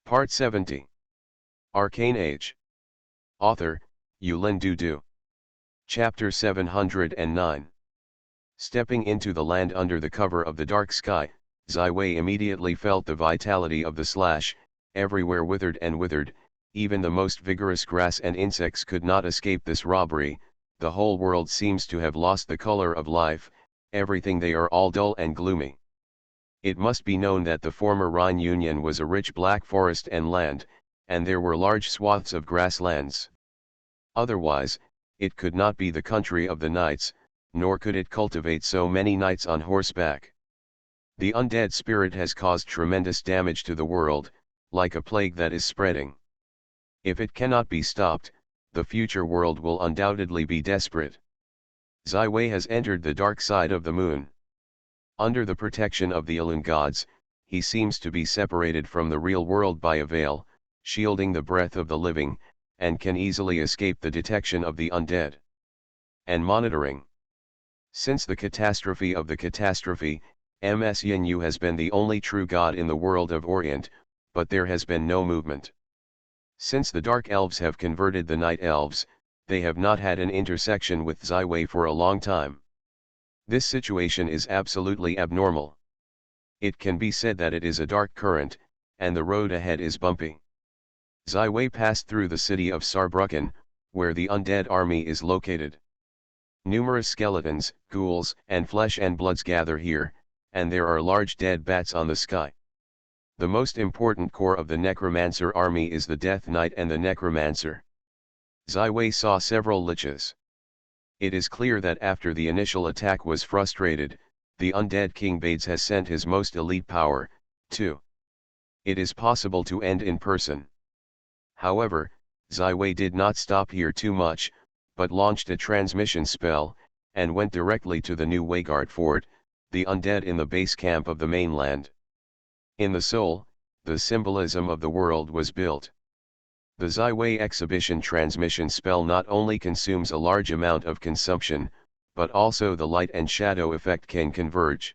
Part 70. Arcane Age. Author, Yulin Dudu. Chapter 709. Stepping into the land under the cover of the dark sky, Ziwei immediately felt the vitality of the slash, everywhere withered and withered, even the most vigorous grass and insects could not escape this robbery. The whole world seems to have lost the color of life, everything they are all dull and gloomy. It must be known that the former Rhine Union was a rich black forest and land, and there were large swaths of grasslands. Otherwise, it could not be the country of the knights, nor could it cultivate so many knights on horseback. The undead spirit has caused tremendous damage to the world, like a plague that is spreading. If it cannot be stopped, the future world will undoubtedly be desperate. Ziwei has entered the dark side of the moon. Under the protection of the Ilun gods, he seems to be separated from the real world by a veil, shielding the breath of the living, and can easily escape the detection of the undead. And monitoring. Since the catastrophe of the catastrophe, Ms Yin has been the only true god in the world of Orient, but there has been no movement. Since the Dark Elves have converted the Night Elves, they have not had an intersection with Ziwei for a long time. This situation is absolutely abnormal. It can be said that it is a dark current, and the road ahead is bumpy. Ziwei passed through the city of Saarbrücken, where the undead army is located. Numerous skeletons, ghouls, and flesh and bloods gather here, and there are large dead bats on the sky. The most important core of the Necromancer army is the Death Knight and the Necromancer. Ziwei saw several liches. It is clear that after the initial attack was frustrated, the undead King Bades has sent his most elite power, too. It is possible to end in person. However, Ziwei did not stop here too much, but launched a transmission spell, and went directly to the new Waygard Fort, the undead in the base camp of the mainland. In the soul, the symbolism of the world was built. The Ziwei exhibition transmission spell not only consumes a large amount of consumption, but also the light and shadow effect can converge.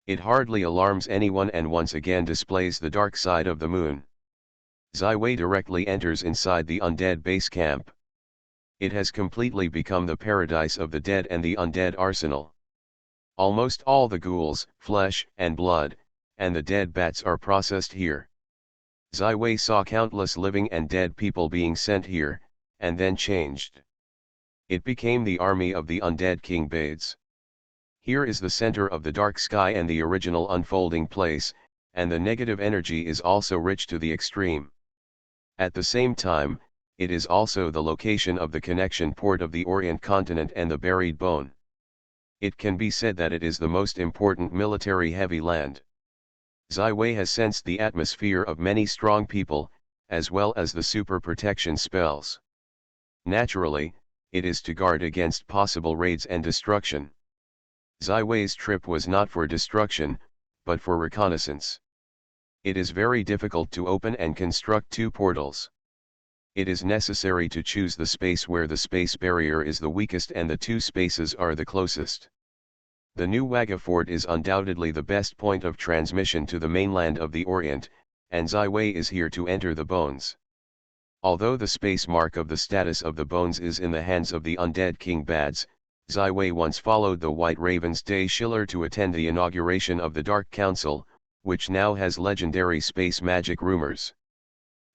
It hardly alarms anyone and once again displays the dark side of the moon. Ziwei directly enters inside the undead base camp. It has completely become the paradise of the dead and the undead arsenal. Almost all the ghouls, flesh and blood, and the dead bats are processed here. Ziwei saw countless living and dead people being sent here, and then changed. It became the army of the undead King Bades. Here is the center of the dark sky and the original unfolding place, and the negative energy is also rich to the extreme. At the same time, it is also the location of the connection port of the Orient continent and the buried bone. It can be said that it is the most important military heavy land. Ziwei has sensed the atmosphere of many strong people, as well as the super protection spells. Naturally, it is to guard against possible raids and destruction. Ziwei's trip was not for destruction, but for reconnaissance. It is very difficult to open and construct two portals. It is necessary to choose the space where the space barrier is the weakest and the two spaces are the closest. The new Waga Fort is undoubtedly the best point of transmission to the mainland of the Orient, and Ziwei is here to enter the bones. Although the space mark of the status of the bones is in the hands of the undead King Bades, Ziwei once followed the White Ravens Day Schiller to attend the inauguration of the Dark Council, which now has legendary space magic rumors.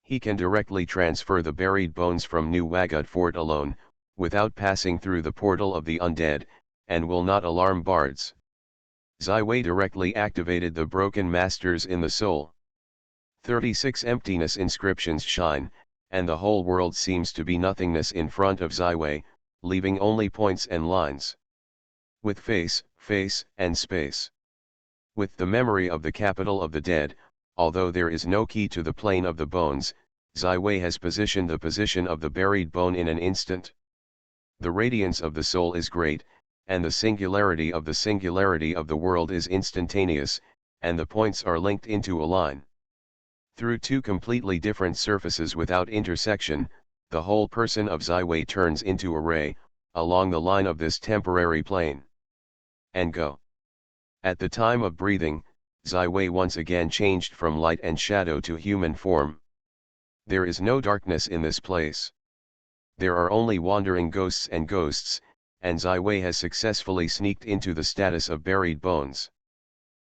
He can directly transfer the buried bones from New Wagad Fort alone, without passing through the portal of the undead, and will not alarm bards. Ziwei directly activated the broken masters in the soul. 36 emptiness inscriptions shine, and the whole world seems to be nothingness in front of Ziwei, leaving only points and lines. With face, and space. With the memory of the capital of the dead, although there is no key to the plane of the bones, Ziwei has positioned the position of the buried bone in an instant. The radiance of the soul is great, and the singularity of the world is instantaneous, and the points are linked into a line. Through two completely different surfaces without intersection, the whole person of Ziwei turns into a ray, along the line of this temporary plane. And go. At the time of breathing, Wei once again changed from light and shadow to human form. There is no darkness in this place. There are only wandering ghosts, and Wei has successfully sneaked into the status of buried bones.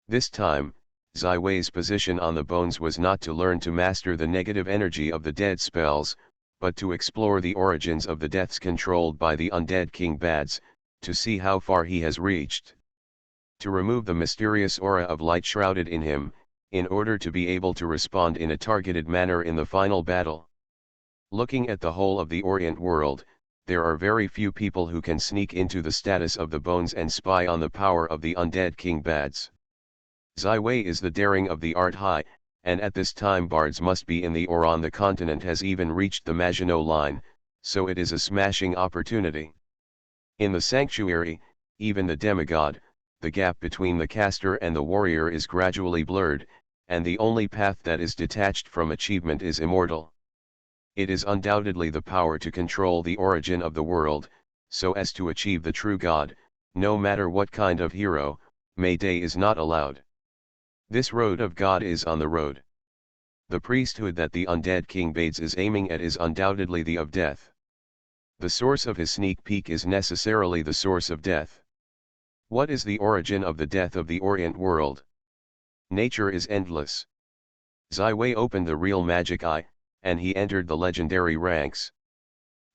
This time, Wei's position on the bones was not to learn to master the negative energy of the dead spells, but to explore the origins of the deaths controlled by the undead King Bads, to see how far he has reached. To remove the mysterious aura of light shrouded in him, in order to be able to respond in a targeted manner in the final battle. Looking at the whole of the Orient world, there are very few people who can sneak into the status of the bones and spy on the power of the undead King Bads. Wei is the daring of the art high, and at this time bards must be in the or on the continent has even reached the Maginot Line, so it is a smashing opportunity. In the sanctuary, even the demigod, the gap between the caster and the warrior is gradually blurred, and the only path that is detached from achievement is immortal. It is undoubtedly the power to control the origin of the world, so as to achieve the true God, no matter what kind of hero, Mayday is not allowed. This road of God is on the road. The priesthood that the undead King Bades is aiming at is undoubtedly the of death. The source of his sneak peek is necessarily the source of death. What is the origin of the death of the Orient world? Nature is endless. Wei opened the real magic eye, and he entered the legendary ranks.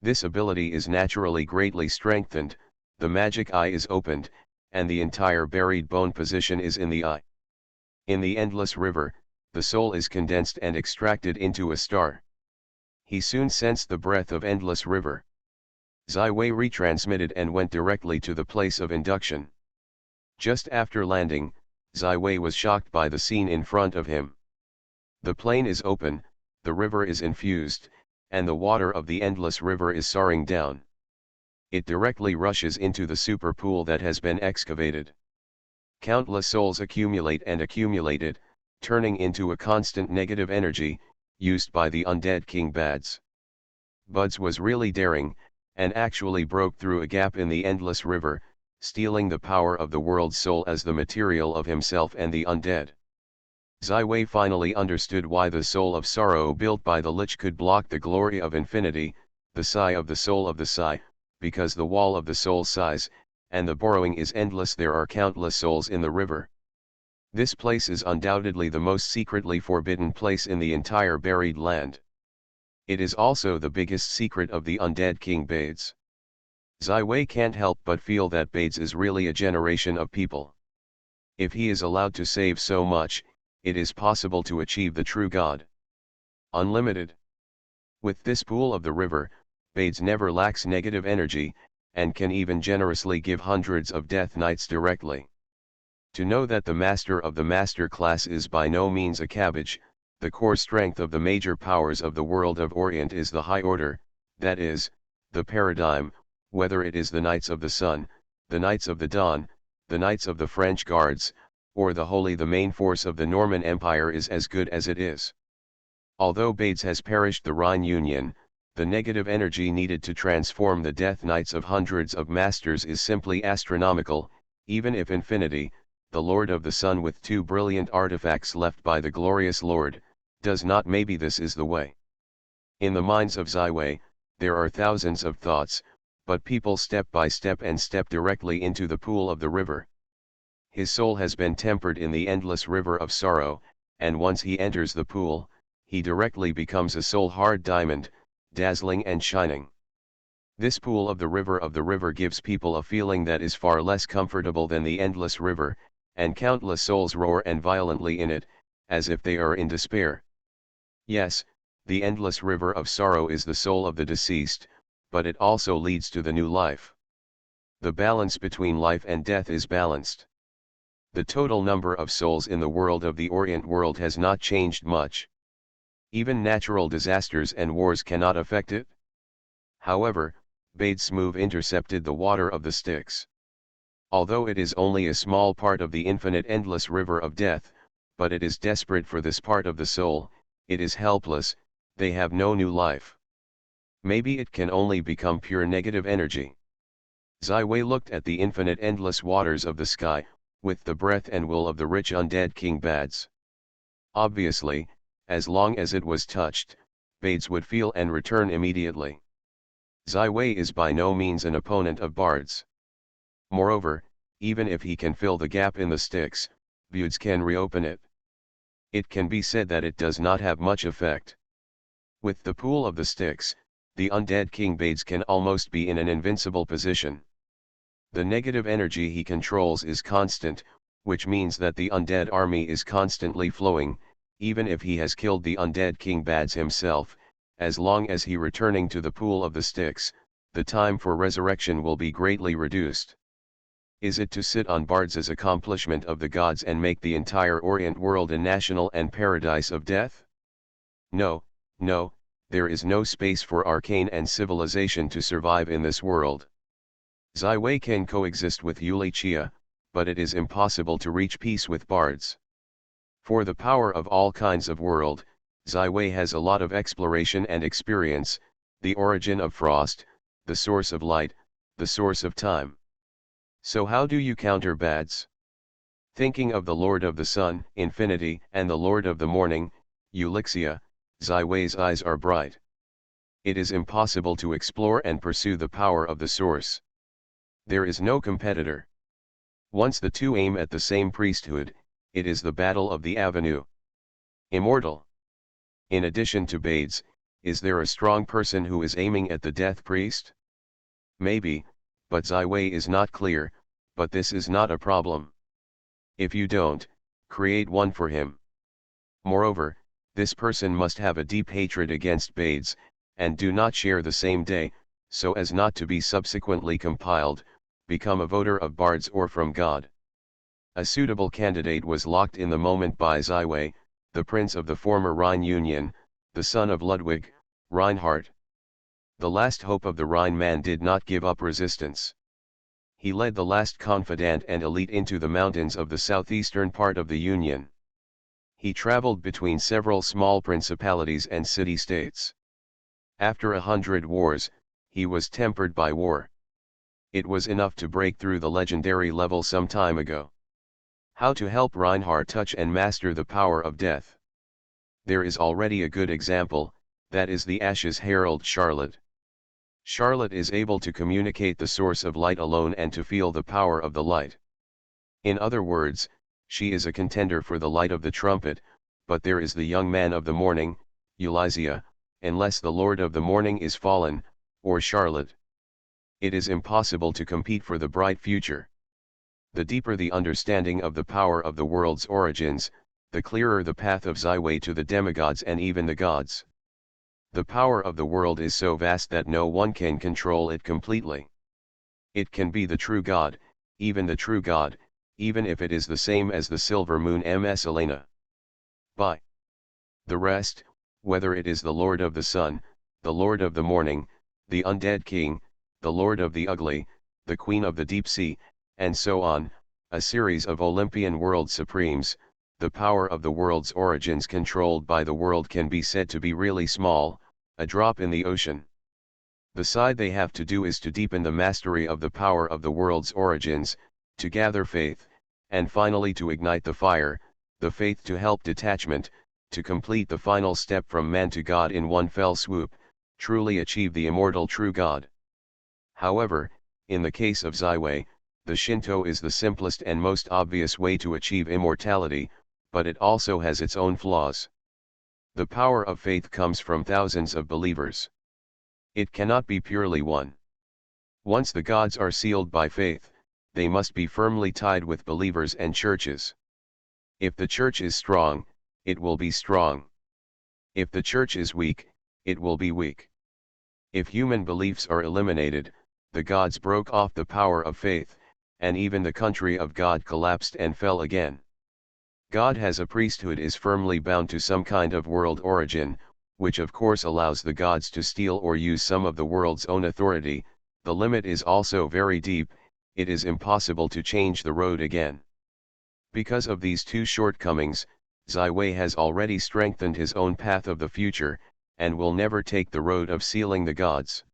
This ability is naturally greatly strengthened, the magic eye is opened, and the entire buried bone position is in the eye. In the endless river, the soul is condensed and extracted into a star. He soon sensed the breath of endless river. Wei retransmitted and went directly to the place of induction. Just after landing, Wei was shocked by the scene in front of him. The plain is open, the river is infused, and the water of the endless river is soaring down. It directly rushes into the super pool that has been excavated. Countless souls accumulate and accumulated, turning into a constant negative energy, used by the undead King Bads. Buds was really daring, and actually broke through a gap in the endless river, stealing the power of the world's soul as the material of himself and the undead. Wei finally understood why the soul of sorrow built by the Lich could block the glory of infinity, the sigh of the soul of the sigh, because the wall of the soul sighs, and the borrowing is endless. There are countless souls in the river. This place is undoubtedly the most secretly forbidden place in the entire buried land. It is also the biggest secret of the undead King Bades. Wei can't help but feel that Bades is really a generation of people. If he is allowed to save so much, it is possible to achieve the true God. Unlimited. With this pool of the river, Bades never lacks negative energy, and can even generously give hundreds of death knights directly. To know that the master of the master class is by no means a cabbage, the core strength of the major powers of the world of Orient is the high order, that is, the paradigm, whether it is the Knights of the Sun, the Knights of the Dawn, the Knights of the French Guards, or the Holy. The main force of the Norman Empire is as good as it is. Although Bades has perished the Rhine Union, the negative energy needed to transform the Death Knights of hundreds of masters is simply astronomical, even if infinity, the Lord of the Sun with 2 brilliant artifacts left by the glorious Lord, does not. Maybe this is the way. In the minds of Wei, there are thousands of thoughts, but people step by step and step directly into the pool of the river. His soul has been tempered in the endless river of sorrow, and once he enters the pool, he directly becomes a soul-hard diamond, dazzling and shining. This pool of the river gives people a feeling that is far less comfortable than the endless river, and countless souls roar and violently in it, as if they are in despair. Yes, the endless river of sorrow is the soul of the deceased, but it also leads to the new life. The balance between life and death is balanced. The total number of souls in the world of the Orient world has not changed much. Even natural disasters and wars cannot affect it. However, Bades' move intercepted the water of the Styx. Although it is only a small part of the infinite endless river of death, but it is desperate for this part of the soul, it is helpless, they have no new life. Maybe it can only become pure negative energy. Wei looked at the infinite endless waters of the sky, with the breath and will of the rich undead king Bads. Obviously, as long as it was touched, Bades would feel and return immediately. Zai Wei is by no means an opponent of bards. Moreover, even if he can fill the gap in the sticks, Bades can reopen it. It can be said that it does not have much effect. With the pool of the sticks, the undead king Bades can almost be in an invincible position. The negative energy he controls is constant, which means that the undead army is constantly flowing, even if he has killed the undead king Bads himself. As long as he returning to the pool of the sticks, the time for resurrection will be greatly reduced. Is it to sit on Bards' accomplishment of the gods and make the entire Orient world a national and paradise of death? No, no, there is no space for arcane and civilization to survive in this world. Zai Wei can coexist with Yuli Chia, but it is impossible to reach peace with bards. For the power of all kinds of world, Zai Wei has a lot of exploration and experience, the origin of frost, the source of light, the source of time. So how do you counter bads? Thinking of the Lord of the Sun, Infinity, and the Lord of the Morning, Ulixia, Zai Wei's eyes are bright. It is impossible to explore and pursue the power of the source. There is no competitor. Once the two aim at the same priesthood, it is the battle of the avenue. Immortal. In addition to Bades, is there a strong person who is aiming at the death priest? Maybe, but Zai Wei is not clear, but this is not a problem. If you don't, create one for him. Moreover, this person must have a deep hatred against Bades, and do not share the same day, so as not to be subsequently compiled, become a voter of bards or from God. A suitable candidate was locked in the moment by Zai Wei, the prince of the former Rhine Union, the son of Ludwig, Reinhardt. The last hope of the Rhine man did not give up resistance. He led the last confidant and elite into the mountains of the southeastern part of the Union. He traveled between several small principalities and city-states. After 100 wars, he was tempered by war. It was enough to break through the legendary level some time ago. How to help Reinhardt touch and master the power of death? There is already a good example, that is the Ashes Herald Charlotte. Charlotte is able to communicate the source of light alone and to feel the power of the light. In other words, she is a contender for the light of the trumpet, but there is the young man of the morning, Ulysses, unless the Lord of the morning is fallen, or Charlotte. It is impossible to compete for the bright future. The deeper the understanding of the power of the world's origins, the clearer the path of Zai Wei to the demigods and even the gods. The power of the world is so vast that no one can control it completely. It can be the true God, even the true God, even if it is the same as the silver moon Ms. Elena. By the rest, whether it is the Lord of the Sun, the Lord of the Morning, the Undead King, the Lord of the Ugly, the Queen of the Deep Sea, and so on, a series of Olympian world supremes, the power of the world's origins controlled by the world can be said to be really small, a drop in the ocean. The side they have to do is to deepen the mastery of the power of the world's origins, to gather faith, and finally to ignite the fire, the faith to help detachment, to complete the final step from man to God in one fell swoop, truly achieve the immortal true God. However, in the case of Zai Wei, the Shinto is the simplest and most obvious way to achieve immortality, but it also has its own flaws. The power of faith comes from thousands of believers. It cannot be purely one. Once the gods are sealed by faith, they must be firmly tied with believers and churches. If the church is strong, it will be strong. If the church is weak, it will be weak. If human beliefs are eliminated, the gods broke off the power of faith, and even the country of God collapsed and fell again. God has a priesthood is firmly bound to some kind of world origin, which of course allows the gods to steal or use some of the world's own authority. The limit is also very deep, it is impossible to change the road again. Because of these two shortcomings, Zai Wei has already strengthened his own path of the future, and will never take the road of sealing the gods.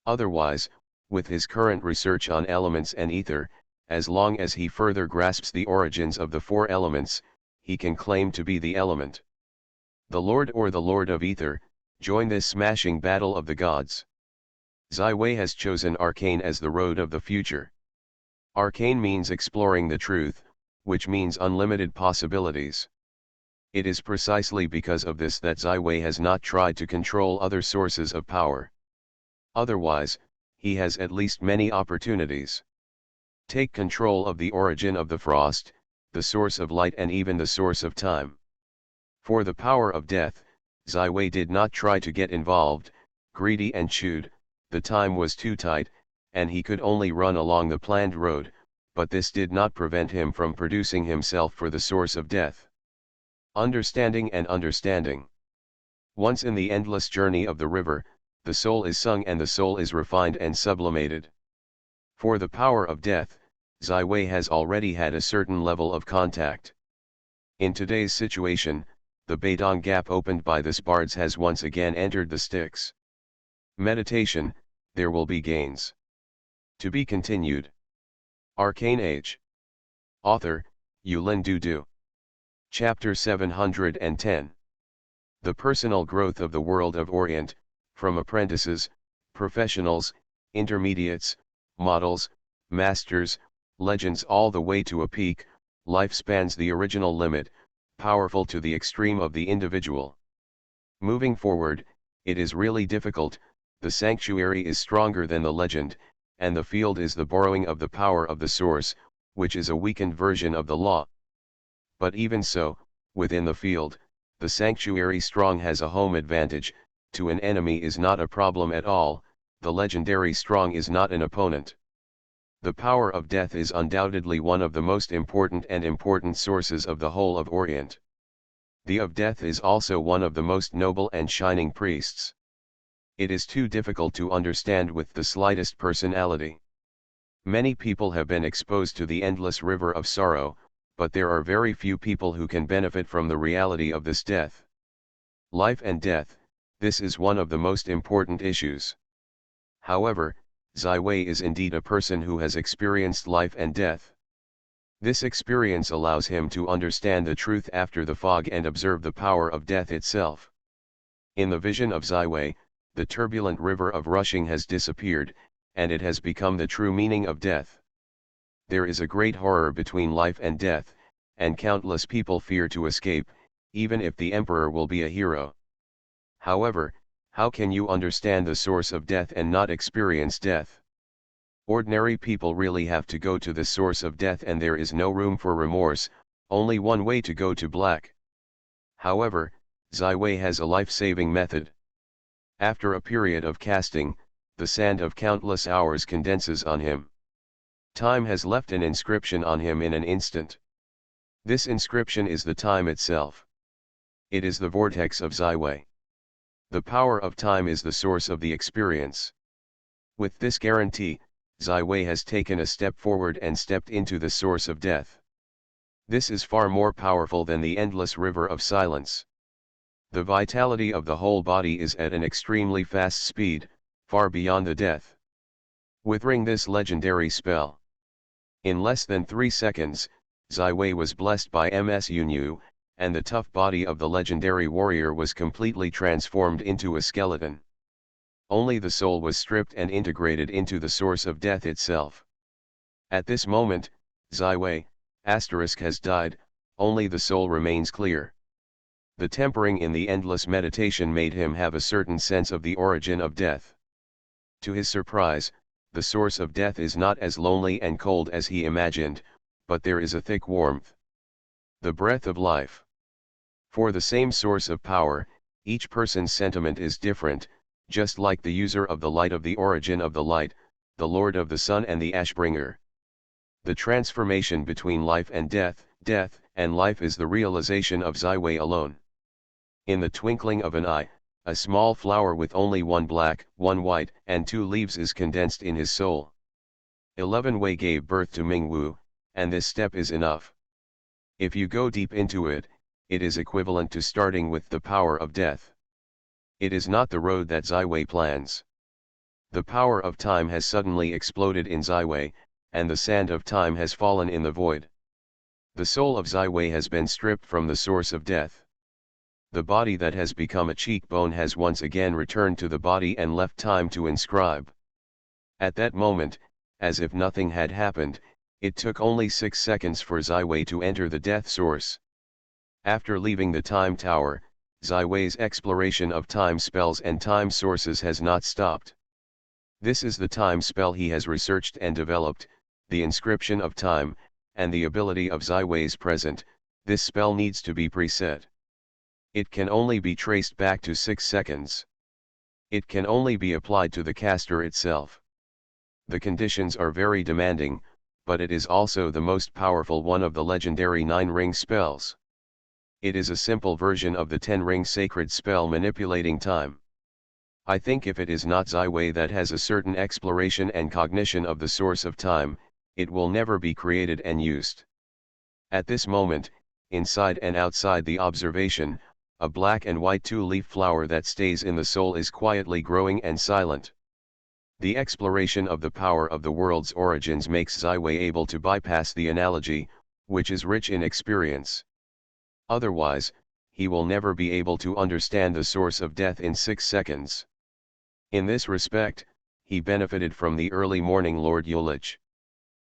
Otherwise, with his current research on elements and ether, as long as he further grasps the origins of the four elements, he can claim to be the element. The Lord or the Lord of Ether, join this smashing battle of the gods. Zai has chosen Arcane as the road of the future. Arcane means exploring the truth, which means unlimited possibilities. It is precisely because of this that Zai has not tried to control other sources of power. Otherwise, he has at least many opportunities. Take control of the origin of the frost, the source of light and even the source of time. For the power of death, Zai did not try to get involved, greedy and chewed, the time was too tight, and he could only run along the planned road, but this did not prevent him from producing himself for the source of death. Understanding and understanding. Once in the endless journey of the river, the soul is sung and the soul is refined and sublimated. For the power of death, Zai has already had a certain level of contact. In today's situation, the Beidong gap opened by the bards has once again entered the Styx. Meditation, there will be gains. To be continued. Arcane Age. Author, Yulin Dudu. Chapter 710. The personal growth of the world of Orient, from apprentices, professionals, intermediates, models, masters, legends all the way to a peak, life spans the original limit, powerful to the extreme of the individual. Moving forward, it is really difficult, the sanctuary is stronger than the legend, and the field is the borrowing of the power of the source, which is a weakened version of the law. But even so, within the field, the sanctuary strong has a home advantage, to an enemy is not a problem at all, the legendary strong is not an opponent. The power of death is undoubtedly one of the most important sources of the whole of Orient. The of death is also one of the most noble and shining priests. It is too difficult to understand with the slightest personality. Many people have been exposed to the endless river of sorrow, but there are very few people who can benefit from the reality of this death. Life and death, this is one of the most important issues. However, Zai is indeed a person who has experienced life and death. This experience allows him to understand the truth after the fog and observe the power of death itself. In the vision of Zai, the turbulent river of rushing has disappeared, and it has become the true meaning of death. There is a great horror between life and death, and countless people fear to escape, even if the emperor will be a hero. However, how can you understand the source of death and not experience death? Ordinary people really have to go to the source of death, and there is no room for remorse, only one way to go to black. However, Zai has a life-saving method. After a period of casting, the sand of countless hours condenses on him. Time has left an inscription on him in an instant. This inscription is the time itself. It is the vortex of Zai. The power of time is the source of the experience. With this guarantee, Zai has taken a step forward and stepped into the source of death. This is far more powerful than the endless river of silence. The vitality of the whole body is at an extremely fast speed, far beyond the death. Withering this legendary spell. In less than 3 seconds, Zai was blessed by Ms Yunyu, and the tough body of the legendary warrior was completely transformed into a skeleton. Only the soul was stripped and integrated into the source of death itself. At this moment, Zai has died, only the soul remains clear. The tempering in the endless meditation made him have a certain sense of the origin of death. To his surprise, the source of death is not as lonely and cold as he imagined, but there is a thick warmth. The breath of life. For the same source of power, each person's sentiment is different, just like the user of the light of the origin of the light, the Lord of the Sun and the Ashbringer. The transformation between life and death, death and life is the realization of Zai alone. In the twinkling of an eye, a small flower with only one black, one white, and 2 leaves is condensed in his soul. 11 Wei gave birth to Mingwu, and this step is enough. If you go deep into it, it is equivalent to starting with the power of death. It is not the road that Zai plans. The power of time has suddenly exploded in Zai, and the sand of time has fallen in the void. The soul of Zaiwei has been stripped from the source of death. The body that has become a cheekbone has once again returned to the body and left time to inscribe. At that moment, as if nothing had happened, it took only 6 seconds for Zaiwei to enter the death source. After leaving the time tower, Zaiwei's exploration of time spells and time sources has not stopped. This is the time spell he has researched and developed, the inscription of time, and the ability of Zaiwei's present. This spell needs to be preset. It can only be traced back to 6 seconds. It can only be applied to the caster itself. The conditions are very demanding, but it is also the most powerful one of the legendary 9-ring spells. It is a simple version of the 10-ring sacred spell manipulating time. I think if it is not Zaiwei that has a certain exploration and cognition of the source of time, it will never be created and used. At this moment, inside and outside the observation, a black and white 2-leaf flower that stays in the soul is quietly growing and silent. The exploration of the power of the world's origins makes Zaiwei able to bypass the analogy, which is rich in experience. Otherwise, he will never be able to understand the source of death in 6 seconds. In this respect, he benefited from the early morning Lord Yulich.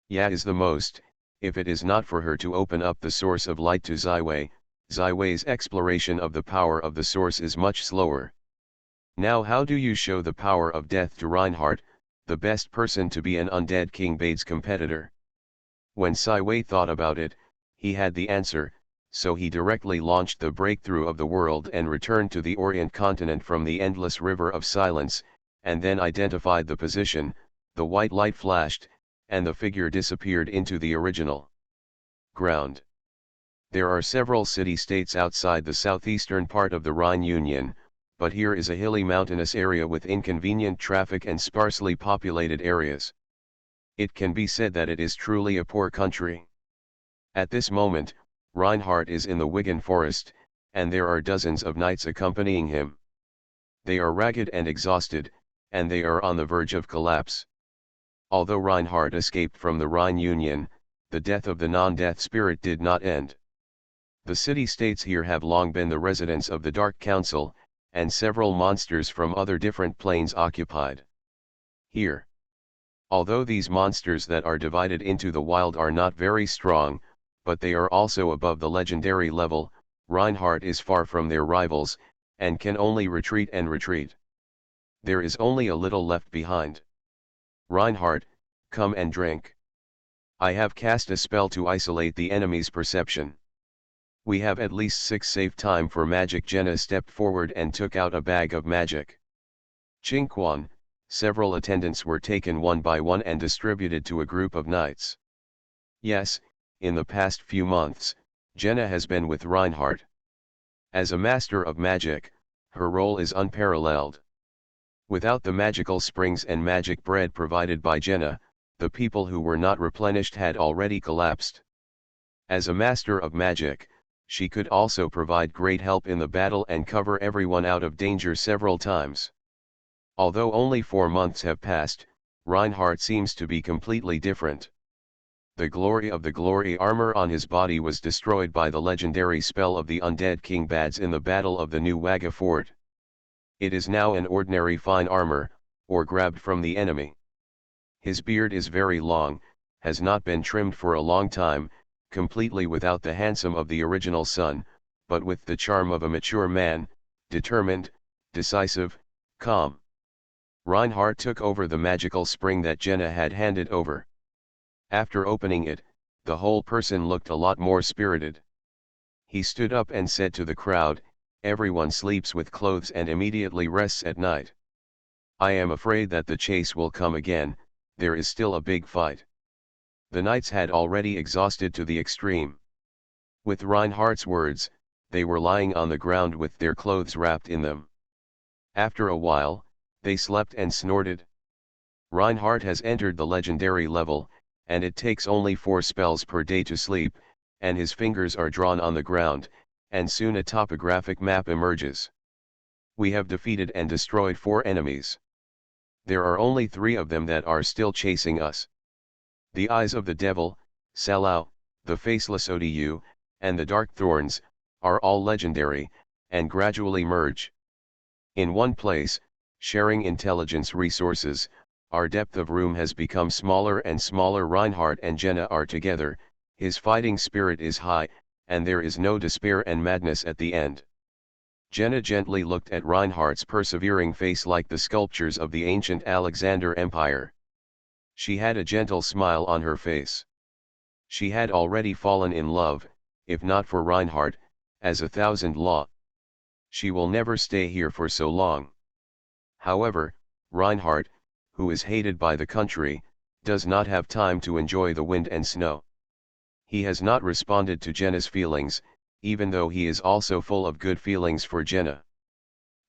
Ya is the most, if it is not for her to open up the source of light to Zaiwei, Zaiwei's exploration of the power of the source is much slower. Now how do you show the power of death to Reinhardt, the best person to be an undead King Bade's competitor? When Zaiwei thought about it, he had the answer, so he directly launched the breakthrough of the world and returned to the Orient continent from the endless river of silence, and then identified the position. The white light flashed, and the figure disappeared into the original ground. There are several city-states outside the southeastern part of the Rhine Union, but here is a hilly mountainous area with inconvenient traffic and sparsely populated areas. It can be said that it is truly a poor country. At this moment, Reinhardt is in the Wigan forest, and there are dozens of knights accompanying him. They are ragged and exhausted, and they are on the verge of collapse. Although Reinhardt escaped from the Rhine Union, the death of the non-death spirit did not end. The city-states here have long been the residence of the Dark Council, and several monsters from other different planes occupied here. Although these monsters that are divided into the wild are not very strong, but they are also above the legendary level, Reinhardt is far from their rivals, and can only retreat and retreat. There is only a little left behind. Reinhardt, come and drink. I have cast a spell to isolate the enemy's perception. We have at least 6 save time for magic. Jenna stepped forward and took out a bag of magic. Qingquan, several attendants were taken one by one and distributed to a group of knights. Yes, in the past few months, Jenna has been with Reinhardt. As a master of magic, her role is unparalleled. Without the magical springs and magic bread provided by Jenna, the people who were not replenished had already collapsed. As a master of magic, she could also provide great help in the battle and cover everyone out of danger several times. Although only 4 months have passed, Reinhardt seems to be completely different. The glory of the glory armor on his body was destroyed by the legendary spell of the undead King Bads in the Battle of the New Waga Fort. It is now an ordinary fine armor, or grabbed from the enemy. His beard is very long, has not been trimmed for a long time, completely without the handsome of the original son, but with the charm of a mature man, determined, decisive, calm. Reinhardt took over the magical spring that Jenna had handed over. After opening it, the whole person looked a lot more spirited. He stood up and said to the crowd, "Everyone sleeps with clothes and immediately rests at night. I am afraid that the chase will come again, there is still a big fight." The knights had already exhausted to the extreme. With Reinhardt's words, they were lying on the ground with their clothes wrapped in them. After a while, they slept and snorted. Reinhardt has entered the legendary level, and it takes only 4 spells per day to sleep, and his fingers are drawn on the ground, and soon a topographic map emerges. We have defeated and destroyed 4 enemies. There are only 3 of them that are still chasing us. The eyes of the devil, Salau, the faceless Odu, and the dark thorns, are all legendary, and gradually merge. In one place, sharing intelligence resources, our depth of room has become smaller and smaller. Reinhardt and Jenna are together, his fighting spirit is high, and there is no despair and madness at the end. Jenna gently looked at Reinhardt's persevering face like the sculptures of the ancient Alexander Empire. She had a gentle smile on her face. She had already fallen in love, if not for Reinhardt, as 1,000 law. She will never stay here for so long. However, Reinhardt, who is hated by the country, does not have time to enjoy the wind and snow. He has not responded to Jenna's feelings, even though he is also full of good feelings for Jenna.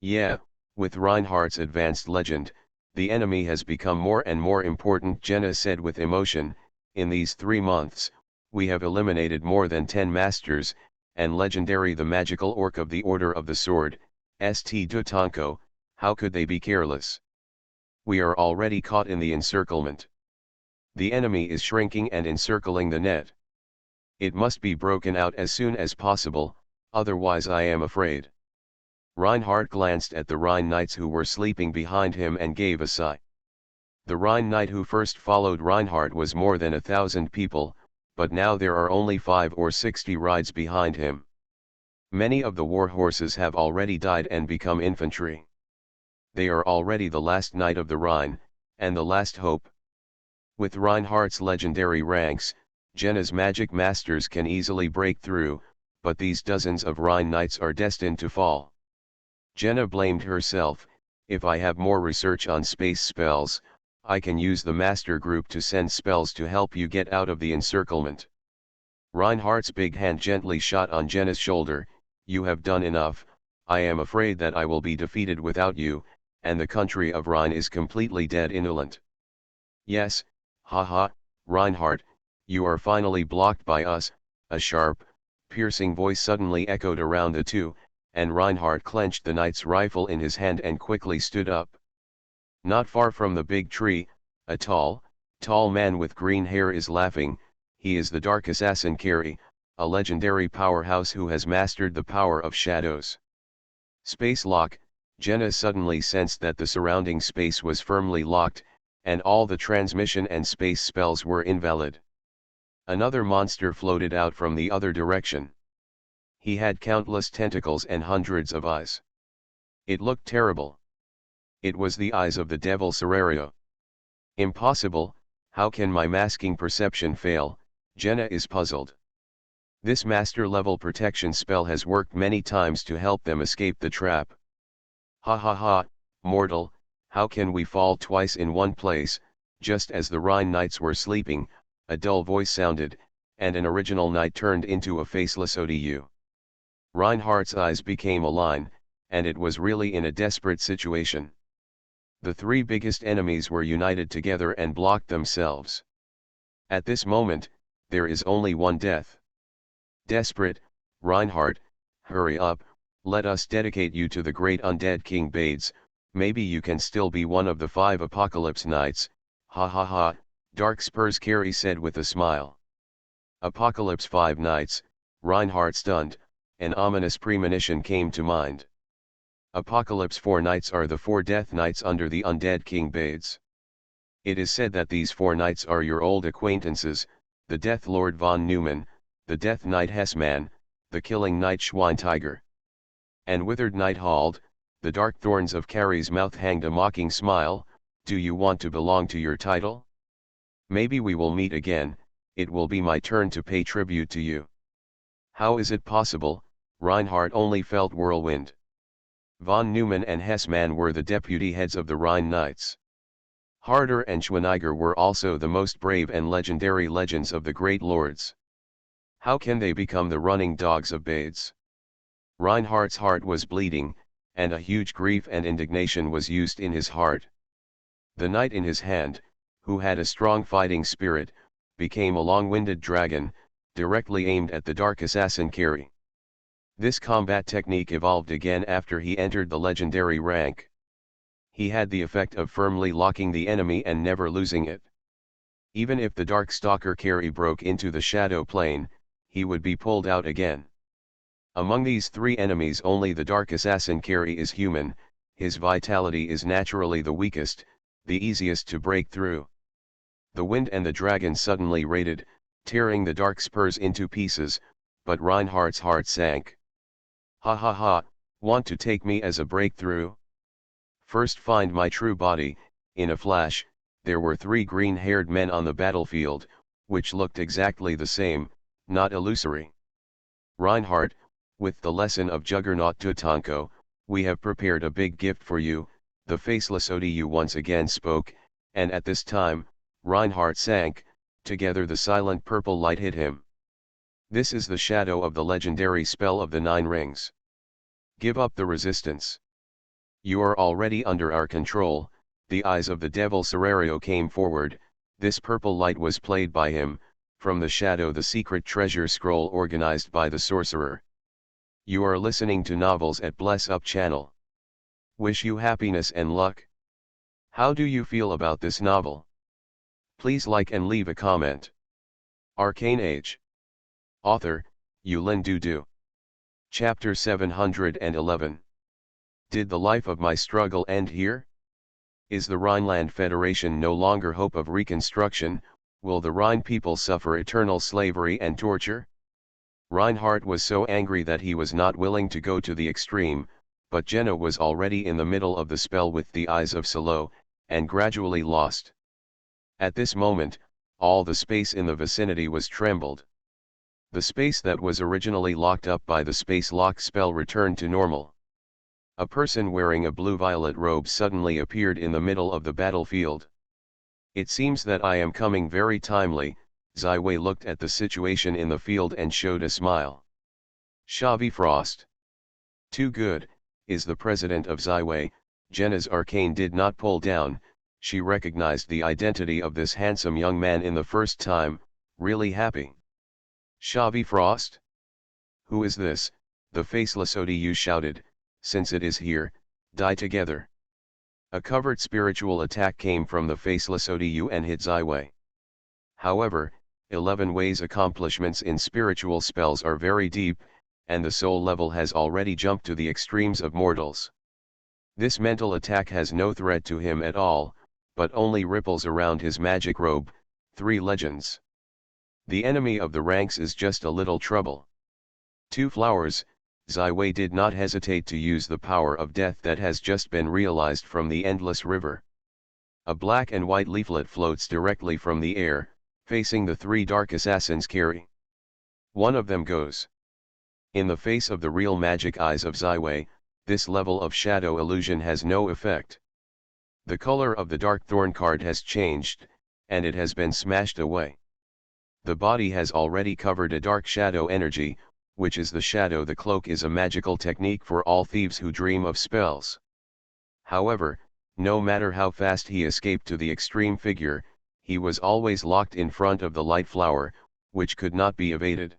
Yeah, with Reinhardt's advanced legend, the enemy has become more and more important, Jenna said with emotion. In these 3 months, we have eliminated more than 10 masters, and legendary the magical orc of the Order of the Sword, St. Dutanko, how could they be careless? We are already caught in the encirclement. The enemy is shrinking and encircling the net. It must be broken out as soon as possible, otherwise I am afraid. Reinhardt glanced at the Rhine knights who were sleeping behind him and gave a sigh. The Rhine knight who first followed Reinhardt was more than 1,000 people, but now there are only 5 or 60 rides behind him. Many of the war horses have already died and become infantry. They are already the last knight of the Rhine, and the last hope. With Reinhardt's legendary ranks, Jenna's magic masters can easily break through, but these dozens of Rhine knights are destined to fall. Jenna blamed herself. If I have more research on space spells, I can use the master group to send spells to help you get out of the encirclement. Reinhardt's big hand gently shot on Jenna's shoulder. You have done enough. I am afraid that I will be defeated without you, and the country of Rhine is completely dead in Ulant. Yes, haha, Reinhardt, you are finally blocked by us. A sharp, piercing voice suddenly echoed around the two, and Reinhardt clenched the knight's rifle in his hand and quickly stood up. Not far from the big tree, a tall man with green hair is laughing. He is the dark assassin Carrie, a legendary powerhouse who has mastered the power of shadows. Space lock. Jenna suddenly sensed that the surrounding space was firmly locked, and all the transmission and space spells were invalid. Another monster floated out from the other direction. He had countless tentacles and hundreds of eyes. It looked terrible. It was the eyes of the devil Serario. Impossible, how can my masking perception fail? Jenna is puzzled. This master-level protection spell has worked many times to help them escape the trap. Ha ha ha, mortal, how can we fall twice in one place? Just as the Rhine knights were sleeping, a dull voice sounded, and an original knight turned into a faceless Odu. Reinhardt's eyes became a line, and it was really in a desperate situation. The 3 biggest enemies were united together and blocked themselves. At this moment, there is only one death. Desperate, Reinhardt, hurry up, let us dedicate you to the great undead King Bades. Maybe you can still be one of the 5 Apocalypse Knights. Ha ha ha, Dark Spurs Carrie said with a smile. Apocalypse 5 Knights, Reinhardt stunned, an ominous premonition came to mind. Apocalypse 4 Knights are the 4 Death Knights under the undead King Bades. It is said that these 4 knights are your old acquaintances, the Death Lord von Neumann, the Death Knight Hessman, the Killing Knight Schweintiger, and Withered Knight Hald. The dark thorns of Carrie's mouth hanged a mocking smile. Do you want to belong to your title? Maybe we will meet again, it will be my turn to pay tribute to you. How is it possible? Reinhardt only felt whirlwind. Von Neumann and Hessman were the deputy heads of the Rhine Knights. Harder and Schweintiger were also the most brave and legendary legends of the great lords. How can they become the running dogs of Bades? Reinhardt's heart was bleeding, and a huge grief and indignation was used in his heart. The knight in his hand, who had a strong fighting spirit, became a long-winded dragon, directly aimed at the dark assassin Carrie. This combat technique evolved again after he entered the legendary rank. He had the effect of firmly locking the enemy and never losing it. Even if the Dark Stalker carry broke into the shadow plane, he would be pulled out again. Among these three enemies only the Dark Assassin carry is human, his vitality is naturally the weakest, the easiest to break through. The Wind and the Dragon suddenly raided, tearing the Dark Spurs into pieces, but Reinhardt's heart sank. Ha ha ha, want to take me as a breakthrough? First find my true body. In a flash, there were three green-haired men on the battlefield, which looked exactly the same, not illusory. Reinhardt, with the lesson of Juggernaut Tutanko, we have prepared a big gift for you, the faceless ODU once again spoke, and at this time, Reinhardt sank, together the silent purple light hit him. This is the shadow of the legendary spell of the Nine Rings. Give up the resistance. You are already under our control. The eyes of the devil Serrario came forward, this purple light was played by him, from the shadow the secret treasure scroll organized by the sorcerer. You are listening to Novels at Bless Up channel. Wish you happiness and luck. How do you feel about this novel? Please like and leave a comment. Arcane Age. Author, Yulin Dudu. Chapter 711. Did the life of my struggle end here? Is the Rhineland Federation no longer hope of reconstruction? Will the Rhine people suffer eternal slavery and torture? Reinhardt was so angry that he was not willing to go to the extreme, but Jenna was already in the middle of the spell with the eyes of Salo, and gradually lost. At this moment, all the space in the vicinity was trembled. The space that was originally locked up by the space lock spell returned to normal. A person wearing a blue-violet robe suddenly appeared in the middle of the battlefield. It seems that I am coming very timely. Ziwei looked at the situation in the field and showed a smile. Xavi Frost. Too good, is the president of Ziwei. Jenna's arcane did not pull down, she recognized the identity of this handsome young man in the first time, really happy. Xavi Frost? Who is this? The faceless ODU shouted, since it is here, die together. A covert spiritual attack came from the faceless ODU and hit Ziwei. However, 11 Wei's accomplishments in spiritual spells are very deep, and the soul level has already jumped to the extremes of mortals. This mental attack has no threat to him at all, but only ripples around his magic robe. 3 Legends. The enemy of the ranks is just a little trouble. 2 Flowers. Ziwei did not hesitate to use the power of death that has just been realized from the endless river. A black and white leaflet floats directly from the air, facing the 3 dark assassins carry. One of them goes. In the face of the real magic eyes of Ziwei, this level of shadow illusion has no effect. The color of the dark thorn card has changed, and it has been smashed away. The body has already covered a dark shadow energy, which is the shadow. The cloak is a magical technique for all thieves who dream of spells. However, no matter how fast he escaped to the extreme figure, he was always locked in front of the light flower, which could not be evaded.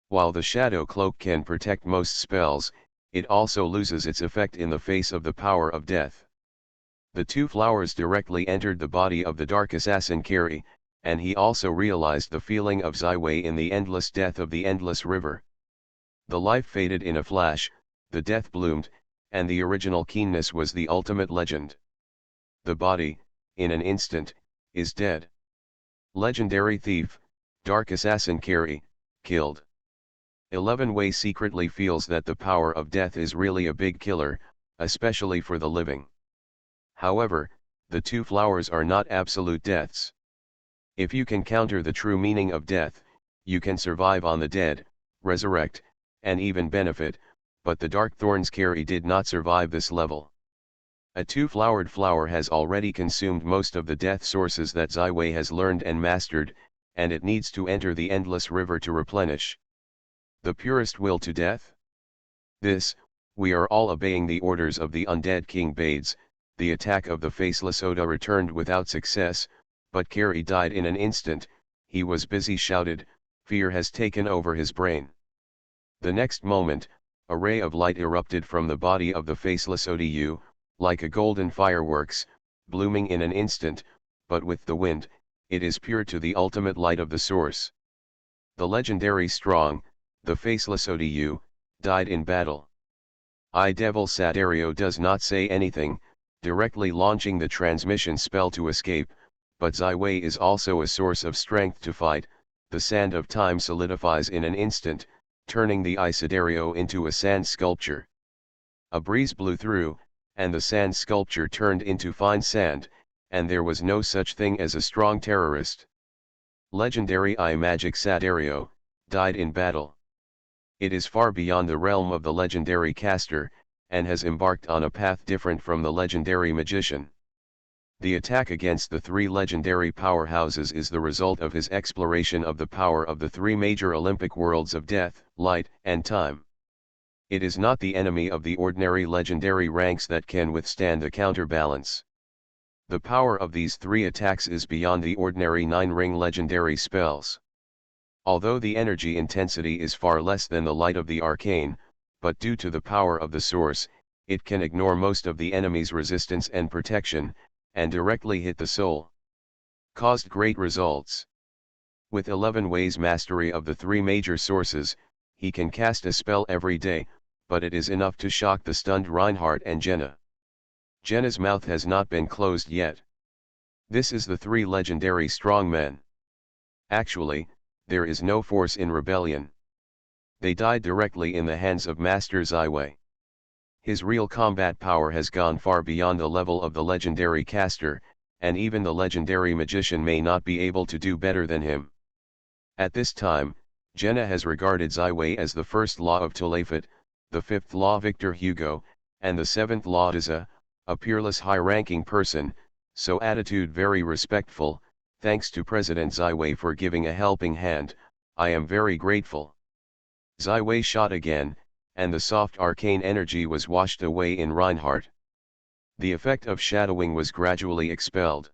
While the shadow cloak can protect most spells, it also loses its effect in the face of the power of death. The 2 flowers directly entered the body of the dark assassin Kiri, and he also realized the feeling of Ziwei in the endless death of the endless river. The life faded in a flash, the death bloomed, and the original keenness was the ultimate legend. The body, in an instant, is dead. Legendary thief, dark assassin Kiri, killed. 11 Wei secretly feels that the power of death is really a big killer, especially for the living. However, the 2 flowers are not absolute deaths. If you can counter the true meaning of death, you can survive on the dead, resurrect, and even benefit, but the dark thorns Kiri did not survive this level. A 2-flowered flower has already consumed most of the death sources that Ziwei has learned and mastered, and it needs to enter the endless river to replenish. The purest will to death? This, we are all obeying the orders of the undead King Bades. The attack of the faceless Oda returned without success, but Kiri died in an instant. He was busy shouted, fear has taken over his brain. The next moment, a ray of light erupted from the body of the faceless ODU, like a golden fireworks, blooming in an instant, but with the wind, it is pure to the ultimate light of the source. The legendary Strong, the faceless Odu, died in battle. Devil Sadario does not say anything, directly launching the transmission spell to escape, but Zaiwei is also a source of strength to fight. The sand of time solidifies in an instant, turning the Isidario into a sand sculpture. A breeze blew through, and the sand sculpture turned into fine sand, and there was no such thing as a strong terrorist. Legendary Magic Sadario, died in battle. It is far beyond the realm of the legendary caster, and has embarked on a path different from the legendary magician. The attack against the three legendary powerhouses is the result of his exploration of the power of the three major Olympic worlds of death, light, and time. It is not the enemy of the ordinary legendary ranks that can withstand the counterbalance. The power of these three attacks is beyond the ordinary 9-ring legendary spells. Although the energy intensity is far less than the light of the arcane, but due to the power of the source, it can ignore most of the enemy's resistance and protection, and directly hit the soul. Caused great results. With 11 ways mastery of the three major sources, he can cast a spell every day, but it is enough to shock the stunned Reinhardt and Jenna. Jenna's mouth has not been closed yet. This is the three legendary strongmen. Actually, there is no force in rebellion. They died directly in the hands of Master Zaiwei. His real combat power has gone far beyond the level of the legendary caster, and even the legendary magician may not be able to do better than him. At this time, Jenna has regarded Zaiwei as the first law of Tolafit, the fifth law Victor Hugo, and the seventh law Diza, a peerless high-ranking person, so attitude very respectful. Thanks to President Zaiwei for giving a helping hand, I am very grateful. Zaiwei shot again, and the soft arcane energy was washed away in Reinhardt. The effect of shadowing was gradually expelled.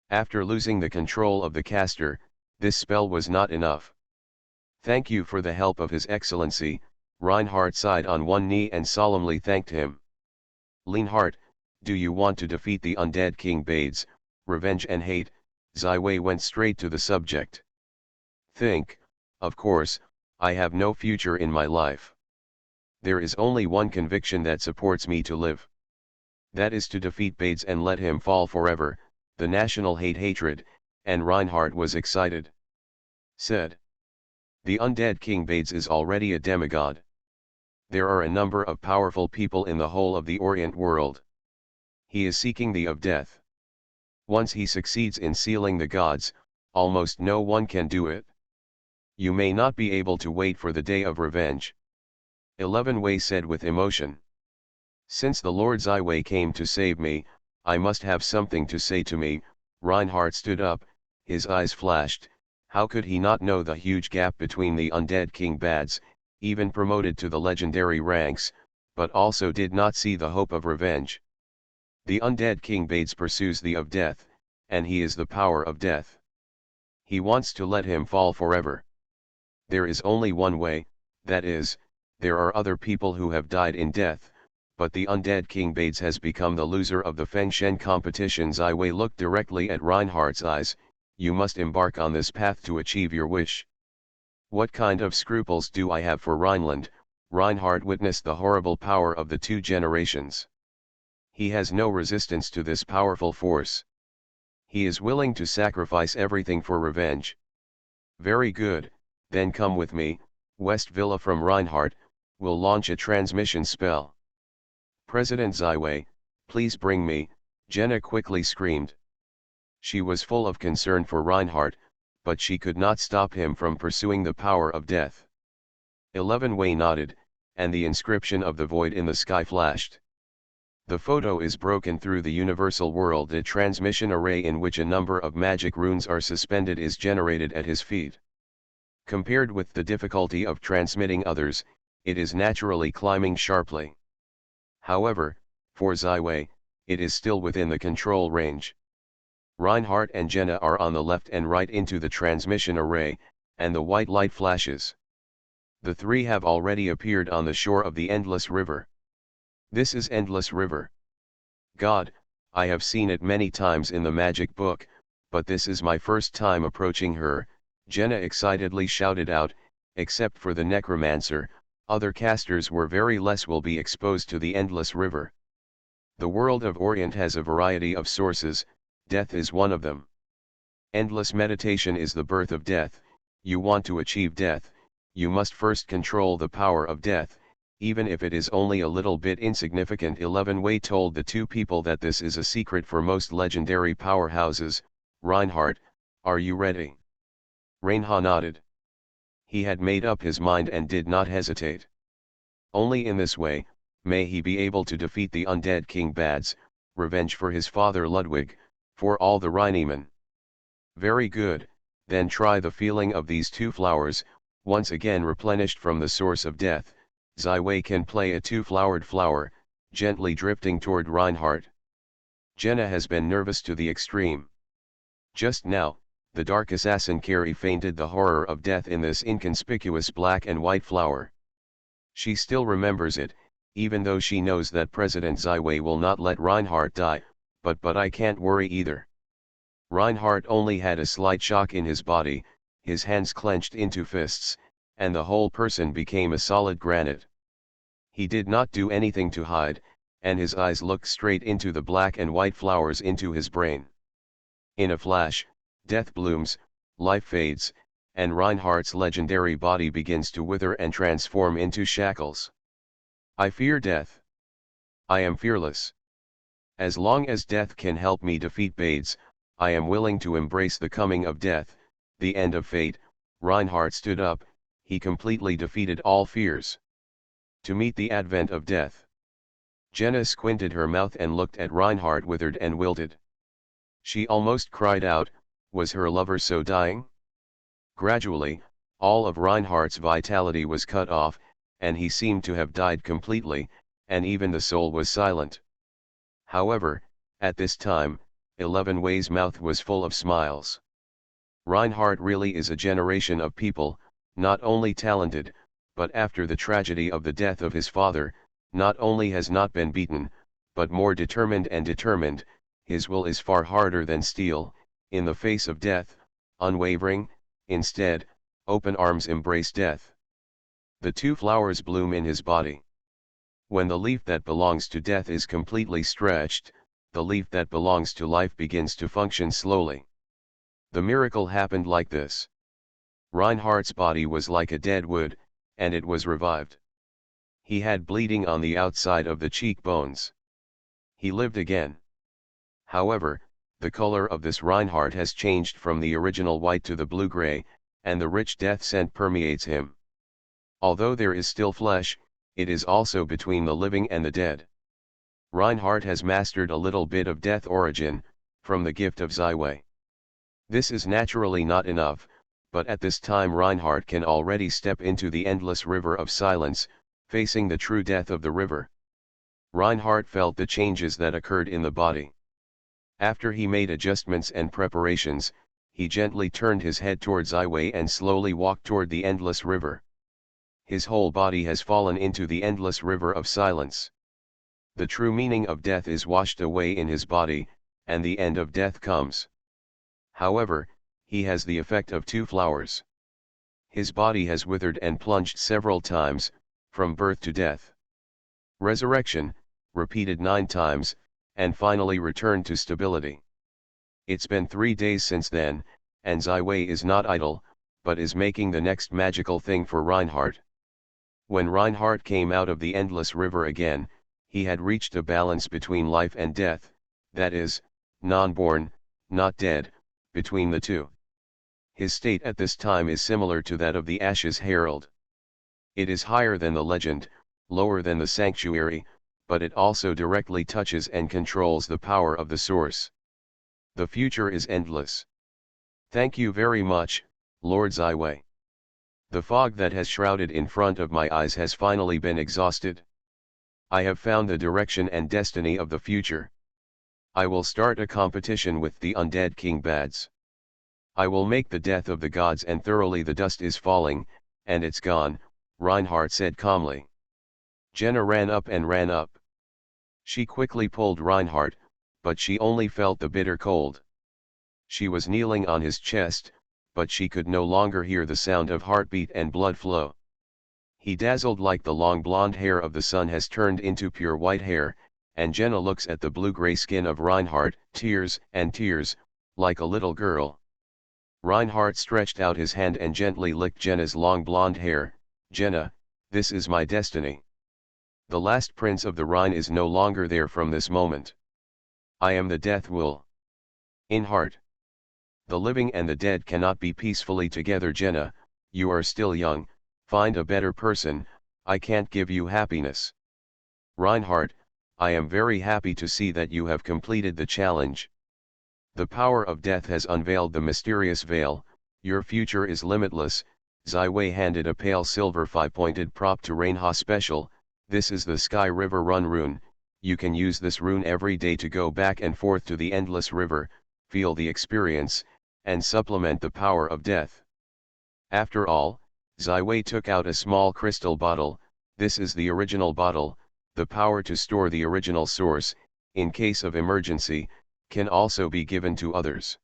After losing the control of the caster, this spell was not enough. Thank you for the help of His Excellency. Reinhardt sighed on one knee and solemnly thanked him. Lienhardt, do you want to defeat the undead King Bades, revenge and hate? Zaiwei went straight to the subject. Think, of course, I have no future in my life. There is only one conviction that supports me to live. That is to defeat Bades and let him fall forever, the national hatred, and Reinhardt was excited. Said. The undead King Bades is already a demigod. There are a number of powerful people in the whole of the Orient world. He is seeking the of death. Once he succeeds in sealing the gods, almost no one can do it. You may not be able to wait for the day of revenge. 11 Wei said with emotion. Since the Lord Zaiwei came to save me, I must have something to say to me. Reinhardt stood up, his eyes flashed. How could he not know the huge gap between the undead King Bades, even promoted to the legendary ranks, but also did not see the hope of revenge. The undead King Bades pursues the of death, and he is the power of death. He wants to let him fall forever. There is only one way, that is, there are other people who have died in death, but the undead King Bades has become the loser of the Feng Shen competition. Zaiwei looked directly at Reinhardt's eyes. You must embark on this path to achieve your wish. What kind of scruples do I have for Rhineland? Reinhardt witnessed the horrible power of the two generations. He has no resistance to this powerful force. He is willing to sacrifice everything for revenge. Very good, then come with me. West Villa from Reinhardt will launch a transmission spell. President Zaiwei, please bring me, Jenna quickly screamed. She was full of concern for Reinhardt, but she could not stop him from pursuing the power of death. 11 Wei nodded, and the inscription of the void in the sky flashed. The photo is broken through the universal world. A transmission array in which a number of magic runes are suspended is generated at his feet. Compared with the difficulty of transmitting others, it is naturally climbing sharply. However, for Zaiwei, it is still within the control range. Reinhardt and Jenna are on the left and right into the transmission array, and the white light flashes. The three have already appeared on the shore of the Endless River. This is Endless River. God, I have seen it many times in the magic book, but this is my first time approaching her," Jenna excitedly shouted out. "Except for the necromancer, other casters will be exposed to the endless river. The world of Orient has a variety of sources, death is one of them. Endless meditation is the birth of death. You want to achieve death, you must first control the power of death, even if it is only a little bit insignificant." 11 Wei told the two people that this is a secret for most legendary powerhouses. "Reinhardt, are you ready?" Reinha nodded. He had made up his mind and did not hesitate. Only in this way may he be able to defeat the undead King Bad's, revenge for his father Ludwig, for all the Rheinemen. "Very good, then try the feeling of these two flowers, once again replenished from the source of death." Ziwei can play a two-flowered flower, gently drifting toward Reinhardt. Jenna has been nervous to the extreme. Just now, the dark assassin Carrie fainted the horror of death in this inconspicuous black and white flower. She still remembers it, even though she knows that President Ziwei will not let Reinhardt die, but I can't worry either. Reinhardt only had a slight shock in his body, his hands clenched into fists, and the whole person became a solid granite. He did not do anything to hide, and his eyes looked straight into the black and white flowers into his brain. In a flash, death blooms, life fades, and Reinhardt's legendary body begins to wither and transform into shackles. "I fear death. I am fearless. As long as death can help me defeat Bades, I am willing to embrace the coming of death, the end of fate." Reinhardt stood up, he completely defeated all fears. To meet the advent of death. Jenna squinted her mouth and looked at Reinhardt withered and wilted. She almost cried out, was her lover so dying? Gradually, all of Reinhardt's vitality was cut off, and he seemed to have died completely, and even the soul was silent. However, at this time, 11 Wei's mouth was full of smiles. Reinhardt really is a generation of people, not only talented, but after the tragedy of the death of his father, not only has not been beaten, but more determined and determined. His will is far harder than steel, in the face of death, unwavering, instead, open arms embrace death. The two flowers bloom in his body. When the leaf that belongs to death is completely stretched, the leaf that belongs to life begins to function slowly. The miracle happened like this. Reinhardt's body was like a dead wood, and it was revived. He had bleeding on the outside of the cheekbones. He lived again. However, the color of this Reinhardt has changed from the original white to the blue-gray, and the rich death scent permeates him. Although there is still flesh, it is also between the living and the dead. Reinhardt has mastered a little bit of death origin, from the gift of Ziwei. This is naturally not enough, but at this time Reinhardt can already step into the endless river of silence, facing the true death of the river. Reinhardt felt the changes that occurred in the body. After he made adjustments and preparations, he gently turned his head toward Ziwei and slowly walked toward the endless river. His whole body has fallen into the endless river of silence. The true meaning of death is washed away in his body, and the end of death comes. However, he has the effect of two flowers. His body has withered and plunged several times, from birth to death. Resurrection, repeated 9 times, and finally returned to stability. It's been 3 days since then, and Ziwei is not idle, but is making the next magical thing for Reinhardt. When Reinhardt came out of the endless river again, he had reached a balance between life and death, that is, non-born, not dead, between the two. His state at this time is similar to that of the Ashes Herald. It is higher than the legend, lower than the sanctuary, but it also directly touches and controls the power of the source. The future is endless. Thank you very much, Lord Ziwei. The fog that has shrouded in front of my eyes has finally been exhausted. I have found the direction and destiny of the future. I will start a competition with the undead King Bads. I will make the death of the gods and thoroughly the dust is falling, and it's gone, Reinhardt said calmly. Jenna ran up and ran up. She quickly pulled Reinhardt, but she only felt the bitter cold. She was kneeling on his chest, but she could no longer hear the sound of heartbeat and blood flow. He dazzled like the long blonde hair of the sun has turned into pure white hair, and Jenna looks at the blue-gray skin of Reinhardt, tears and tears, like a little girl. Reinhardt stretched out his hand and gently licked Jenna's long blonde hair. Jenna, this is my destiny. The last prince of the Rhine is no longer there from this moment. I am the death will. In heart. The living and the dead cannot be peacefully together. Jenna, you are still young, find a better person, I can't give you happiness. Reinhardt, I am very happy to see that you have completed the challenge. The power of death has unveiled the mysterious veil, your future is limitless. Ziwei handed a pale silver 5-pointed prop to Reinha special. This is the Sky River Run rune. You can use this rune every day to go back and forth to the endless river, feel the experience, and supplement the power of death. After all, Ziwei took out a small crystal bottle. This is the original bottle. The power to store the original source, in case of emergency, can also be given to others.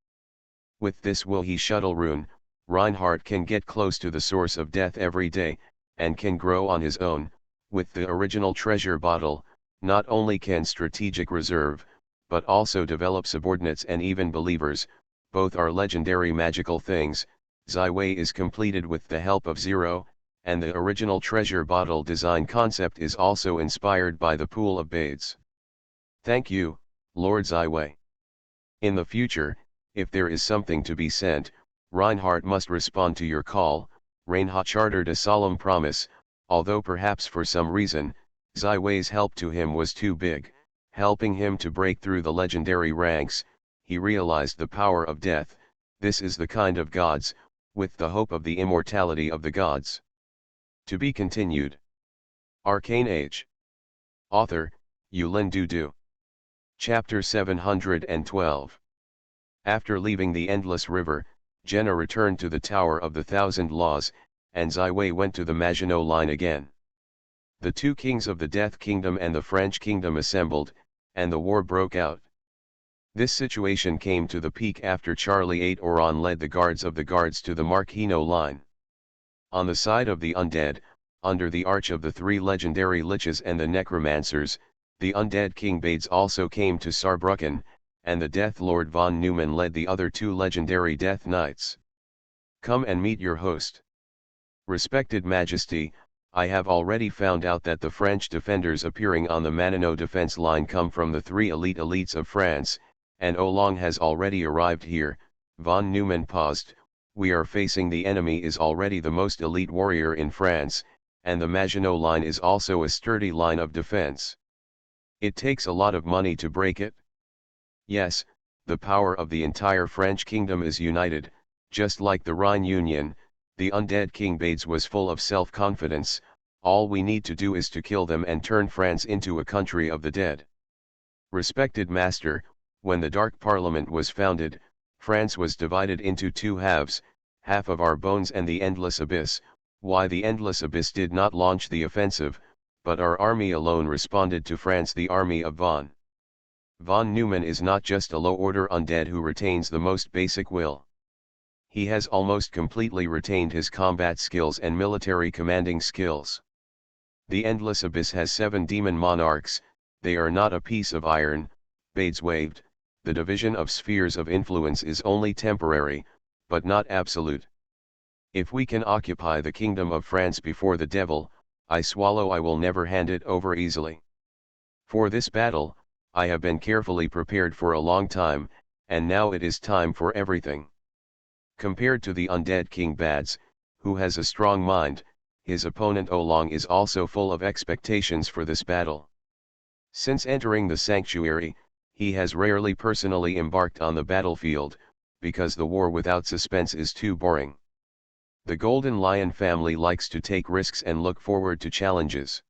With this will he shuttle rune, Reinhardt can get close to the source of death every day, and can grow on his own. With the original treasure bottle, not only can strategic reserve, but also develop subordinates and even believers, both are legendary magical things. Ziwei is completed with the help of Zero, and the original treasure bottle design concept is also inspired by the Pool of Bades. Thank you, Lord Ziwei. In the future, if there is something to be sent, Reinhardt must respond to your call. Reinhardt chartered a solemn promise, although perhaps for some reason, Ziwei's help to him was too big, helping him to break through the legendary ranks. He realized the power of death. This is the kind of gods, with the hope of the immortality of the gods. To be continued. Arcane Age. Author, Yulin Dudu. Chapter 712. After leaving the endless river, Jenna returned to the Tower of the Thousand Laws, and Ziwei went to the Maginot Line again. The two kings of the Death Kingdom and the French Kingdom assembled, and the war broke out. This situation came to the peak after Charlie 8 Oron led the guards of the guards to the Maginot Line. On the side of the undead, under the arch of the three legendary liches and the necromancers, the undead King Bades also came to Saarbrücken, and the Death Lord von Neumann led the other two legendary Death Knights. Come and meet your host. Respected Majesty, I have already found out that the French defenders appearing on the Maginot defense line come from the three elites of France, and Olong has already arrived here. Von Neumann paused. We are facing the enemy is already the most elite warrior in France, and the Maginot line is also a sturdy line of defense. It takes a lot of money to break it. Yes, the power of the entire French kingdom is united, just like the Rhine Union. The undead King Bades was full of self-confidence. All we need to do is to kill them and turn France into a country of the dead. Respected Master, when the Dark Parliament was founded, France was divided into two halves, half of our bones and the Endless Abyss. Why the Endless Abyss did not launch the offensive, but our army alone responded to France. The army of von Neumann is not just a low-order undead who retains the most basic will. He has almost completely retained his combat skills and military commanding skills. The Endless Abyss has 7 demon monarchs. They are not a piece of iron. Bades waved. The division of spheres of influence is only temporary, but not absolute. If we can occupy the kingdom of France before the devil, I swallow I will never hand it over easily. For this battle, I have been carefully prepared for a long time, and now it is time for everything. Compared to the undead King Bades, who has a strong mind, his opponent Olong is also full of expectations for this battle. Since entering the sanctuary, he has rarely personally embarked on the battlefield, because the war without suspense is too boring. The Golden Lion family likes to take risks and look forward to challenges.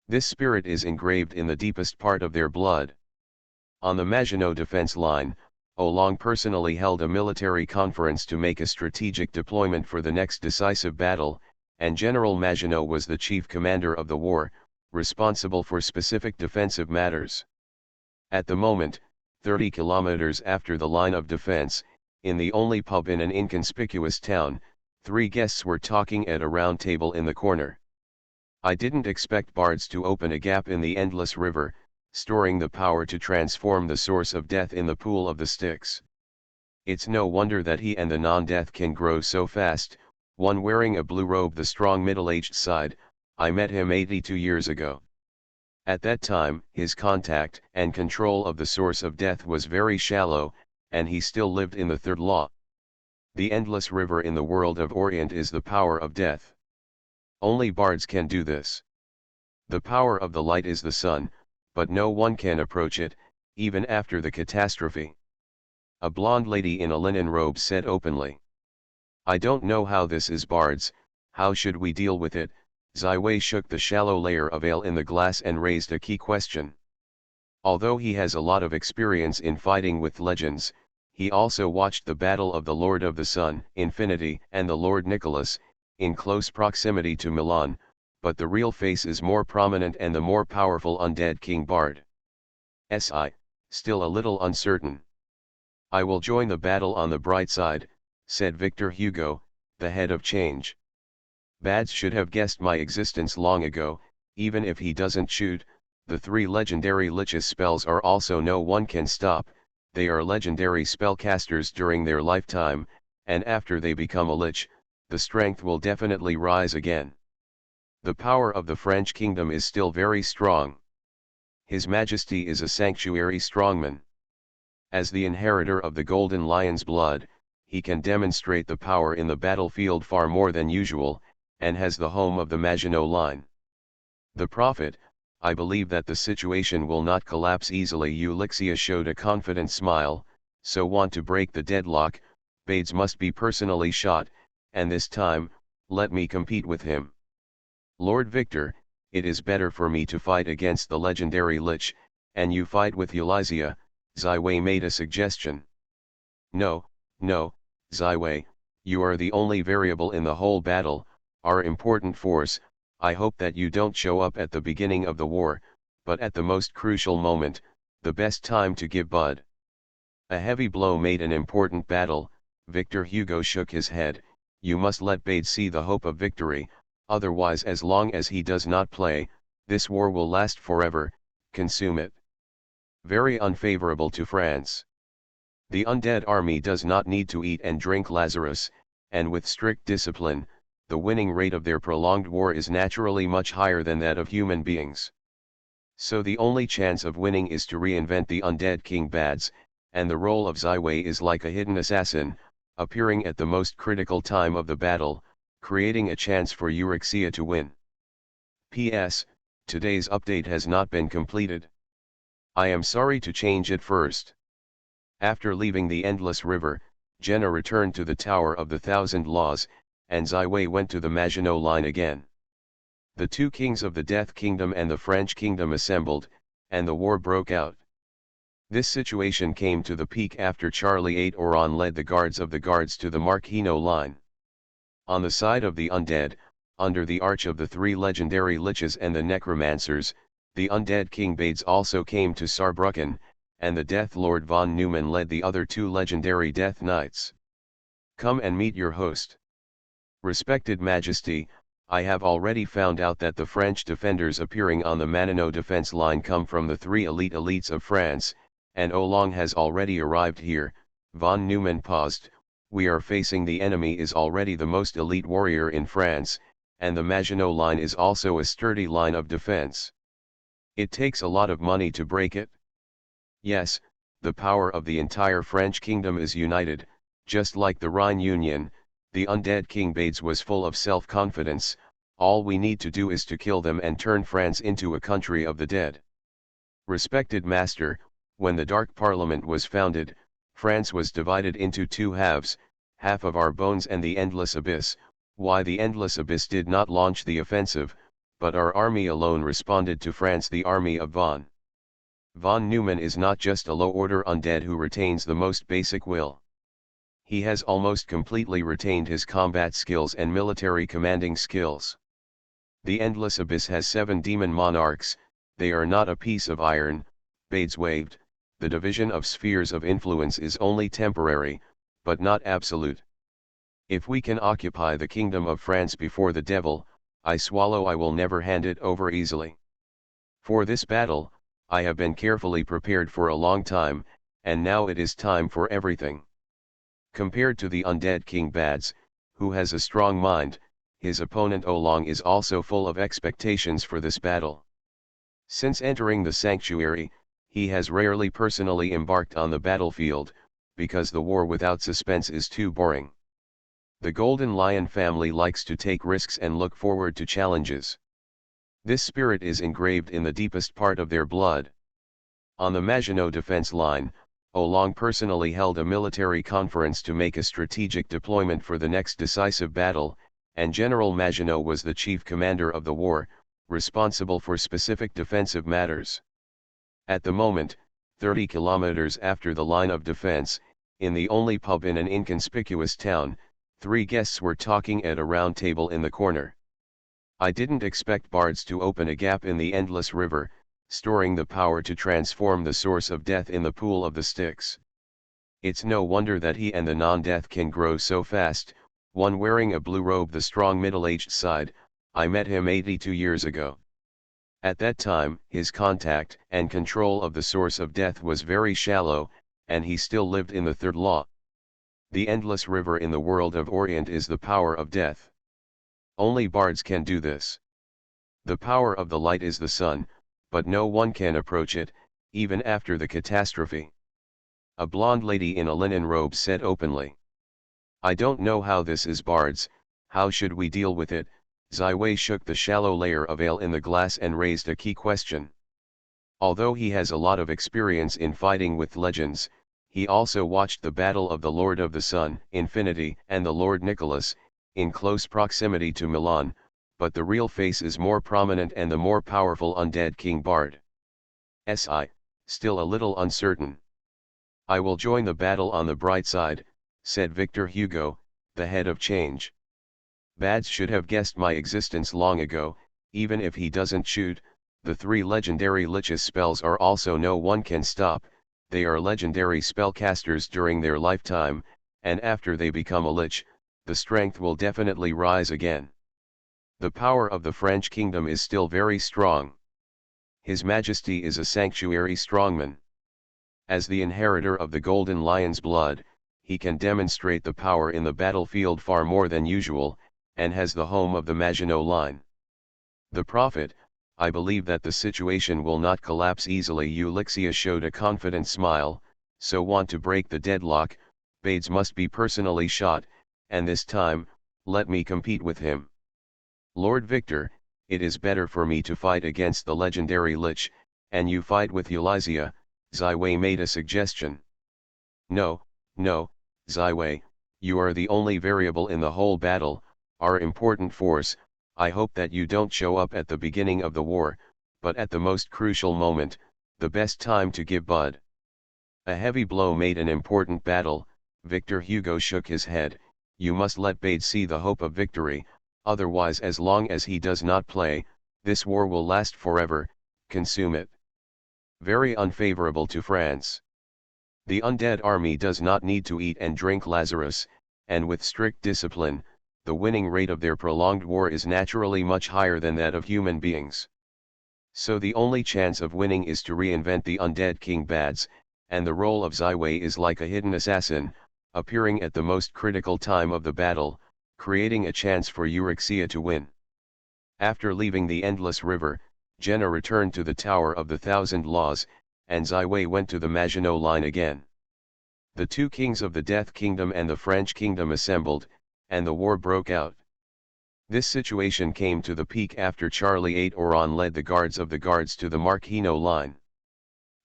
This spirit is engraved in the deepest part of their blood. On the Maginot defense line, Olong personally held a military conference to make a strategic deployment for the next decisive battle, and General Maginot was the chief commander of the war, responsible for specific defensive matters. At the moment, 30 kilometers after the line of defense, in the only pub in an inconspicuous town, 3 guests were talking at a round table in the corner. I didn't expect bards to open a gap in the endless river, storing the power to transform the source of death in the pool of the Styx. It's no wonder that he and the non-death can grow so fast. One wearing a blue robe, the strong middle-aged sighed, I met him 82 years ago. At that time, his contact and control of the source of death was very shallow, and he still lived in the third law. The endless river in the world of Orient is the power of death. Only bards can do this. The power of the light is the sun, but no one can approach it, even after the catastrophe. A blonde lady in a linen robe said openly. I don't know how this is, bards, how should we deal with it? Ziwei shook the shallow layer of ale in the glass and raised a key question. Although he has a lot of experience in fighting with legends, he also watched the battle of the Lord of the Sun, Infinity, and the Lord Nicholas, in close proximity to Milan, but the real face is more prominent and the more powerful undead King Bard. Si, still a little uncertain. I will join the battle on the bright side, said Victor Hugo, the head of Change. Bads should have guessed my existence long ago. Even if he doesn't shoot, the 3 legendary lich's spells are also no one can stop. They are legendary spellcasters during their lifetime, and after they become a lich, the strength will definitely rise again. The power of the French kingdom is still very strong. His Majesty is a sanctuary strongman. As the inheritor of the Golden Lion's blood, he can demonstrate the power in the battlefield far more than usual, and has the home of the Maginot Line. The Prophet, I believe that the situation will not collapse easily. Ulixia showed a confident smile, so want to break the deadlock, Bades must be personally shot, and this time, let me compete with him. Lord Victor, it is better for me to fight against the legendary lich, and you fight with Ulixia, Ziwei made a suggestion. No, Ziwei, you are the only variable in the whole battle, our important force. I hope that you don't show up at the beginning of the war, but at the most crucial moment, the best time to give Bud a heavy blow made an important battle. Victor Hugo shook his head. You must let Bade see the hope of victory, otherwise as long as he does not play, this war will last forever, consume it. Very unfavorable to France. The undead army does not need to eat and drink Lazarus, and with strict discipline, the winning rate of their prolonged war is naturally much higher than that of human beings. So the only chance of winning is to reinvent the undead King Bads, and the role of Ziwei is like a hidden assassin, appearing at the most critical time of the battle, creating a chance for Ulixia to win. P.S. Today's update has not been completed. I am sorry to change it first. After leaving the endless river, Jenna returned to the Tower of the Thousand Laws, and Ziwei went to the Maginot Line again. The 2 kings of the Death Kingdom and the French Kingdom assembled, and the war broke out. This situation came to the peak after Charlie 8 Oron led the guards of the guards to the Maginot Line. On the side of the undead, under the arch of the 3 legendary liches and the necromancers, the undead King Bades also came to Saarbrücken, and the Death Lord von Neumann led the other 2 legendary Death Knights. Come and meet your host. Respected Majesty, I have already found out that the French defenders appearing on the Maginot defense line come from the 3 elites of France, and Olong has already arrived here. Von Neumann paused. We are facing the enemy is already the most elite warrior in France, and the Maginot line is also a sturdy line of defense. It takes a lot of money to break it. Yes, the power of the entire French kingdom is united, just like the Rhine Union. The undead King Bades was full of self-confidence. All we need to do is to kill them and turn France into a country of the dead. Respected Master, when the Dark Parliament was founded, France was divided into 2 halves, half of our bones and the Endless Abyss. Why the Endless Abyss did not launch the offensive, but our army alone responded to France. The army of von Neumann is not just a low-order undead who retains the most basic will. He has almost completely retained his combat skills and military commanding skills. The Endless Abyss has 7 demon monarchs. They are not a piece of iron. Bades waved. The division of spheres of influence is only temporary. but not absolute. If we can occupy the kingdom of France before the devil, I will never hand it over easily. For this battle, I have been carefully prepared for a long time, and now it is time for everything. Compared to the undead King Bads, who has a strong mind, his opponent Olong is also full of expectations for this battle. Since entering the sanctuary, he has rarely personally embarked on the battlefield, because the war without suspense is too boring. The Golden Lion family likes to take risks and look forward to challenges. This spirit is engraved in the deepest part of their blood. On the Maginot defense line, Olong personally held a military conference to make a strategic deployment for the next decisive battle, and General Maginot was the chief commander of the war, responsible for specific defensive matters. At the moment, 30 kilometers after the line of defense, in the only pub in an inconspicuous town, 3 guests were talking at a round table in the corner. I didn't expect bards to open a gap in the endless river, storing the power to transform the source of death in the pool of the Styx. It's no wonder that he and the non-death can grow so fast, one wearing a blue robe, the strong middle-aged side. I met him 82 years ago. At that time, his contact and control of the source of death was very shallow, and he still lived in the third law. The endless river in the world of Orient is the power of death. Only bards can do this. The power of the light is the sun, but no one can approach it, even after the catastrophe. A blonde lady in a linen robe said openly. I don't know how this is, bards, how should we deal with it? Ziwei shook the shallow layer of ale in the glass and raised a key question. Although he has a lot of experience in fighting with legends, he also watched the battle of the Lord of the Sun, Infinity, and the Lord Nicholas, in close proximity to Milan, but the real face is more prominent and the more powerful undead King Bard. Still a little uncertain. I will join the battle on the bright side, said Victor Hugo, the head of Change. Bads should have guessed my existence long ago. Even if he doesn't shoot, the 3 legendary lich's spells are also no one can stop. They are legendary spellcasters during their lifetime, and after they become a lich, the strength will definitely rise again. The power of the French kingdom is still very strong. His Majesty is a sanctuary strongman. As the inheritor of the Golden Lion's blood, he can demonstrate the power in the battlefield far more than usual, and has the home of the Maginot Line. The Prophet, I believe that the situation will not collapse easily. Ulixia showed a confident smile. So want to break the deadlock, Bades must be personally shot, and this time, let me compete with him. Lord Victor, it is better for me to fight against the legendary lich, and you fight with Ulixia, Ziwei made a suggestion. No, Ziwei, you are the only variable in the whole battle, our important force. I hope that you don't show up at the beginning of the war, but at the most crucial moment, the best time to give bud. A heavy blow made an important battle. Victor Hugo shook his head. You must let Bade see the hope of victory, otherwise as long as he does not play, this war will last forever. Consume it. Very unfavorable to France. The undead army does not need to eat and drink Lazarus, and with strict discipline, the winning rate of their prolonged war is naturally much higher than that of human beings. So the only chance of winning is to reinvent the undead King Bads, and the role of Ziwei is like a hidden assassin, appearing at the most critical time of the battle, creating a chance for Ulixia to win. After leaving the endless river, Jenna returned to the Tower of the Thousand Laws, and Ziwei went to the Maginot Line again. The 2 kings of the Death Kingdom and the French Kingdom assembled, and the war broke out. This situation came to the peak after Charlie 8 Oron led the guards of the guards to the Marquino line.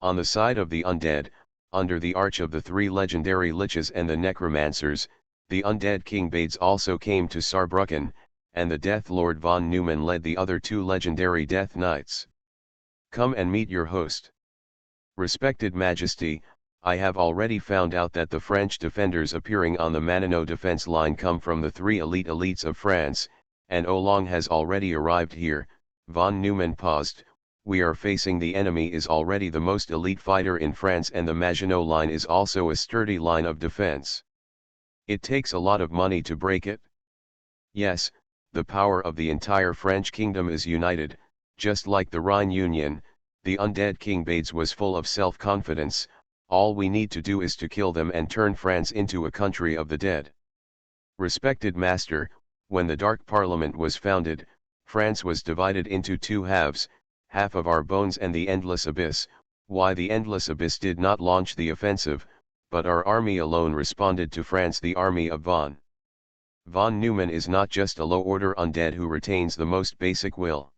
On the side of the undead, under the arch of the 3 legendary liches and the necromancers, the undead King Bades also came to Saarbrücken, and the Death Lord von Neumann led the other 2 legendary Death Knights. Come and meet your host. Respected Majesty, I have already found out that the French defenders appearing on the Maginot defense line come from the 3 elites of France, and Olong has already arrived here. Von Neumann paused. We are facing the enemy is already the most elite fighter in France, and the Maginot line is also a sturdy line of defense. It takes a lot of money to break it. Yes, the power of the entire French kingdom is united, just like the Rhine Union. The undead King Bades was full of self-confidence. All we need to do is to kill them and turn France into a country of the dead. Respected master, when the Dark Parliament was founded, France was divided into two halves, half of our bones and the Endless Abyss. Why the Endless Abyss did not launch the offensive, but our army alone responded to France. The army of von Neumann is not just a low-order undead who retains the most basic will.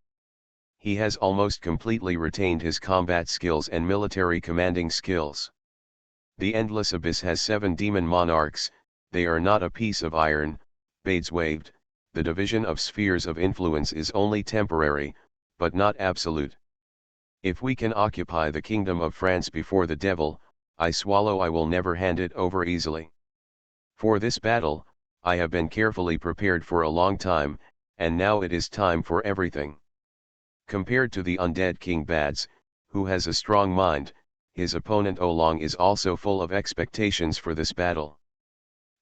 He has almost completely retained his combat skills and military commanding skills. The Endless Abyss has 7 demon monarchs. They are not a piece of iron. Bades waved. The division of spheres of influence is only temporary, but not absolute. If we can occupy the kingdom of France before the devil, I swallow I will never hand it over easily. For this battle, I have been carefully prepared for a long time, and now it is time for everything. Compared to the undead King Bades, who has a strong mind, his opponent Oolong is also full of expectations for this battle.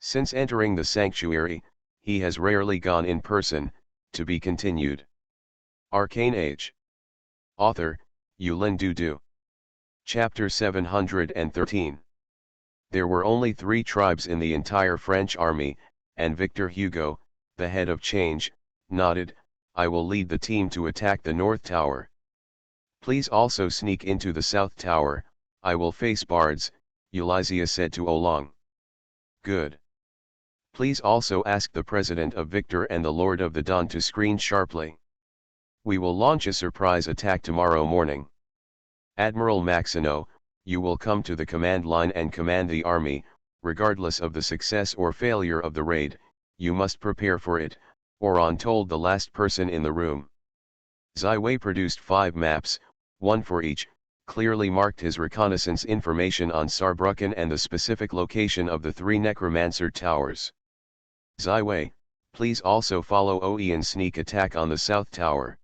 Since entering the sanctuary, he has rarely gone in person. To be continued. Arcane Age. Author, Yulin Dudu. Chapter 713. There were only 3 tribes in the entire French army, and Victor Hugo, the head of change, nodded. I will lead the team to attack the North Tower. Please also sneak into the South Tower. I will face Bards, Eulizia said to Oolong. Good. Please also ask the President of Victor and the Lord of the Dawn to screen sharply. We will launch a surprise attack tomorrow morning. Admiral Maxino, you will come to the command line and command the army. Regardless of the success or failure of the raid, you must prepare for it, Oron told the last person in the room. Ziwei produced 5 maps, one for each, clearly marked his reconnaissance information on Saarbrücken and the specific location of the 3 necromancer towers. Ziwei, please also follow OE and sneak attack on the South Tower.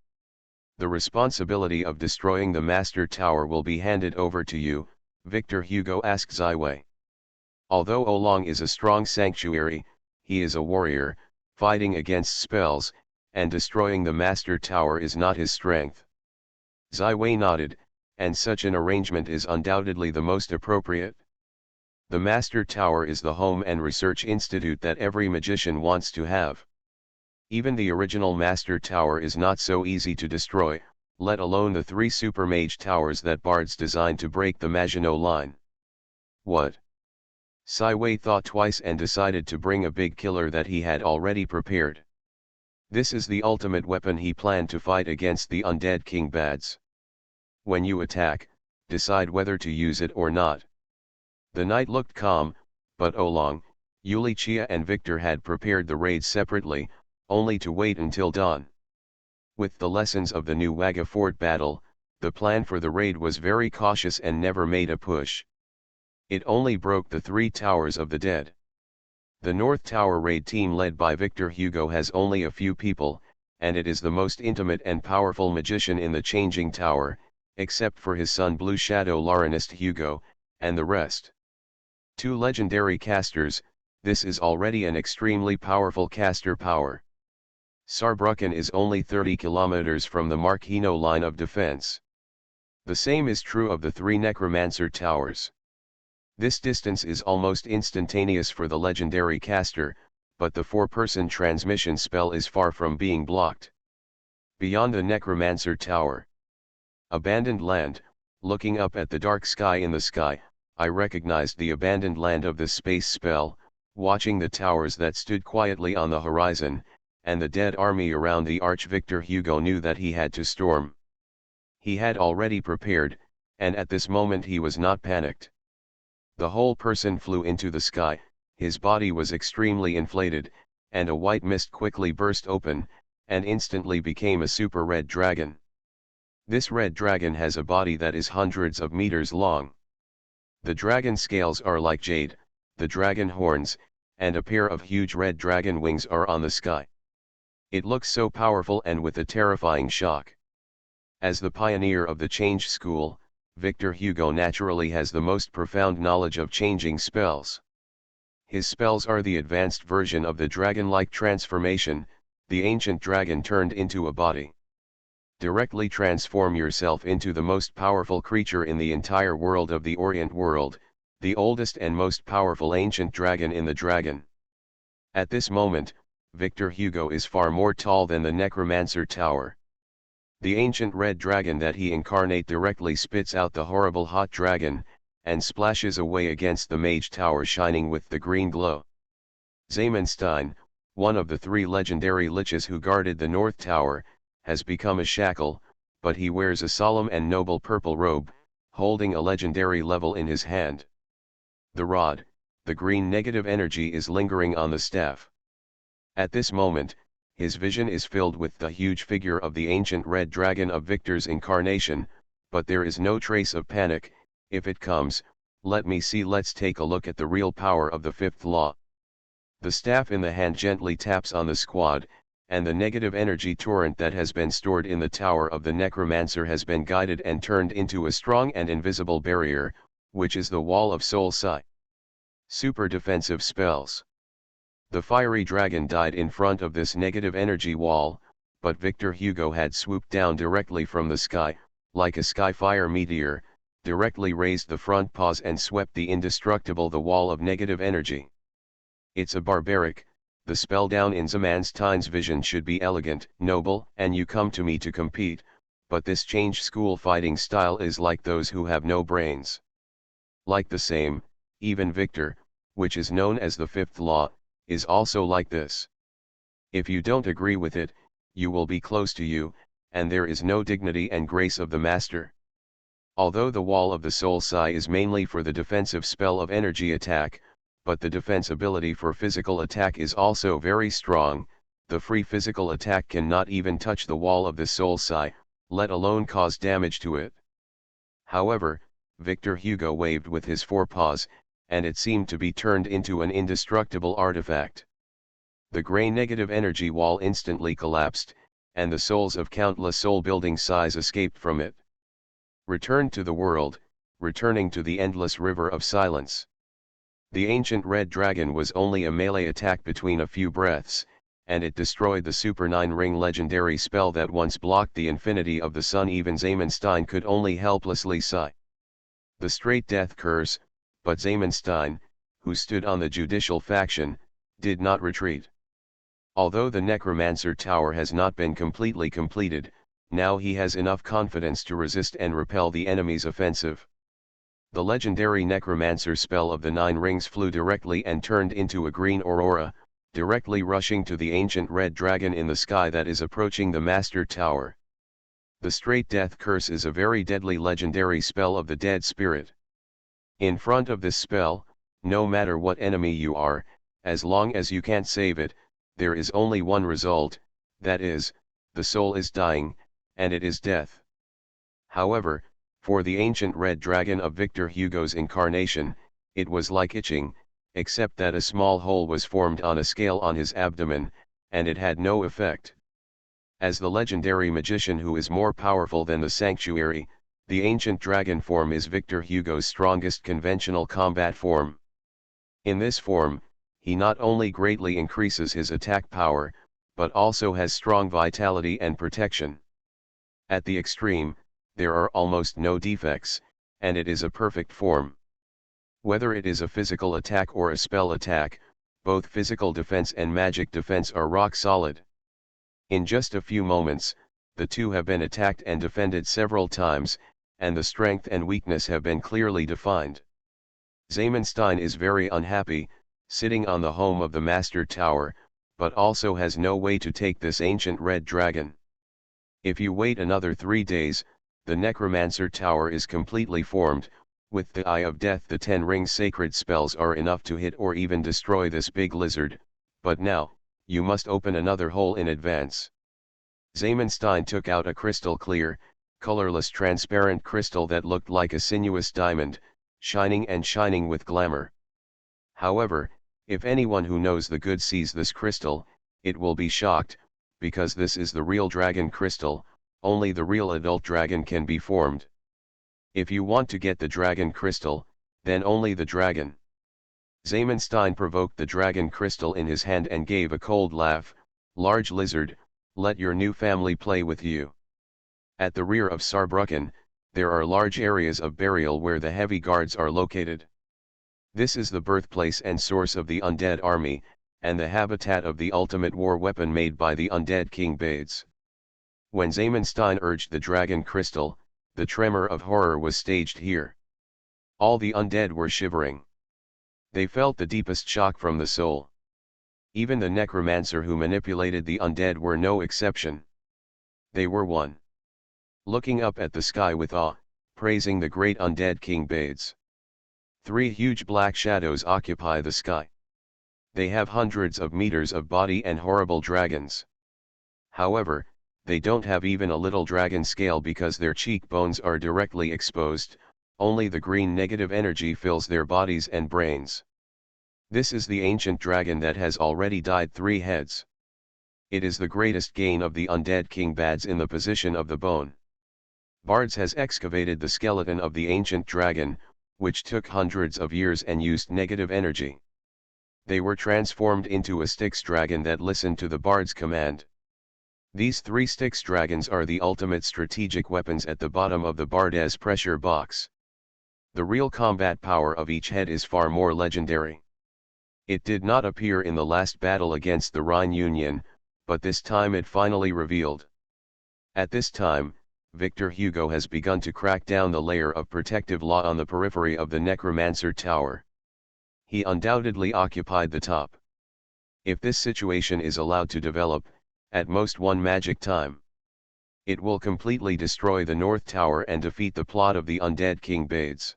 The responsibility of destroying the Master Tower will be handed over to you, Victor Hugo asked Ziwei. Although Oolong is a strong sanctuary, he is a warrior, fighting against spells, and destroying the Master Tower is not his strength. Ziwei nodded, and such an arrangement is undoubtedly the most appropriate. The Master Tower is the home and research institute that every magician wants to have. Even the original Master Tower is not so easy to destroy, let alone the 3 super mage towers that Bards designed to break the Maginot Line. What? Ziwei thought twice and decided to bring a big killer that he had already prepared. This is the ultimate weapon he planned to fight against the undead King Bades. When you attack, decide whether to use it or not. The night looked calm, but Oolong, Yulichia and Victor had prepared the raid separately, only to wait until dawn. With the lessons of the new Wagga Fort battle, the plan for the raid was very cautious and never made a push. It only broke the 3 towers of the dead. The North Tower raid team led by Victor Hugo has only a few people, and it is the most intimate and powerful magician in the Changing Tower, except for his son Blue Shadow Laurenist Hugo, and the rest. 2 legendary casters, this is already an extremely powerful caster power. Saarbrücken is only 30 kilometers from the Marquino line of defense. The same is true of the 3 necromancer towers. This distance is almost instantaneous for the legendary caster, but the 4-person transmission spell is far from being blocked. Beyond the necromancer tower. Abandoned land. Looking up at the dark sky in the sky, I recognized the abandoned land of the space spell, watching the towers that stood quietly on the horizon, and the dead army around the arch. Victor Hugo knew that he had to storm. He had already prepared, and at this moment he was not panicked. The whole person flew into the sky, his body was extremely inflated, and a white mist quickly burst open, and instantly became a super red dragon. This red dragon has a body that is hundreds of meters long. The dragon scales are like jade, the dragon horns, and a pair of huge red dragon wings are on the sky. It looks so powerful and with a terrifying shock. As the pioneer of the change school, Victor Hugo naturally has the most profound knowledge of changing spells. His spells are the advanced version of the dragon-like transformation. The ancient dragon turned into a body. Directly transform yourself into the most powerful creature in the entire world of the Orient world, the oldest and most powerful ancient dragon in the dragon. At this moment, Victor Hugo is far more tall than the Necromancer Tower. The ancient red dragon that he incarnate directly spits out the horrible hot dragon, and splashes away against the mage tower shining with the green glow. Zamenstein, one of the 3 legendary liches who guarded the North Tower, has become a shackle, but he wears a solemn and noble purple robe, holding a legendary level in his hand. The rod, the green negative energy is lingering on the staff. At this moment, his vision is filled with the huge figure of the ancient red dragon of Victor's incarnation, but there is no trace of panic. If it comes, let me see. Let's take a look at the real power of the 5th law. The staff in the hand gently taps on the squad, and the negative energy torrent that has been stored in the tower of the necromancer has been guided and turned into a strong and invisible barrier, which is the wall of soul Psi. Super defensive spells. The fiery dragon died in front of this negative energy wall, but Victor Hugo had swooped down directly from the sky, like a sky-fire meteor, directly raised the front paws and swept the indestructible the wall of negative energy. It's a barbaric. The spell down in Zamenstein's vision should be elegant, noble, and you come to me to compete, but this changed school fighting style is like those who have no brains. Like the same, even Victor, which is known as the 5th law, is also like this. If you don't agree with it, you will be close to you, and there is no dignity and grace of the master. Although the wall of the soul Psi is mainly for the defensive spell of energy attack, but the defense ability for physical attack is also very strong. The free physical attack cannot even touch the wall of the soul Psi, let alone cause damage to it. However, Victor Hugo waved with his 4 paws, and it seemed to be turned into an indestructible artifact. The grey negative energy wall instantly collapsed, and the souls of countless soul-building Psis escaped from it. Returned to the world, returning to the endless river of silence. The ancient red dragon was only a melee attack between a few breaths, and it destroyed the Super 9-ring legendary spell that once blocked the infinity of the sun. Even Zamenstein could only helplessly sigh. The straight death curse, but Zamenstein, who stood on the judicial faction, did not retreat. Although the Necromancer Tower has not been completely completed, now he has enough confidence to resist and repel the enemy's offensive. The legendary Necromancer spell of the 9 rings flew directly and turned into a green aurora, directly rushing to the ancient red dragon in the sky that is approaching the Master Tower. The straight death curse is a very deadly legendary spell of the dead spirit. In front of this spell, no matter what enemy you are, as long as you can't save it, there is only one result, that is, the soul is dying, and it is death. However, for the ancient red dragon of Victor Hugo's incarnation, it was like itching, except that a small hole was formed on a scale on his abdomen, and it had no effect. As the legendary magician who is more powerful than the sanctuary, the ancient dragon form is Victor Hugo's strongest conventional combat form. In this form, he not only greatly increases his attack power, but also has strong vitality and protection. At the extreme, there are almost no defects, and it is a perfect form. Whether it is a physical attack or a spell attack, both physical defense and magic defense are rock solid. In just a few moments, the two have been attacked and defended several times, and the strength and weakness have been clearly defined. Zamenstein is very unhappy, sitting on the home of the Master Tower, but also has no way to take this ancient red dragon. If you wait another 3 days, the Necromancer Tower is completely formed. With the Eye of Death, the 10-ring sacred spells are enough to hit or even destroy this big lizard, but now, you must open another hole in advance. Zamenstein took out a crystal clear, colorless transparent crystal that looked like a sinuous diamond, shining and shining with glamour. However, if anyone who knows the good sees this crystal, it will be shocked, because this is the real dragon crystal. Only the real adult dragon can be formed. If you want to get the dragon crystal, then only the dragon. Zamenstein provoked the dragon crystal in his hand and gave a cold laugh. "Large lizard, let your new family play with you." At the rear of Saarbrücken, there are large areas of burial where the heavy guards are located. This is the birthplace and source of the undead army, and the habitat of the ultimate war weapon made by the undead King Bades. When Zamenstein urged the dragon crystal, the tremor of horror was staged here. All the undead were shivering. They felt the deepest shock from the soul. Even the necromancer who manipulated the undead were no exception. They were one. Looking up at the sky with awe, praising the great undead King Bades. 3 huge black shadows occupy the sky. They have hundreds of meters of body and horrible dragons. However, they don't have even a little dragon scale because their cheekbones are directly exposed, only the green negative energy fills their bodies and brains. This is the ancient dragon that has already died 3 heads. It is the greatest gain of the undead King Bades in the position of the bone. Bards has excavated the skeleton of the ancient dragon, which took hundreds of years and used negative energy. They were transformed into a Styx dragon that listened to the bard's command. These 3 Styx dragons are the ultimate strategic weapons at the bottom of the Bard's pressure box. The real combat power of each head is far more legendary. It did not appear in the last battle against the Rhine Union, but this time it finally revealed. At this time, Victor Hugo has begun to crack down the layer of protective law on the periphery of the Necromancer Tower. He undoubtedly occupied the top. If this situation is allowed to develop, at most one magic time, it will completely destroy the North Tower and defeat the plot of the undead King Bades.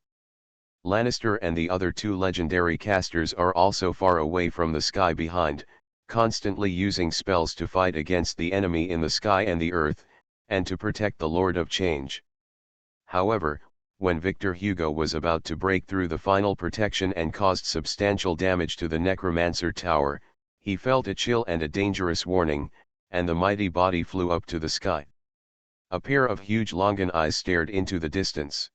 Lannister and the other 2 legendary casters are also far away from the sky behind, constantly using spells to fight against the enemy in the sky and the earth, and to protect the Lord of Change. However, when Victor Hugo was about to break through the final protection and caused substantial damage to the Necromancer Tower, he felt a chill and a dangerous warning, and the mighty body flew up to the sky. A pair of huge Longan eyes stared into the distance.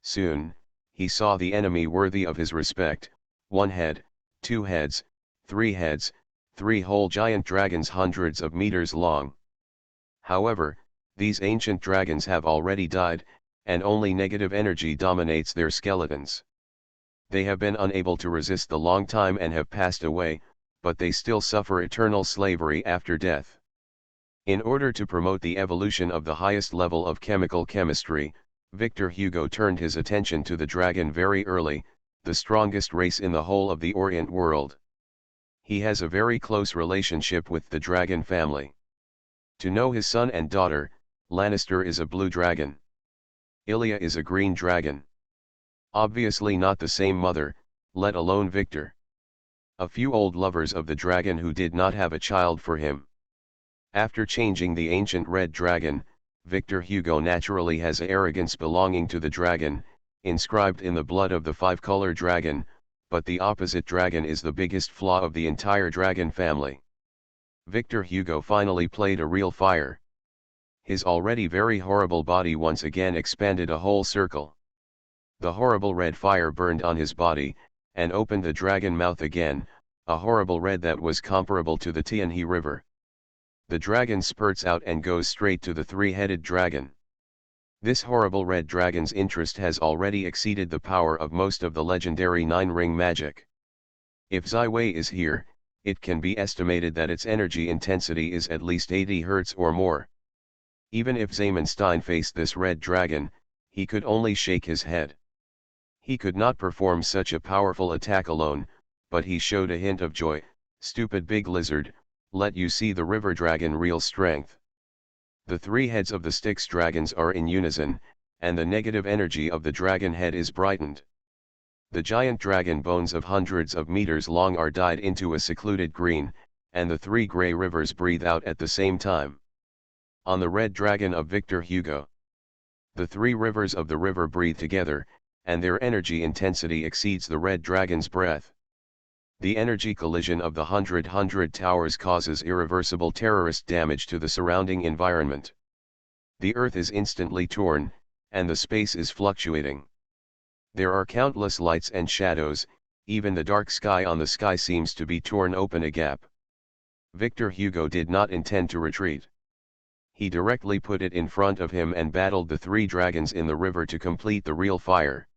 Soon, he saw the enemy worthy of his respect: 1 head, 2 heads, 3 heads, 3 whole giant dragons hundreds of meters long. However, these ancient dragons have already died, and only negative energy dominates their skeletons. They have been unable to resist the long time and have passed away, but they still suffer eternal slavery after death. In order to promote the evolution of the highest level of chemical chemistry, Victor Hugo turned his attention to the dragon very early, the strongest race in the whole of the Orient world. He has a very close relationship with the dragon family. To know his son and daughter, Lannister is a blue dragon. Ilya is a green dragon. Obviously not the same mother, let alone Victor. A few old lovers of the dragon who did not have a child for him. After changing the ancient red dragon, Victor Hugo naturally has arrogance belonging to the dragon, inscribed in the blood of the 5-color dragon, but the opposite dragon is the biggest flaw of the entire dragon family. Victor Hugo finally played a real fire. His already very horrible body once again expanded a whole circle. The horrible red fire burned on his body, and opened the dragon mouth again, a horrible red that was comparable to the Tianhe River. The dragon spurts out and goes straight to the 3-headed dragon. This horrible red dragon's interest has already exceeded the power of most of the legendary 9-ring magic. If Zai Wei is here, it can be estimated that its energy intensity is at least 80 Hz or more. Even if Zamenstein faced this red dragon, he could only shake his head. He could not perform such a powerful attack alone, but he showed a hint of joy. "Stupid big lizard, let you see the river dragon real strength." The 3 heads of the Styx dragons are in unison, and the negative energy of the dragon head is brightened. The giant dragon bones of hundreds of meters long are dyed into a secluded green, and the 3 gray rivers breathe out at the same time. On the red dragon of Victor Hugo, the 3 rivers of the river breathe together, and their energy intensity exceeds the red dragon's breath. The energy collision of the 100 towers causes irreversible terrorist damage to the surrounding environment. The earth is instantly torn, and the space is fluctuating. There are countless lights and shadows, Even the dark sky on the sky seems to be torn open a gap. Victor Hugo did not intend to retreat. He directly put it in front of him and battled the three dragons in the river to complete the real fire.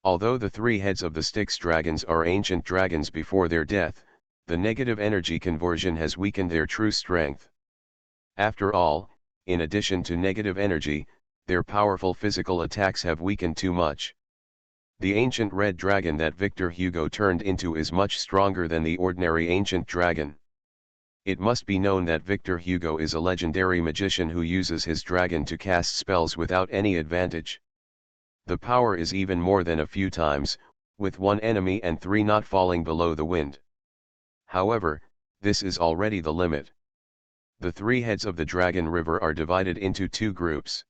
Although the three heads of the Styx dragons are ancient dragons before their death, the negative energy conversion has weakened their true strength. After all, in addition to negative energy, their powerful physical attacks have weakened too much. The ancient red dragon that Victor Hugo turned into is much stronger than the ordinary ancient dragon. It must be known that Victor Hugo is a legendary magician who uses his dragon to cast spells without any advantage. The power is even more than a few times, with one enemy and three not falling below the wind. However, this is already the limit. The three heads of the Dragon River are divided into two groups.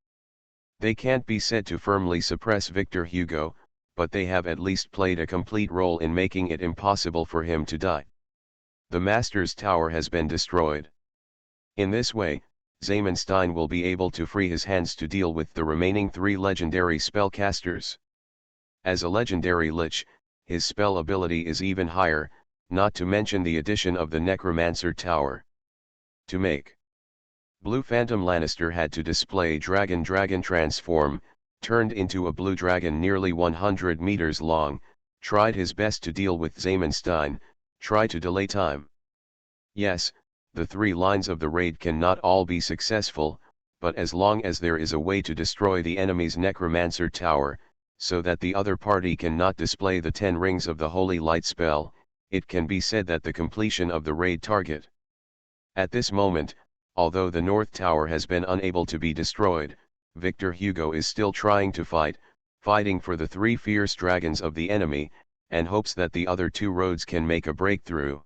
They can't be said to firmly suppress Victor Hugo, but they have at least played a complete role in making it impossible for him to die. The Master's Tower has been destroyed. In this way, Zamenstein will be able to free his hands to deal with the remaining three legendary spellcasters. As a legendary lich, his spell ability is even higher, not to mention the addition of the Necromancer Tower. To make Blue Phantom Lannister had to display Dragon Transform, turned into a blue dragon nearly 100 meters long, tried his best to deal with Zamenstein, try to delay time. Yes, the three lines of the raid cannot all be successful, but as long as there is a way to destroy the enemy's Necromancer Tower, so that the other party cannot display the 10 rings of the Holy Light spell, it can be said that the completion of the raid target. At this moment, although the North Tower has been unable to be destroyed, Victor Hugo is still trying to fighting for the three fierce dragons of the enemy, and hopes that the other two roads can make a breakthrough.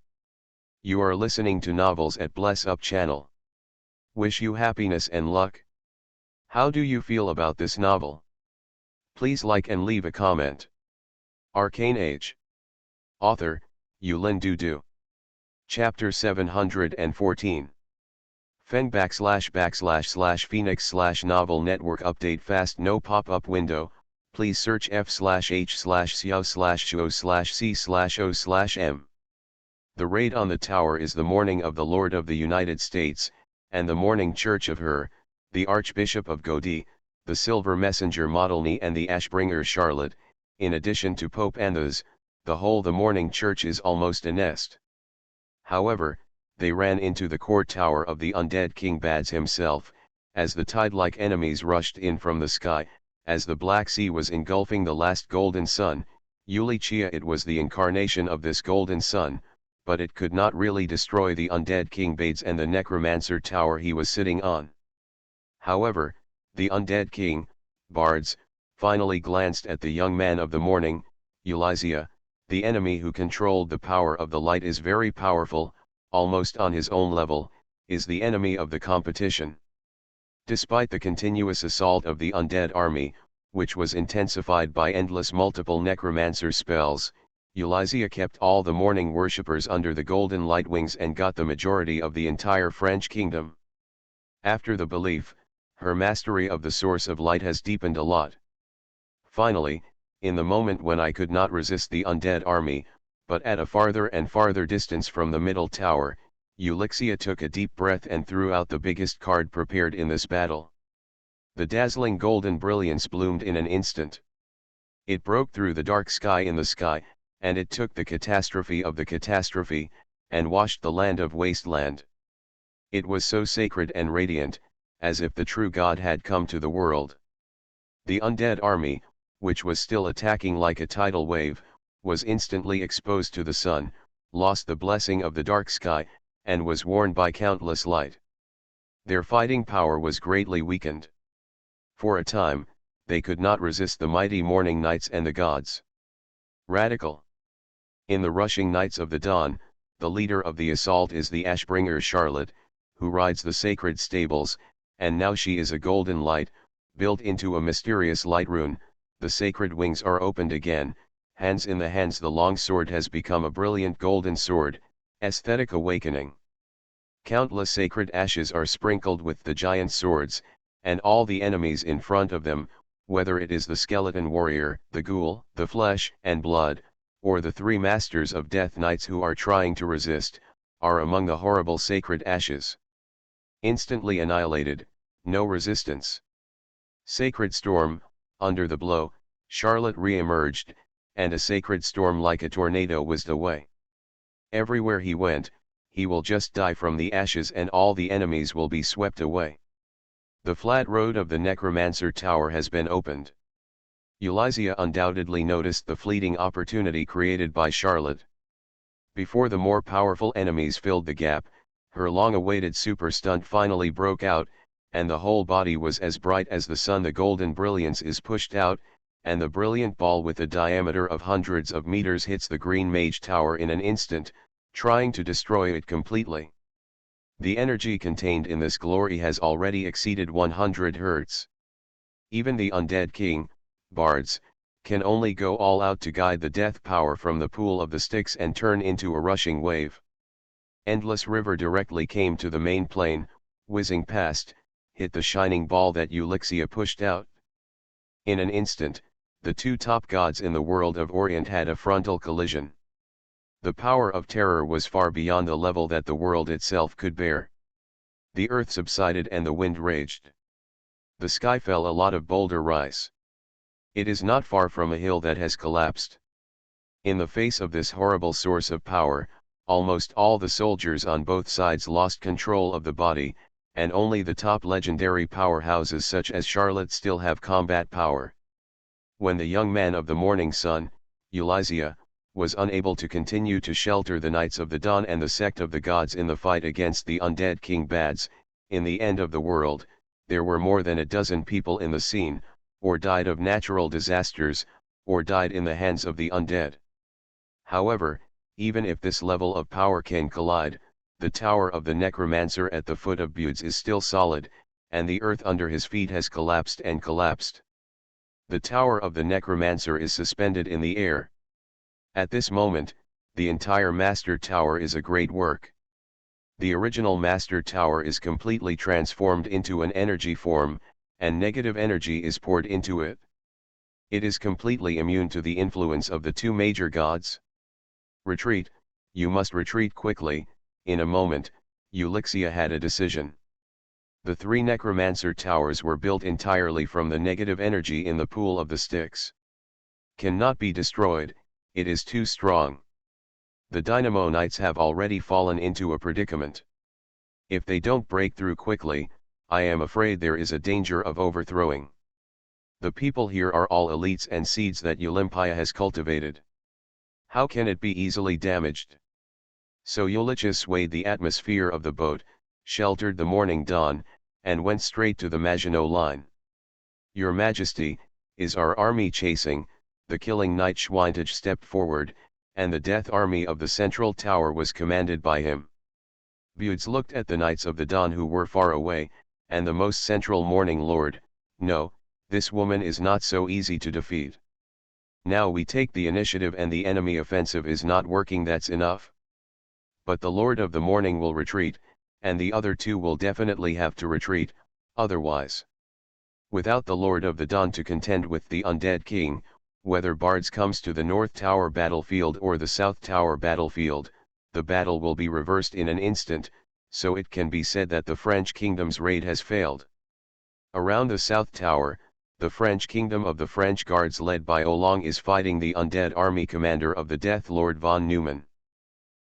You are listening to Novels at Bless Up channel. Wish you happiness and luck. How do you feel about this novel? Please like and leave a comment. Arcane Age. Author, Yulin Dudu. Chapter 714. Feng / Phoenix / Novel Network Update Fast No Pop-up Window, please search F/H/Xiao/C/O/M. The raid on the tower is the morning of the Lord of the United States, and the morning church of her, the Archbishop of Godi, the Silver Messenger Modelny and the Ashbringer Charlotte, in addition to Pope Anthas, the morning church is almost a nest. However, they ran into the court tower of the undead King Bads himself, as the tide-like enemies rushed in from the sky, as the Black Sea was engulfing the last golden sun. Yulichia, it was the incarnation of this golden sun, but it could not really destroy the undead King Bades and the Necromancer Tower he was sitting on. However, the undead king, Bards, finally glanced at the young man of the morning. Ulysses, the enemy who controlled the power of the light is very powerful, almost on his own level, is the enemy of the competition. Despite the continuous assault of the undead army, which was intensified by endless multiple necromancer spells, Ulysses kept all the morning worshippers under the golden light wings and got the majority of the entire French kingdom. After the belief, her mastery of the source of light has deepened a lot. Finally, in the moment when I could not resist the undead army, but at a farther and farther distance from the middle tower, Ulysses took a deep breath and threw out the biggest card prepared in this battle. The dazzling golden brilliance bloomed in an instant. It broke through the dark sky in the sky, and it took the catastrophe of the catastrophe, and washed the land of wasteland. It was so sacred and radiant, as if the true God had come to the world. The undead army, which was still attacking like a tidal wave, was instantly exposed to the sun, lost the blessing of the dark sky, and was warmed by countless light. Their fighting power was greatly weakened. For a time, they could not resist the mighty morning knights and the gods. Radical. In the rushing nights of the dawn, the leader of the assault is the Ashbringer Charlotte, who rides the sacred stables, and now she is a golden light, built into a mysterious light rune. The sacred wings are opened again, hands in the hands, the long sword has become a brilliant golden sword, aesthetic awakening. Countless sacred ashes are sprinkled with the giant swords, and all the enemies in front of them, whether it is the skeleton warrior, the ghoul, the flesh and blood, or the 3 masters of death knights who are trying to resist, are among the horrible sacred ashes. Instantly annihilated, no resistance. Sacred storm, under the blow, Charlotte re-emerged, and a sacred storm like a tornado whizzed away. Everywhere he went, he will just die from the ashes and all the enemies will be swept away. The flat road of the Necromancer Tower has been opened. Eulysia undoubtedly noticed the fleeting opportunity created by Charlotte. Before the more powerful enemies filled the gap, her long-awaited super stunt finally broke out, and the whole body was as bright as the sun. The golden brilliance is pushed out, and the brilliant ball with a diameter of hundreds of meters hits the Green Mage Tower in an instant, trying to destroy it completely. The energy contained in this glory has already exceeded 100 Hz. Even the undead king, bards, can only go all out to guide the death power from the pool of the Styx and turn into a rushing wave. Endless River directly came to the main plane, whizzing past, hit the shining ball that Eulyxia pushed out. In an instant, the 2 top gods in the world of Orient had a frontal collision. The power of terror was far beyond the level that the world itself could bear. The earth subsided and the wind raged. The sky fell a lot of boulder rice. It is not far from a hill that has collapsed. In the face of this horrible source of power, almost all the soldiers on both sides lost control of the body, and only the top legendary powerhouses such as Charlotte still have combat power. When the young man of the morning sun, Eulysia, was unable to continue to shelter the Knights of the Dawn and the sect of the gods in the fight against the undead King Bads, in the end of the world, there were more than a dozen people in the scene, or died of natural disasters, or died in the hands of the undead. However, even if this level of power can collide, the tower of the Necromancer at the foot of Budes is still solid, and the earth under his feet has collapsed and collapsed. The tower of the Necromancer is suspended in the air. At this moment, the entire Master Tower is a great work. The original Master Tower is completely transformed into an energy form, and negative energy is poured into it. It is completely immune to the influence of the 2 major gods. Retreat, you must retreat quickly. In a moment, Eulyxia had a decision. The 3 Necromancer Towers were built entirely from the negative energy in the pool of the Styx. Cannot be destroyed, it is too strong. The Dynamo Knights have already fallen into a predicament. If they don't break through quickly, I am afraid there is a danger of overthrowing. The people here are all elites and seeds that Olympia has cultivated. How can it be easily damaged? So Eulychus swayed the atmosphere of the boat, sheltered the morning dawn, and went straight to the Maginot Line. Your Majesty, is our army chasing? The killing knight Schweintage stepped forward, and the death army of the central tower was commanded by him. Budes looked at the Knights of the Dawn who were far away, and the most central Morning Lord. No, this woman is not so easy to defeat. Now we take the initiative and the enemy offensive is not working, that's enough. But the Lord of the Morning will retreat, and the other 2 will definitely have to retreat, otherwise. Without the Lord of the Dawn to contend with the undead king, whether Bards comes to the North Tower battlefield or the South Tower battlefield, the battle will be reversed in an instant, so it can be said that the French kingdom's raid has failed. Around the South Tower, the French kingdom of the French Guards led by Olong is fighting the undead army commander of the Death Lord von Neumann.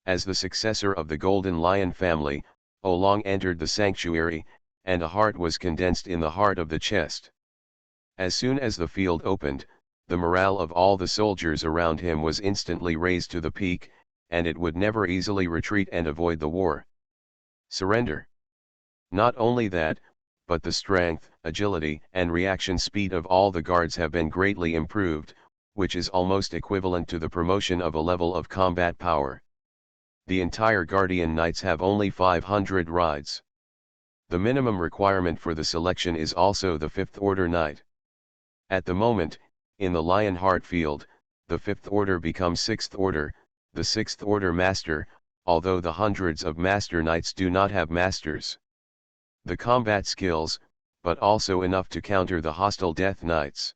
As the successor of the Golden Lion family, Olong entered the sanctuary, and a heart was condensed in the heart of the chest. As soon as the field opened, the morale of all the soldiers around him was instantly raised to the peak, and it would never easily retreat and avoid the war. Surrender. Not only that, but the strength, agility, and reaction speed of all the guards have been greatly improved, which is almost equivalent to the promotion of a level of combat power. The entire Guardian Knights have only 500 rides. The minimum requirement for the selection is also the 5th Order Knight. At the moment, in the Lionheart field, the 5th Order becomes 6th Order, the 6th Order Master, although the hundreds of Master Knights do not have Masters. The combat skills, but also enough to counter the hostile Death Knights.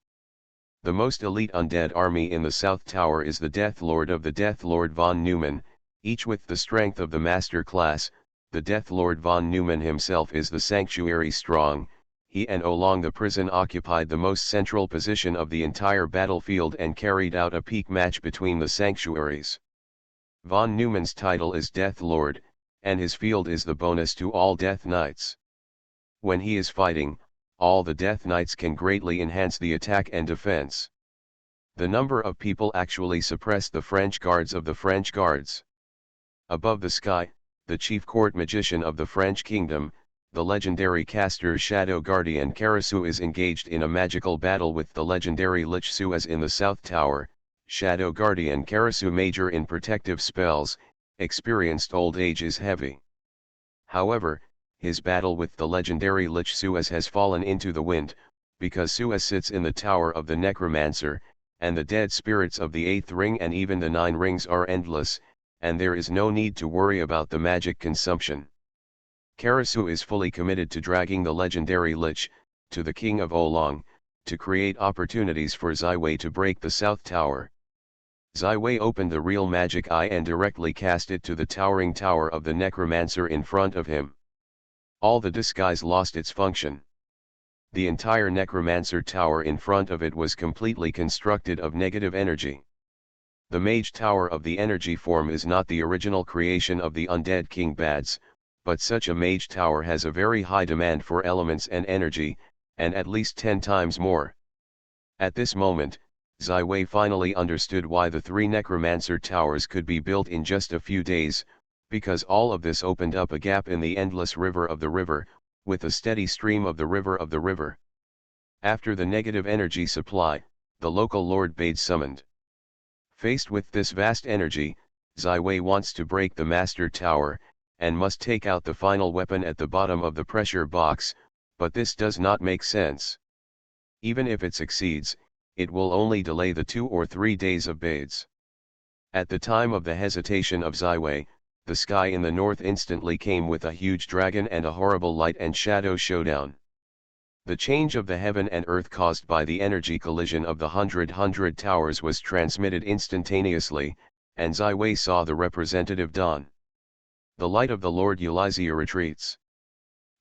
The most elite undead army in the South Tower is the Death Lord of the Death Lord von Neumann, each with the strength of the Master class. The Death Lord von Neumann himself is the Sanctuary strong. He and along the prison occupied the most central position of the entire battlefield and carried out a peak match between the sanctuaries. Von Neumann's title is Death Lord, and his field is the bonus to all Death Knights. When he is fighting, all the Death Knights can greatly enhance the attack and defense. The number of people actually suppressed the French guards of the French guards. Above the sky, the chief court magician of the French kingdom, the legendary caster Shadow Guardian Karasu is engaged in a magical battle with the legendary Lich Suez in the South Tower. Shadow Guardian Karasu, major in protective spells, experienced old age, is heavy. However, his battle with the legendary Lich Suez has fallen into the wind, because Suez sits in the tower of the Necromancer, and the dead spirits of the 8th ring and even the 9 rings are endless, and there is no need to worry about the magic consumption. Karasu is fully committed to dragging the legendary Lich to the King of Oolong, to create opportunities for Ziwei to break the South Tower. Ziwei opened the real magic eye and directly cast it to the towering tower of the Necromancer in front of him. All the disguise lost its function. The entire Necromancer tower in front of it was completely constructed of negative energy. The Mage Tower of the energy form is not the original creation of the undead King Bads, but such a Mage Tower has a very high demand for elements and energy, and at least 10 times more. At this moment, Ziwei finally understood why the 3 Necromancer towers could be built in just a few days, because all of this opened up a gap in the endless river of the river, with a steady stream of the river of the river. After the negative energy supply, the local Lord Bade summoned. Faced with this vast energy, Ziwei wants to break the Master Tower, and must take out the final weapon at the bottom of the pressure box, but this does not make sense. Even if it succeeds, it will only delay the 2 or 3 days of Bade's. At the time of the hesitation of Ziwei, the sky in the north instantly came with a huge dragon and a horrible light and shadow showdown. The change of the heaven and earth caused by the energy collision of the hundred towers was transmitted instantaneously, and Ziwei saw the representative dawn. The light of the Lord Elysia retreats.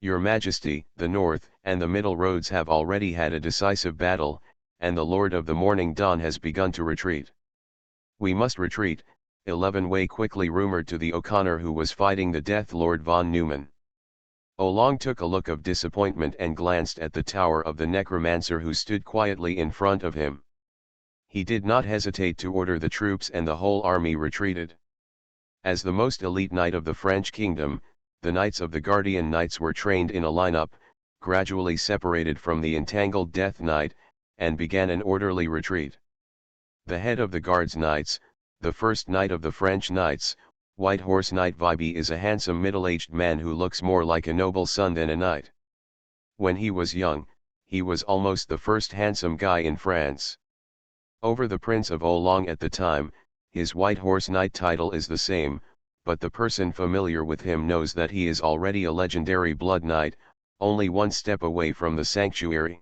Your Majesty, the north and the middle roads have already had a decisive battle, and the Lord of the morning dawn has begun to retreat. We must retreat, 11 Wei quickly rumored to the O'Connor who was fighting the Death Lord von Neumann. Oolong took a look of disappointment and glanced at the tower of the Necromancer who stood quietly in front of him. He did not hesitate to order the troops and the whole army retreated. As the most elite knight of the French kingdom, the Knights of the Guardian Knights were trained in a lineup, gradually separated from the entangled Death Knight, and began an orderly retreat. The head of the Guards Knights, the first knight of the French Knights, White Horse Knight Vibe, is a handsome middle-aged man who looks more like a noble son than a knight. When he was young, he was almost the first handsome guy in France. Over the Prince of Oolong at the time, his White Horse Knight title is the same, but the person familiar with him knows that he is already a legendary Blood Knight, only 1 step away from the sanctuary.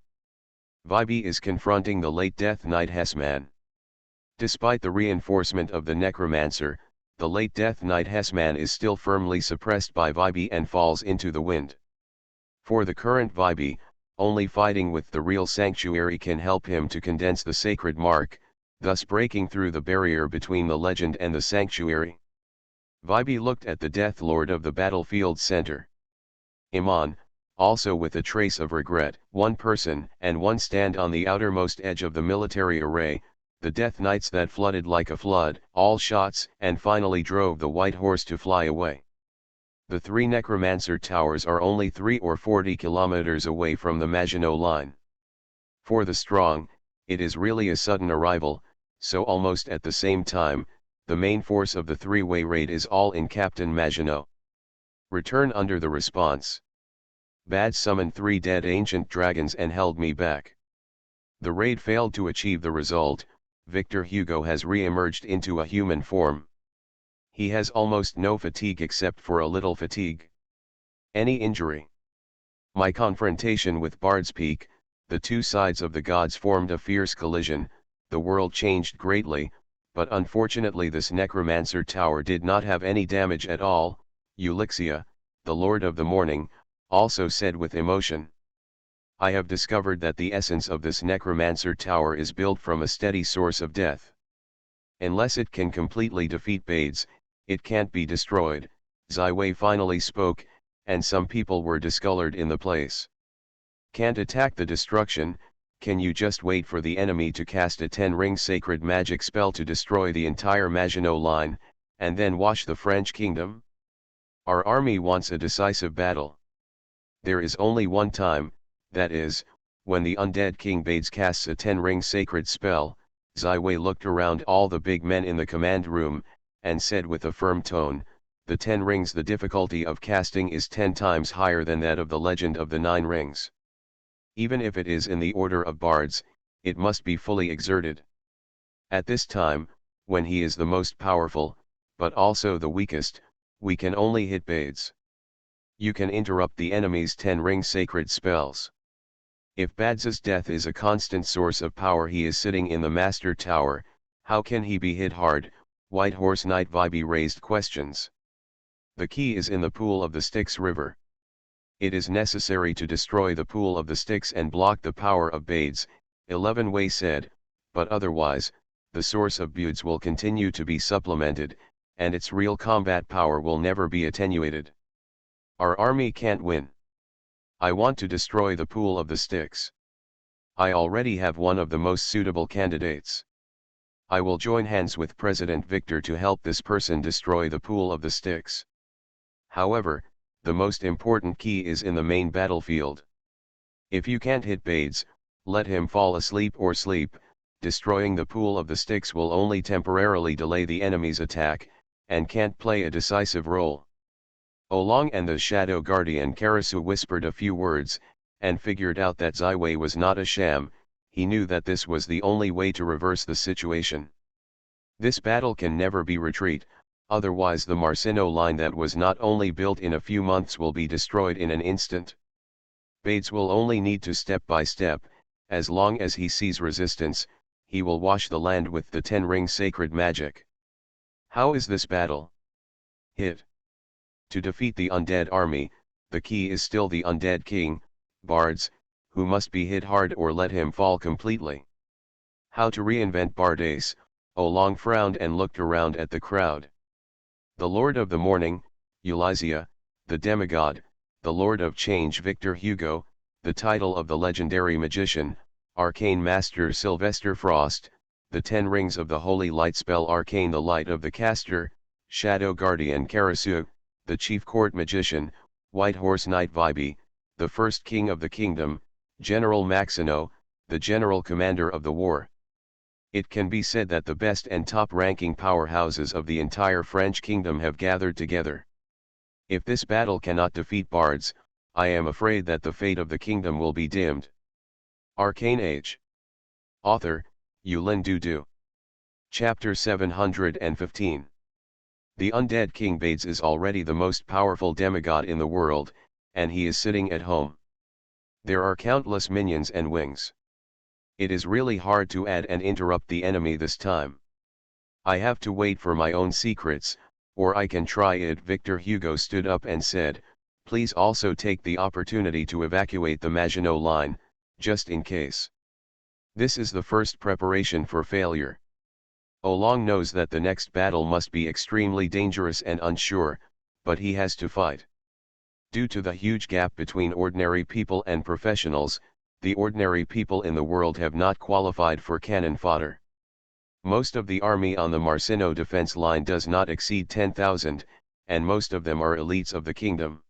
Vibe is confronting the late Death Knight Hessman. Despite the reinforcement of the Necromancer, the late Death Knight Hessman is still firmly suppressed by Vibe and falls into the wind. For the current Vibe, only fighting with the real sanctuary can help him to condense the sacred mark, thus breaking through the barrier between the legend and the sanctuary. Vibe looked at the Death Lord of the battlefield center. Iman, also with a trace of regret, 1 person and 1 stand on the outermost edge of the military array, the Death Knights that flooded like a flood, all shots, and finally drove the White Horse to fly away. The 3 Necromancer towers are only 3 or 40 kilometers away from the Maginot Line. For the strong, it is really a sudden arrival, so almost at the same time, the main force of the 3-way raid is all in Captain Maginot. Return under the response. Bad summoned 3 dead ancient dragons and held me back. The raid failed to achieve the result. Victor Hugo has re-emerged into a human form. He has almost no fatigue except for a little fatigue. Any injury? My confrontation with Bard's Peak, The two sides of the gods formed a fierce collision, the world changed greatly, but unfortunately this necromancer tower did not have any damage at all. Ulixia, the Lord of the Morning, also said with emotion. I have discovered that the essence of this necromancer tower is built from a steady source of death. Unless it can completely defeat Bades, it can't be destroyed. Ziwei finally spoke, and some people were discolored in the place. Can't attack the destruction, can you just wait for the enemy to cast a 10-ring sacred magic spell to destroy the entire Maginot Line, and then wash the French kingdom? Our army wants a decisive battle. There is only one time, that is, when the undead King Bades casts a 10-ring sacred spell. Ziwei looked around all the big men in the command room, and said with a firm tone, the 10 rings, the difficulty of casting is 10 times higher than that of the legend of the 9 rings. Even if it is in the order of bards, it must be fully exerted. At this time, when he is the most powerful, but also the weakest, we can only hit Bades. You can interrupt the enemy's 10-ring sacred spells. If Bades's death is a constant source of power, he is sitting in the Master Tower, how can he be hit hard? White Horse Knight Vibe raised questions. The key is in the Pool of the Styx River. It is necessary to destroy the Pool of the Styx and block the power of Bades, 11 Wei said, but otherwise, the source of Bades will continue to be supplemented, and its real combat power will never be attenuated. Our army can't win. I want to destroy the Pool of the Styx. I already have one of the most suitable candidates. I will join hands with President Victor to help this person destroy the Pool of the Styx. However, the most important key is in the main battlefield. If you can't hit Bades, let him fall asleep or sleep. Destroying the Pool of the Styx will only temporarily delay the enemy's attack, and can't play a decisive role. Oolong and the Shadow Guardian Karasu whispered a few words, and figured out that Ziwei was not a sham. He knew that this was the only way to reverse the situation. This battle can never be retreat, otherwise the Maginot Line that was not only built in a few months will be destroyed in an instant. Bades will only need to step by step. As long as he sees resistance, he will wash the land with the 10-ring sacred magic. How is this battle? Hit. To defeat the undead army, the key is still the undead king, bards, who must be hit hard or let him fall completely. How to reinvent Bardace? Oolong frowned and looked around at the crowd. The Lord of the Morning, Ulixia, the demigod, the Lord of Change Victor Hugo, the title of the legendary magician, Arcane Master Sylvester Frost, the 10 rings of the Holy Light spell Arcane the Light of the Caster, Shadow Guardian Karasu, the Chief Court Magician, White Horse Knight Vibe, the First King of the Kingdom, General Maxino, the General Commander of the War. It can be said that the best and top-ranking powerhouses of the entire French kingdom have gathered together. If this battle cannot defeat bards, I am afraid that the fate of the kingdom will be dimmed. Arcane Age. Author, Yulin Dudu. Chapter 715. The undead King Bades is already the most powerful demigod in the world, and he is sitting at home. There are countless minions and wings. It is really hard to add and interrupt the enemy this time. I have to wait for my own secrets, or I can try it. Victor Hugo stood up and said, please also take the opportunity to evacuate the Maginot Line, just in case. This is the first preparation for failure. Oolong knows that the next battle must be extremely dangerous and unsure, but he has to fight. Due to the huge gap between ordinary people and professionals, the ordinary people in the world have not qualified for cannon fodder. Most of the army on the Maginot defense line does not exceed 10,000, and most of them are elites of the kingdom.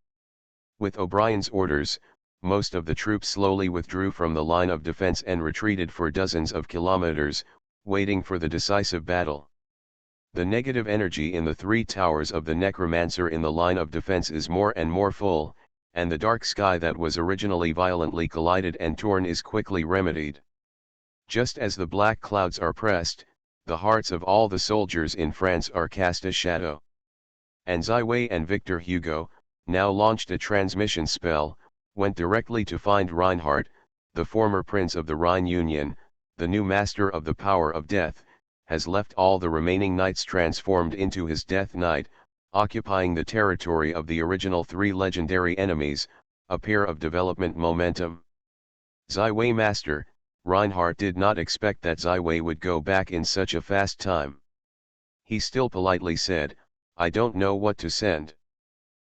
With O'Brien's orders, most of the troops slowly withdrew from the line of defense and retreated for dozens of kilometers, waiting for the decisive battle. The negative energy in the 3 towers of the necromancer in the line of defense is more and more full, and the dark sky that was originally violently collided and torn is quickly remedied. Just as the black clouds are pressed, the hearts of all the soldiers in France are cast as shadow. And Ziwei and Victor Hugo, now launched a transmission spell, went directly to find Reinhardt, the former prince of the Rhine Union, the new master of the power of death, has left all the remaining knights transformed into his Death Knight, occupying the territory of the original three legendary enemies, a pair of development momentum. Ziwei Master, Reinhardt did not expect that Ziwei would go back in such a fast time. He still politely said, "I don't know what to send."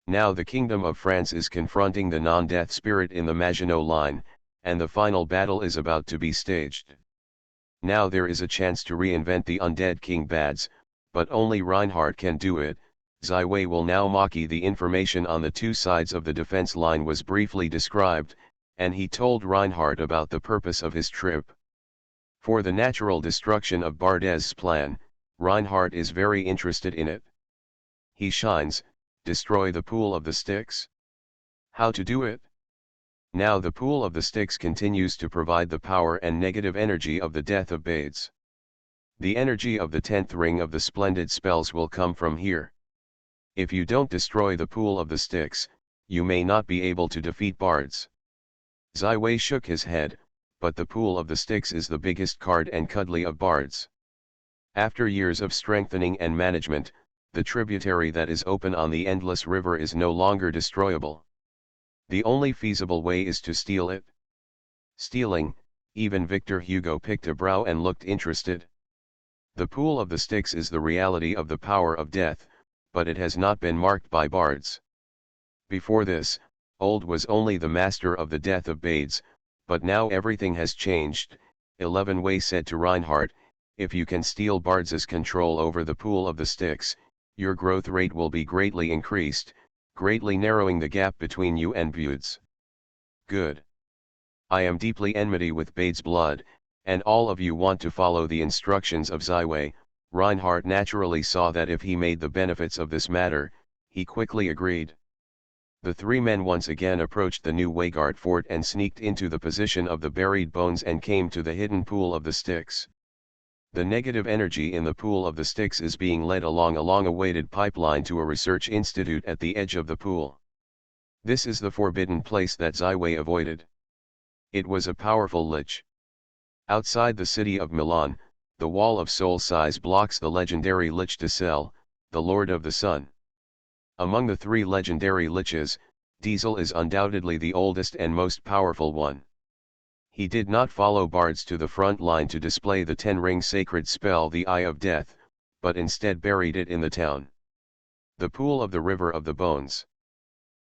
Now the Kingdom of France is confronting the non-death spirit in the Maginot Line, and the final battle is about to be staged. Now there is a chance to reinvent the undead King Bads, but only Reinhardt can do it. Ziwei will now Maki. The information on the two sides of the defense line was briefly described, and he told Reinhardt about the purpose of his trip. For the natural destruction of Bardez's plan, Reinhardt is very interested in it. He shines, destroy the pool of the Styx. How to do it? Now the pool of the Styx continues to provide the power and negative energy of the death of Bades. The energy of the 10th ring of the splendid spells will come from here. If you don't destroy the pool of the Styx, you may not be able to defeat bards. Ziwei shook his head, but the pool of the Styx is the biggest card and cuddly of bards. After years of strengthening and management, the tributary that is open on the endless river is no longer destroyable. The only feasible way is to steal it. Stealing, even Victor Hugo picked a brow and looked interested. The pool of the Styx is the reality of the power of death, but it has not been marked by bards. Before this, Old was only the master of the death of Bades, but now everything has changed. 11 Wei said to Reinhardt, if you can steal Bards' control over the pool of the Styx, your growth rate will be greatly increased, greatly narrowing the gap between you and Budes. Good. I am deeply enmity with Bades' blood, and all of you want to follow the instructions of Ziwei. Reinhardt naturally saw that if he made the benefits of this matter, he quickly agreed. The three men once again approached the new Weigart fort and sneaked into the position of the buried bones and came to the hidden pool of the Styx. The negative energy in the pool of the Styx is being led along a long-awaited pipeline to a research institute at the edge of the pool. This is the forbidden place that Ziwei avoided. It was a powerful lich. Outside the city of Milan, the wall of soul size blocks the legendary Lich Diesel, the Lord of the Sun. Among the three legendary liches, Diesel is undoubtedly the oldest and most powerful one. He did not follow bards to the front line to display the 10-ring sacred spell the Eye of Death, but instead buried it in the town. The pool of the River of the Bones.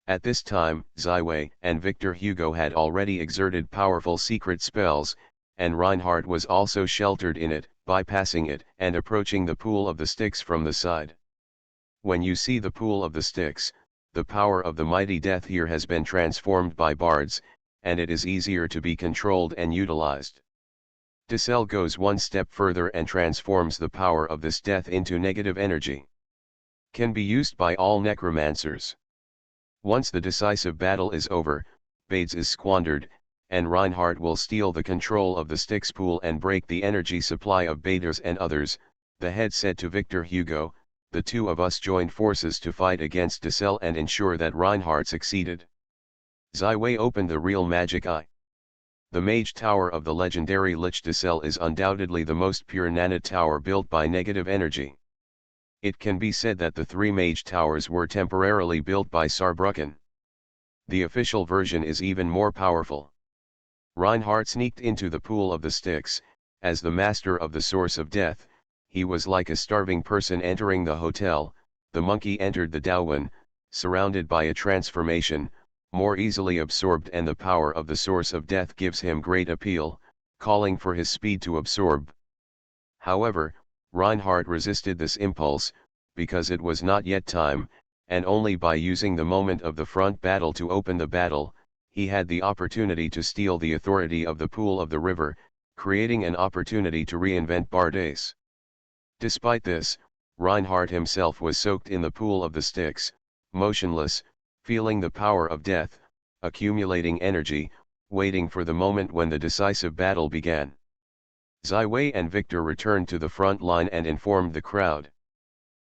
At this time, Ziwei and Victor Hugo had already exerted powerful secret spells, and Reinhardt was also sheltered in it, bypassing it and approaching the pool of the Styx from the side. When you see the pool of the Styx, the power of the mighty death here has been transformed by bards, and it is easier to be controlled and utilized. Diesel goes one step further and transforms the power of this death into negative energy. Can be used by all necromancers. Once the decisive battle is over, Bades is squandered, and Reinhardt will steal the control of the Styx pool and break the energy supply of Bades and others. The head said to Victor Hugo, the two of us joined forces to fight against Diesel and ensure that Reinhardt succeeded. Ziwei opened the real magic eye. The Mage Tower of the legendary Lich Diesel is undoubtedly the most pure nanite tower built by negative energy. It can be said that the three Mage Towers were temporarily built by Saarbrücken. The official version is even more powerful. Reinhardt sneaked into the pool of the Styx. As the master of the source of death, he was like a starving person entering the hotel. The monkey entered the Dawen, surrounded by a transformation, more easily absorbed, and the power of the source of death gives him great appeal, calling for his speed to absorb. However, Reinhardt resisted this impulse, because it was not yet time, and only by using the moment of the front battle to open the battle, he had the opportunity to steal the authority of the pool of the river, creating an opportunity to reinvent Bardes. Despite this, Reinhardt himself was soaked in the pool of the Styx, motionless, feeling the power of death, accumulating energy, waiting for the moment when the decisive battle began. Ziwei and Victor returned to the front line and informed the crowd.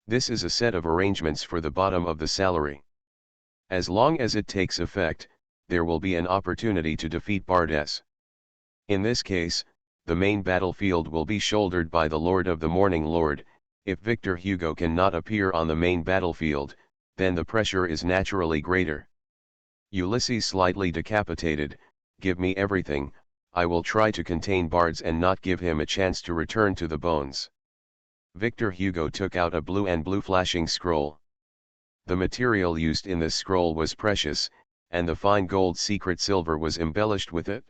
This is a set of arrangements for the bottom of the salary. As long as it takes effect, there will be an opportunity to defeat Bardes. In this case, the main battlefield will be shouldered by the Lord of the Morning Lord. If Victor Hugo cannot appear on the main battlefield, then the pressure is naturally greater. Ulysses slightly decapitated, give me everything, I will try to contain Bardes and not give him a chance to return to the bones. Victor Hugo took out a blue and blue flashing scroll. The material used in this scroll was precious, and the fine gold secret silver was embellished with it.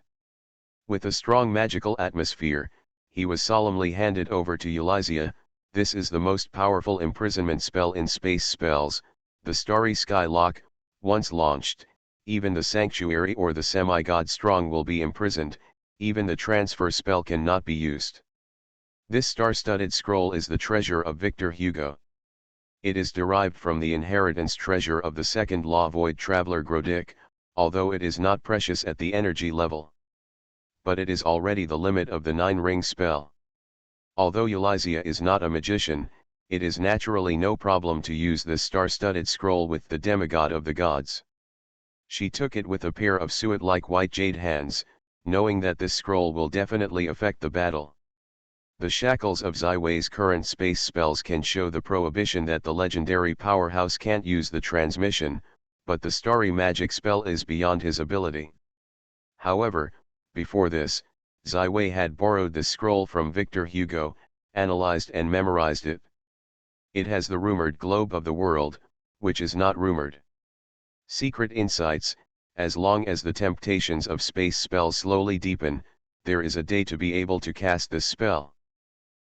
With a strong magical atmosphere, he was solemnly handed over to Ulysses. This is the most powerful imprisonment spell in space spells, the Starry Sky Lock. Once launched, even the Sanctuary or the Semi-God Strong will be imprisoned, even the transfer spell cannot be used. This star-studded scroll is the treasure of Victor Hugo. It is derived from the inheritance treasure of the second law void traveler Grodic, although it is not precious at the energy level. But it is already the limit of the 9-ring spell. Although Ulysses is not a magician, it is naturally no problem to use this star-studded scroll with the demigod of the gods. She took it with a pair of suet-like white jade hands, knowing that this scroll will definitely affect the battle. The shackles of Zaiwei's current space spells can show the prohibition that the legendary powerhouse can't use the transmission, but the starry magic spell is beyond his ability. However, before this, Zaiwei had borrowed this scroll from Victor Hugo, analyzed and memorized it. It has the rumored globe of the world, which is not rumored. Secret insights: as long as the temptations of space spells slowly deepen, there is a day to be able to cast this spell.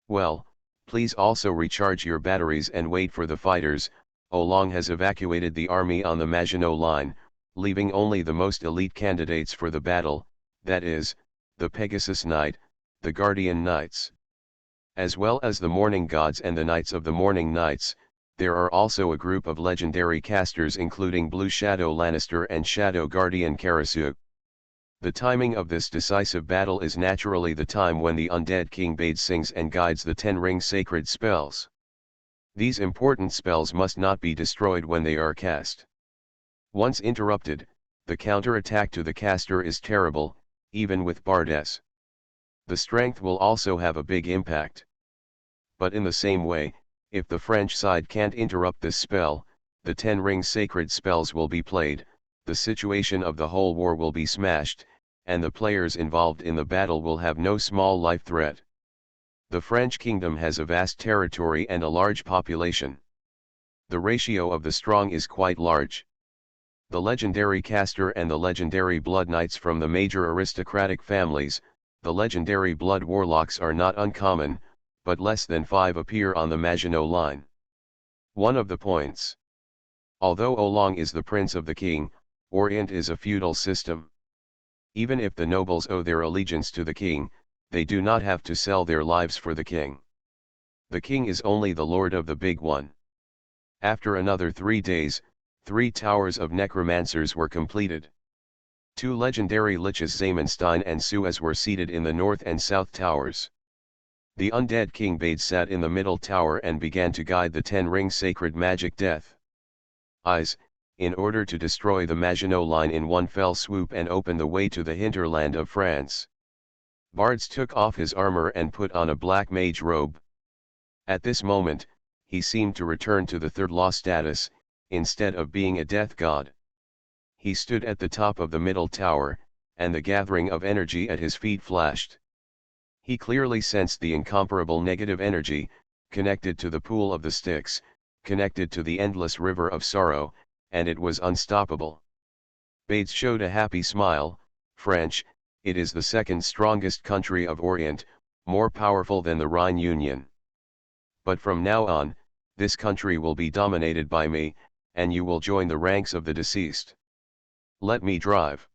Well, please also recharge your batteries and wait for the fighters. Oolong has evacuated the army on the Maginot Line, leaving only the most elite candidates for the battle, that is, the Pegasus Knight, the Guardian Knights. As well as the Morning Gods and the Knights of the Morning Knights, there are also a group of legendary casters including Blue Shadow Lannister and Shadow Guardian Karasu. The timing of this decisive battle is naturally the time when the undead King Bade sings and guides the 10-ring sacred spells. These important spells must not be destroyed when they are cast. Once interrupted, the counter-attack to the caster is terrible, even with Bardes. The strength will also have a big impact. But in the same way, if the French side can't interrupt this spell, the 10-ring sacred spells will be played, the situation of the whole war will be smashed, and the players involved in the battle will have no small life threat. The French kingdom has a vast territory and a large population. The ratio of the strong is quite large. The legendary caster and the legendary blood knights from the major aristocratic families, the legendary blood warlocks are not uncommon, but less than 5 appear on the Maginot Line. One of the points. Although Oolong is the prince of the king, Orient is a feudal system. Even if the nobles owe their allegiance to the king, they do not have to sell their lives for the king. The king is only the lord of the big one. After another 3 days, 3 towers of necromancers were completed. 2 legendary liches Zamenstein and Suez were seated in the north and south towers. The undead King Bade sat in the middle tower and began to guide the 10-ring sacred magic death eyes, in order to destroy the Maginot Line in one fell swoop and open the way to the hinterland of France. Bardes took off his armor and put on a black mage robe. At this moment, he seemed to return to the third law status, instead of being a death god. He stood at the top of the middle tower, and the gathering of energy at his feet flashed. He clearly sensed the incomparable negative energy, connected to the pool of the Styx, connected to the endless river of sorrow, and it was unstoppable. Bades showed a happy smile. French, it is the second strongest country of Orient, more powerful than the Rhine Union. But from now on, this country will be dominated by me, and you will join the ranks of the deceased. Let me drive.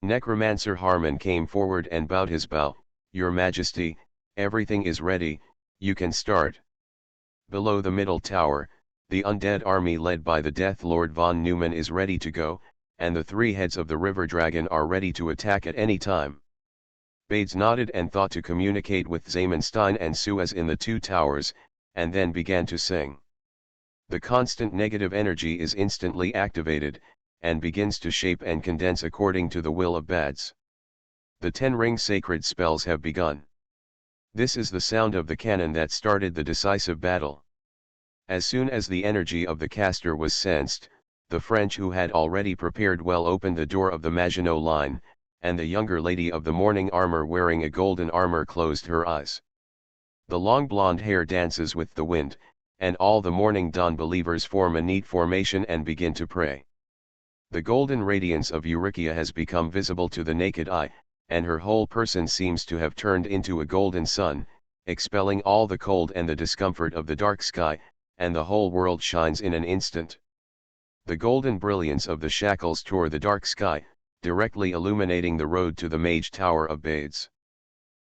Necromancer Harmon came forward and bowed his bow. Your Majesty, everything is ready, you can start. Below the middle tower, the undead army led by the Death Lord von Neumann is ready to go, and the 3 heads of the River Dragon are ready to attack at any time. Bades nodded and thought to communicate with Zamenstein and Suez in the 2 towers, and then began to sing. The constant negative energy is instantly activated, and begins to shape and condense according to the will of Bades. The 10-ring sacred spells have begun. This is the sound of the cannon that started the decisive battle. As soon as the energy of the caster was sensed, the French who had already prepared well opened the door of the Maginot Line, and the younger lady of the morning armor wearing a golden armor closed her eyes. The long blonde hair dances with the wind, and all the morning dawn believers form a neat formation and begin to pray. The golden radiance of Eurychia has become visible to the naked eye, and her whole person seems to have turned into a golden sun, expelling all the cold and the discomfort of the dark sky, and the whole world shines in an instant. The golden brilliance of the shackles tore the dark sky, directly illuminating the road to the Mage Tower of Bades.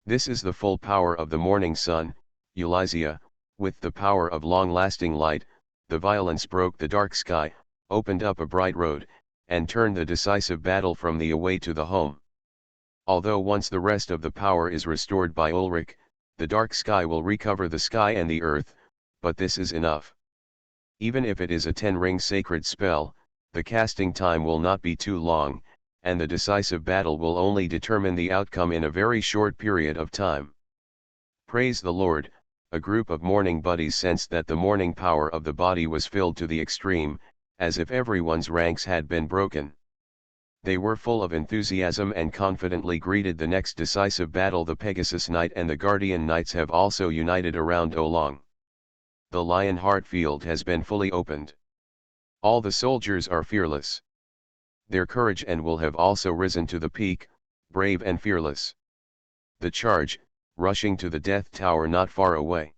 This is the full power of the morning sun, Elysia. With the power of long-lasting light, the violence broke the dark sky, opened up a bright road, and turned the decisive battle from the away to the home. Although once the rest of the power is restored by Ulrich, the dark sky will recover the sky and the earth, but this is enough. Even if it is a 10-ring sacred spell, the casting time will not be too long, and the decisive battle will only determine the outcome in a very short period of time. Praise the Lord. A group of morning buddies sensed that the morning power of the body was filled to the extreme, as if everyone's ranks had been broken. They were full of enthusiasm and confidently greeted the next decisive battle. The Pegasus Knight and the Guardian Knights have also united around Olong. The Lionheart field has been fully opened. All the soldiers are fearless. Their courage and will have also risen to the peak, brave and fearless. The charge, rushing to the Death Tower not far away.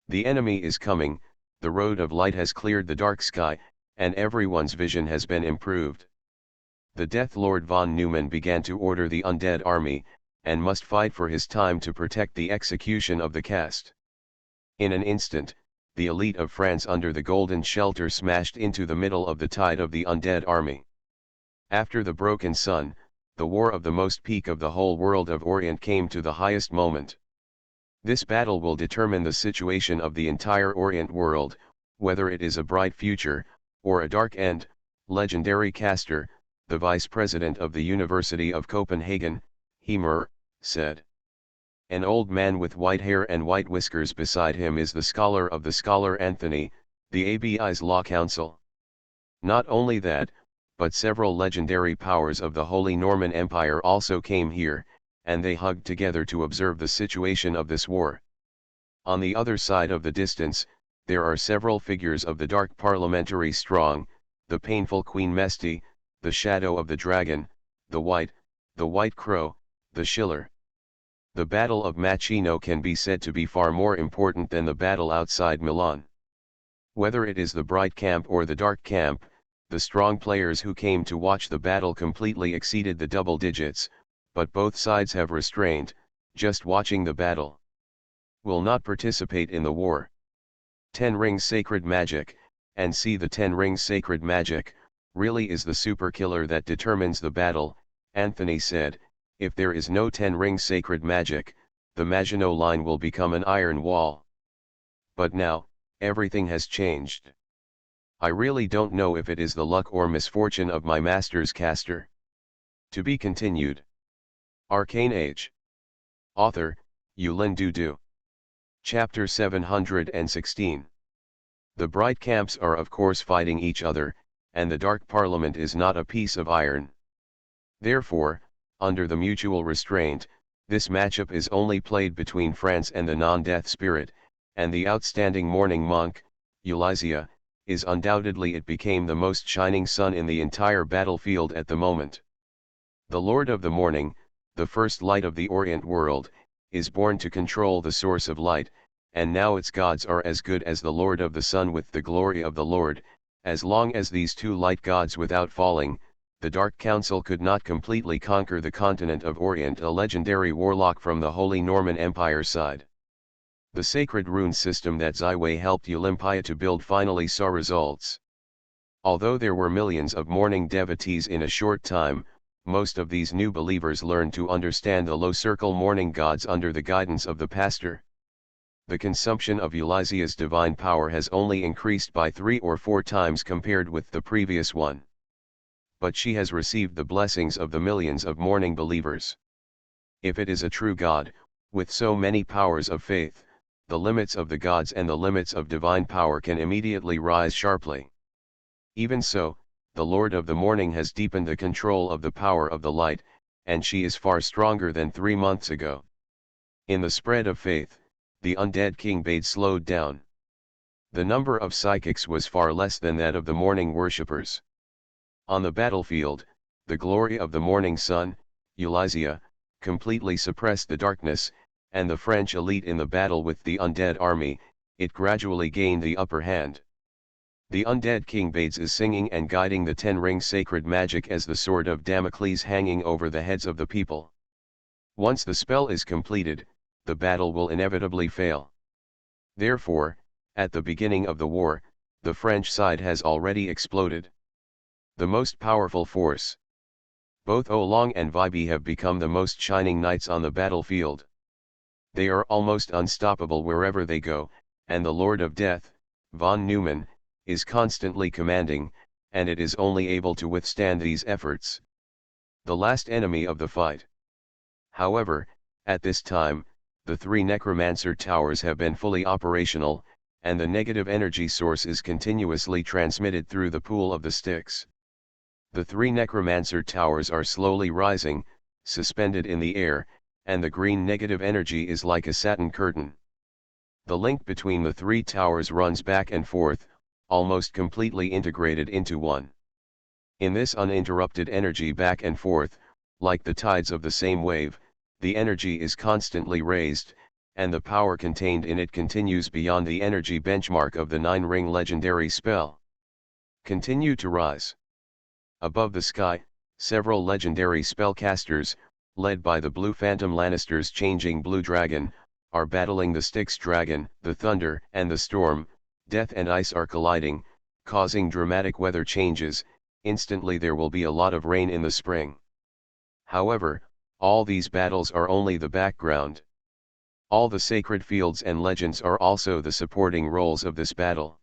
The enemy is coming, the road of light has cleared the dark sky, and everyone's vision has been improved. The Death Lord von Neumann began to order the undead army, and must fight for his time to protect the execution of the cast. In an instant, the elite of France under the golden shelter smashed into the middle of the tide of the undead army. After the broken sun, the war of the most peak of the whole world of Orient came to the highest moment. This battle will determine the situation of the entire Orient world, whether it is a bright future, or a dark end. Legendary caster, the vice president of the University of Copenhagen, Hemer, said. An old man with white hair and white whiskers beside him is the scholar of the scholar Anthony, the ABI's law council. Not only that, but several legendary powers of the Holy Norman Empire also came here, and they hugged together to observe the situation of this war. On the other side of the distance, there are several figures of the dark parliamentary strong, the painful Queen Mesti, the shadow of the dragon, the white crow, the Schiller. The Battle of Macchino can be said to be far more important than the battle outside Milan. Whether it is the bright camp or the dark camp, the strong players who came to watch the battle completely exceeded the double digits, but both sides have restrained, just watching the battle. Will not participate in the war. 10 rings sacred magic, and see the 10 rings sacred magic, really is the super killer that determines the battle, Anthony said. If there is no 10 rings sacred magic, the Maginot Line will become an iron wall. But now, everything has changed. I really don't know if it is the luck or misfortune of my master's caster. To be continued. Arcane Age. Author, Yulin Dudu. Chapter 716. The bright camps are of course fighting each other, and the dark parliament is not a piece of iron. Therefore, under the mutual restraint, this matchup is only played between France and the non-death spirit, and the outstanding morning monk, Elysia, is undoubtedly it became the most shining sun in the entire battlefield at the moment. The Lord of the Morning, the first light of the Orient world, is born to control the source of light, and now its gods are as good as the Lord of the Sun with the glory of the Lord. As long as these two light gods without falling, the Dark Council could not completely conquer the continent of Orient, a legendary warlock from the Holy Norman Empire side. The sacred rune system that Zaiwei helped Olympia to build finally saw results. Although there were millions of morning devotees in a short time, most of these new believers learned to understand the low-circle morning gods under the guidance of the pastor. The consumption of Elysia's divine power has only increased by 3 or 4 times compared with the previous one. But she has received the blessings of the millions of morning believers. If it is a true God, with so many powers of faith, the limits of the gods and the limits of divine power can immediately rise sharply. Even so, the Lord of the Morning has deepened the control of the power of the light, and she is far stronger than 3 months ago. In the spread of faith, the undead king bade slowed down. The number of psychics was far less than that of the morning worshippers. On the battlefield, the glory of the morning sun, Elysia, completely suppressed the darkness, and the French elite in the battle with the undead army, it gradually gained the upper hand. The undead king Bades is singing and guiding the 10-ring sacred magic as the sword of Damocles hanging over the heads of the people. Once the spell is completed, the battle will inevitably fail. Therefore, at the beginning of the war, the French side has already exploded. The most powerful force. Both Oolong and Vibe have become the most shining knights on the battlefield. They are almost unstoppable wherever they go, and the Lord of Death, von Neumann, is constantly commanding, and it is only able to withstand these efforts. The last enemy of the fight. However, at this time, the 3 necromancer towers have been fully operational, and the negative energy source is continuously transmitted through the pool of the Styx. The 3 necromancer towers are slowly rising, suspended in the air, and the green negative energy is like a satin curtain. The link between the 3 towers runs back and forth, almost completely integrated into one. In this uninterrupted energy back and forth, like the tides of the same wave, the energy is constantly raised, and the power contained in it continues beyond the energy benchmark of the 9-ring legendary spell. Continue to rise. Above the sky, several legendary spellcasters, led by the Blue Phantom Lannister's changing Blue Dragon, are battling the Styx Dragon, the Thunder and the Storm. Death and ice are colliding, causing dramatic weather changes. Instantly there will be a lot of rain in the spring. However, all these battles are only the background. All the sacred fields and legends are also the supporting roles of this battle.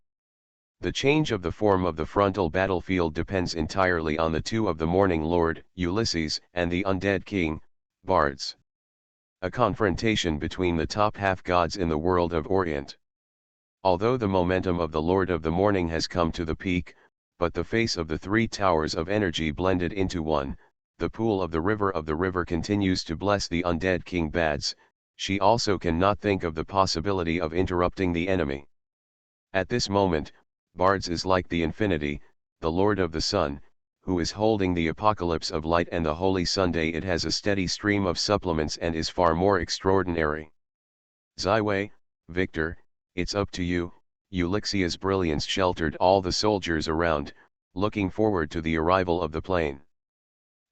The change of the form of the frontal battlefield depends entirely on the 2 of the Morning Lord, Ulysses, and the undead king, Bards. A confrontation between the top half gods in the world of Orient. Although the momentum of the Lord of the Morning has come to the peak, but the face of the 3 towers of energy blended into one, the pool of the river continues to bless the undead king Bads. She also cannot think of the possibility of interrupting the enemy. At this moment, Bards is like the infinity, the Lord of the Sun, who is holding the apocalypse of light and the holy Sunday. It has a steady stream of supplements and is far more extraordinary. Zyway, Victor, it's up to you. Ulyxia's brilliance sheltered all the soldiers around, looking forward to the arrival of the plane.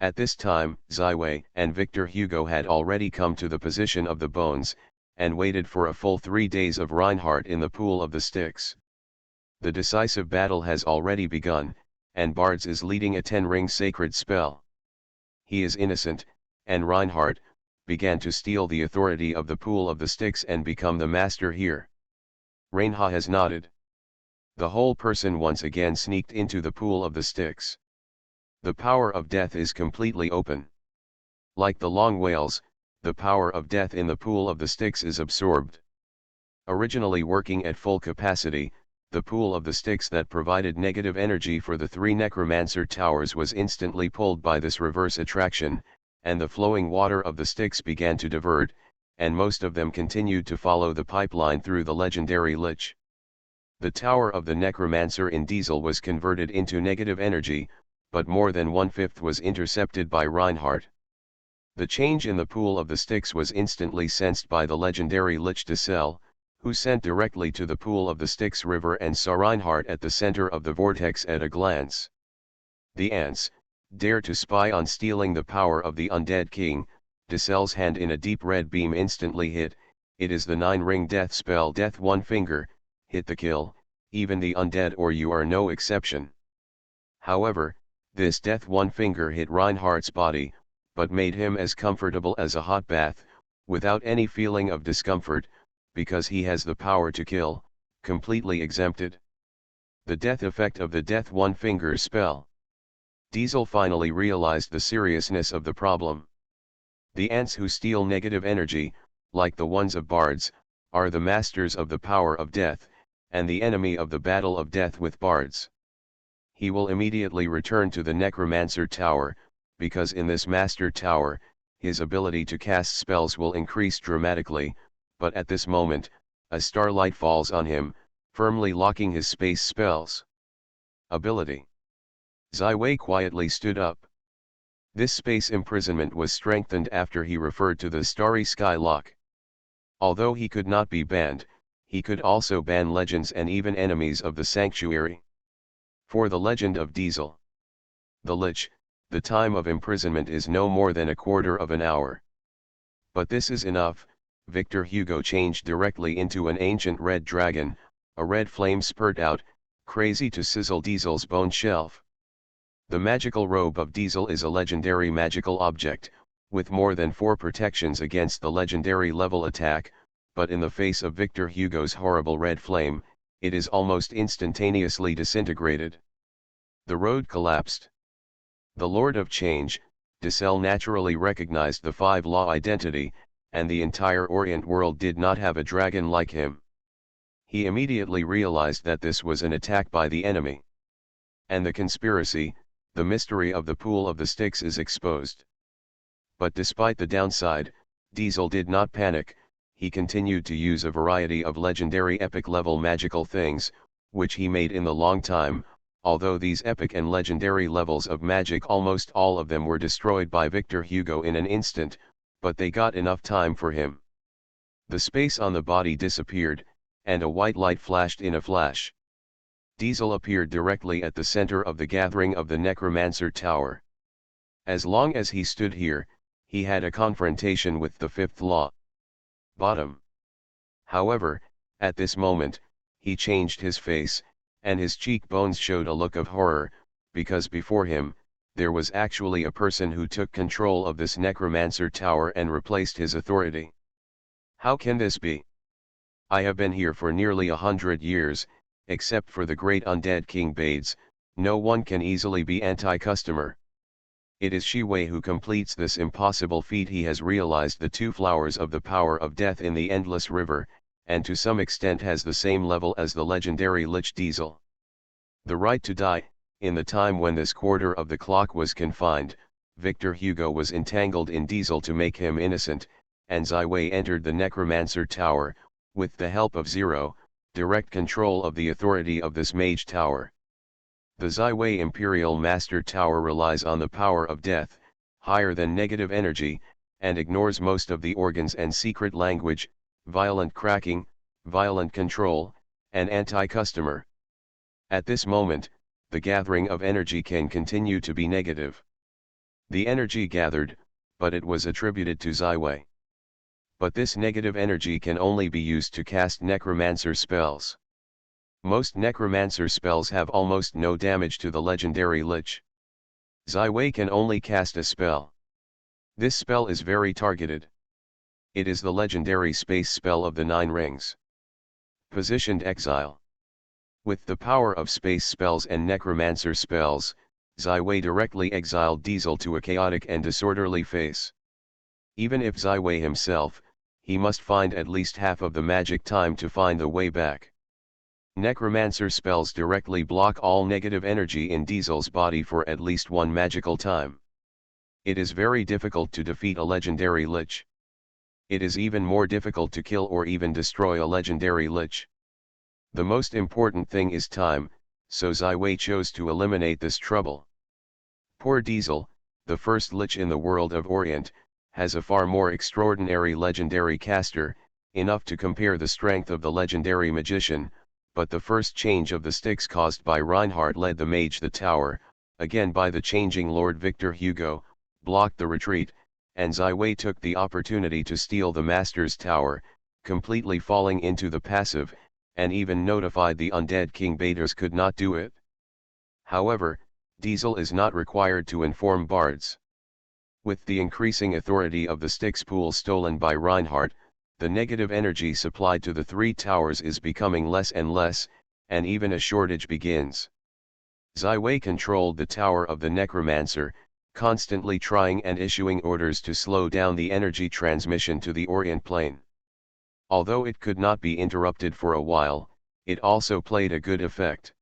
At this time, Zyway and Victor Hugo had already come to the position of the bones, and waited for a full 3 days of Reinhardt in the pool of the Styx. The decisive battle has already begun, and Bards is leading a 10-ring sacred spell. He is innocent, and Reinhardt began to steal the authority of the pool of the Styx and become the master here. Reinha has nodded. The whole person once again sneaked into the pool of the Styx. The power of death is completely open. Like the long whales, the power of death in the pool of the Styx is absorbed. Originally working at full capacity, the pool of the Styx that provided negative energy for the 3 necromancer towers was instantly pulled by this reverse attraction, and the flowing water of the Styx began to divert, and most of them continued to follow the pipeline through the legendary Lich. The tower of the necromancer in Diesel was converted into negative energy, but more than 1/5 was intercepted by Reinhardt. The change in the pool of the Styx was instantly sensed by the legendary Lich Dissel, who sent directly to the pool of the Styx River and saw Reinhardt at the center of the vortex at a glance. The ants dare to spy on stealing the power of the undead king. Dissel's hand in a deep red beam instantly hit. It is the 9-ring death spell Death One Finger, hit the kill, even the undead or you are no exception. However, this Death One Finger hit Reinhardt's body, but made him as comfortable as a hot bath, without any feeling of discomfort, because he has the power to kill, completely exempted. The death effect of the Death One Finger spell. Diesel finally realized the seriousness of the problem. The ants who steal negative energy, like the ones of bards, are the masters of the power of death, and the enemy of the battle of death with bards. He will immediately return to the Necromancer Tower, because in this Master Tower, his ability to cast spells will increase dramatically, but at this moment, a starlight falls on him, firmly locking his space spells. Ability. Zai Wei quietly stood up. This space imprisonment was strengthened after he referred to the Starry Sky Lock. Although he could not be banned, he could also ban legends and even enemies of the sanctuary. For the legend of Diesel, the Lich, the time of imprisonment is no more than a quarter of an hour. But this is enough. Victor Hugo changed directly into an ancient red dragon, a red flame spurt out, crazy to sizzle Diesel's bone shelf. The magical robe of Diesel is a legendary magical object, with more than 4 protections against the legendary level attack, but in the face of Victor Hugo's horrible red flame, it is almost instantaneously disintegrated. The road collapsed. The Lord of Change, Diesel naturally recognized the 5-law identity, and the entire Orient world did not have a dragon like him. He immediately realized that this was an attack by the enemy. And the conspiracy, the mystery of the pool of the Styx is exposed. But despite the downside, Diesel did not panic. He continued to use a variety of legendary epic level magical things, which he made in the long time, although these epic and legendary levels of magic almost all of them were destroyed by Victor Hugo in an instant, but they got enough time for him. The space on the body disappeared, and a white light flashed in a flash. Diesel appeared directly at the center of the gathering of the Necromancer Tower. As long as he stood here, he had a confrontation with the 5th law. Bottom. However, at this moment, he changed his face, and his cheekbones showed a look of horror, because before him, there was actually a person who took control of this Necromancer Tower and replaced his authority. How can this be? I have been here for nearly 100 years, except for the great undead King Bades, no one can easily be anti-customer. It is Shi Wei who completes this impossible feat. He has realized the 2 flowers of the power of death in the endless river, and to some extent has the same level as the legendary Lich Diesel. The right to die. In the time when this quarter of the clock was confined, Victor Hugo was entangled in Diesel to make him innocent, and Zai Wei entered the Necromancer Tower, with the help of Zero, direct control of the authority of this mage tower. The Zai Wei Imperial Master Tower relies on the power of death, higher than negative energy, and ignores most of the organs and secret language, violent cracking, violent control, and anti-customer. At this moment, the gathering of energy can continue to be negative. The energy gathered, but it was attributed to Zai Wei. But this negative energy can only be used to cast necromancer spells. Most necromancer spells have almost no damage to the legendary Lich. Zai Wei can only cast a spell. This spell is very targeted. It is the legendary space spell of the 9 rings. Positioned Exile. With the power of space spells and necromancer spells, Zai Wei directly exiled Diesel to a chaotic and disorderly face. Even if Zai Wei himself, he must find at least half of the magic time to find the way back. Necromancer spells directly block all negative energy in Diesel's body for at least 1 magical time. It is very difficult to defeat a legendary Lich. It is even more difficult to kill or even destroy a legendary Lich. The most important thing is time, so Zai Wei chose to eliminate this trouble. Poor Diesel, the first Lich in the world of Orient, has a far more extraordinary legendary caster, enough to compare the strength of the legendary magician, but the first change of the Styx caused by Reinhardt led the mage the tower, again by the changing Lord Victor Hugo, blocked the retreat, and Zai Wei took the opportunity to steal the Master's tower, completely falling into the passive, and even notified the undead King Bades could not do it. However, Diesel is not required to inform bards. With the increasing authority of the Styx pool stolen by Reinhardt, the negative energy supplied to the 3 towers is becoming less and less, and even a shortage begins. Zai Wei controlled the tower of the Necromancer, constantly trying and issuing orders to slow down the energy transmission to the Orient plane. Although it could not be interrupted for a while, it also played a good effect.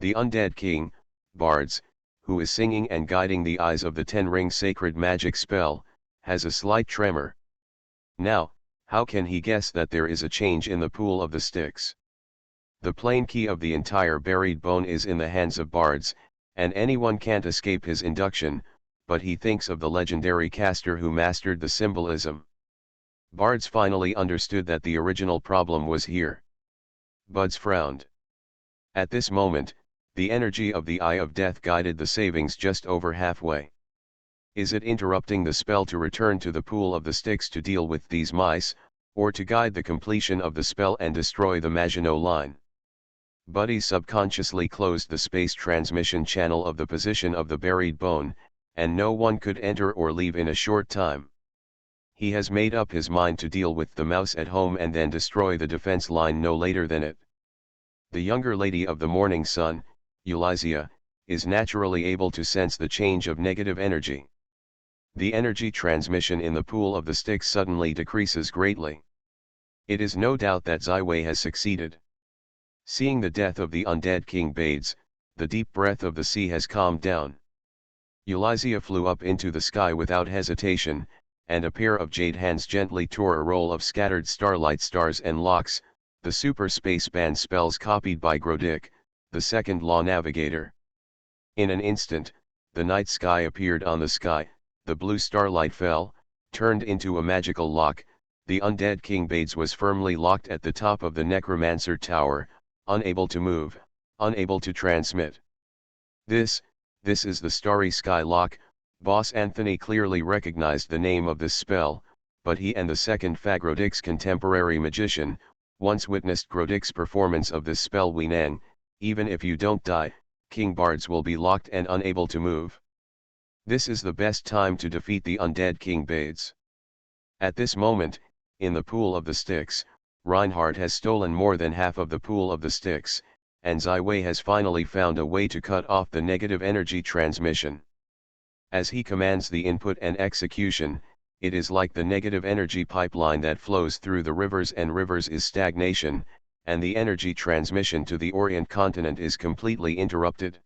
The undead king, Bards, who is singing and guiding the eyes of the Ten-Ring sacred magic spell, has a slight tremor. Now, how can he guess that there is a change in the pool of the Styx? The plain key of the entire buried bone is in the hands of Bards, and anyone can't escape his induction, but he thinks of the legendary caster who mastered the symbolism. Bards finally understood that the original problem was here. Buds frowned. At this moment, the energy of the Eye of Death guided the savings just over halfway. Is it interrupting the spell to return to the pool of the Styx to deal with these mice, or to guide the completion of the spell and destroy the Maginot Line? Buddy subconsciously closed the space transmission channel of the position of the buried bone, and no one could enter or leave in a short time. He has made up his mind to deal with the mouse at home and then destroy the defense line no later than it. The younger lady of the morning sun, Eulysia, is naturally able to sense the change of negative energy. The energy transmission in the pool of the Styx suddenly decreases greatly. It is no doubt that Zaiwei has succeeded. Seeing the death of the undead King Bades, the deep breath of the sea has calmed down. Eulysia flew up into the sky without hesitation, and a pair of jade hands gently tore a roll of scattered starlight stars and locks, the super space band spells copied by Grodic, the second law navigator. In an instant, the night sky appeared on the sky, the blue starlight fell, turned into a magical lock, the undead King Bades was firmly locked at the top of the necromancer tower, unable to move, unable to transmit. This is the Starry Sky Lock. Boss Anthony clearly recognized the name of this spell, but he and the second Grodic's contemporary magician, once witnessed Grodic's performance of this spell. Wenang, even if you don't die, King Bards will be locked and unable to move. This is the best time to defeat the undead King Bades. At this moment, in the pool of the Styx, Reinhardt has stolen more than half of the pool of the Styx, and Zaiwei has finally found a way to cut off the negative energy transmission. As he commands the input and execution, it is like the negative energy pipeline that flows through the rivers, and rivers is stagnation, and the energy transmission to the Orient continent is completely interrupted.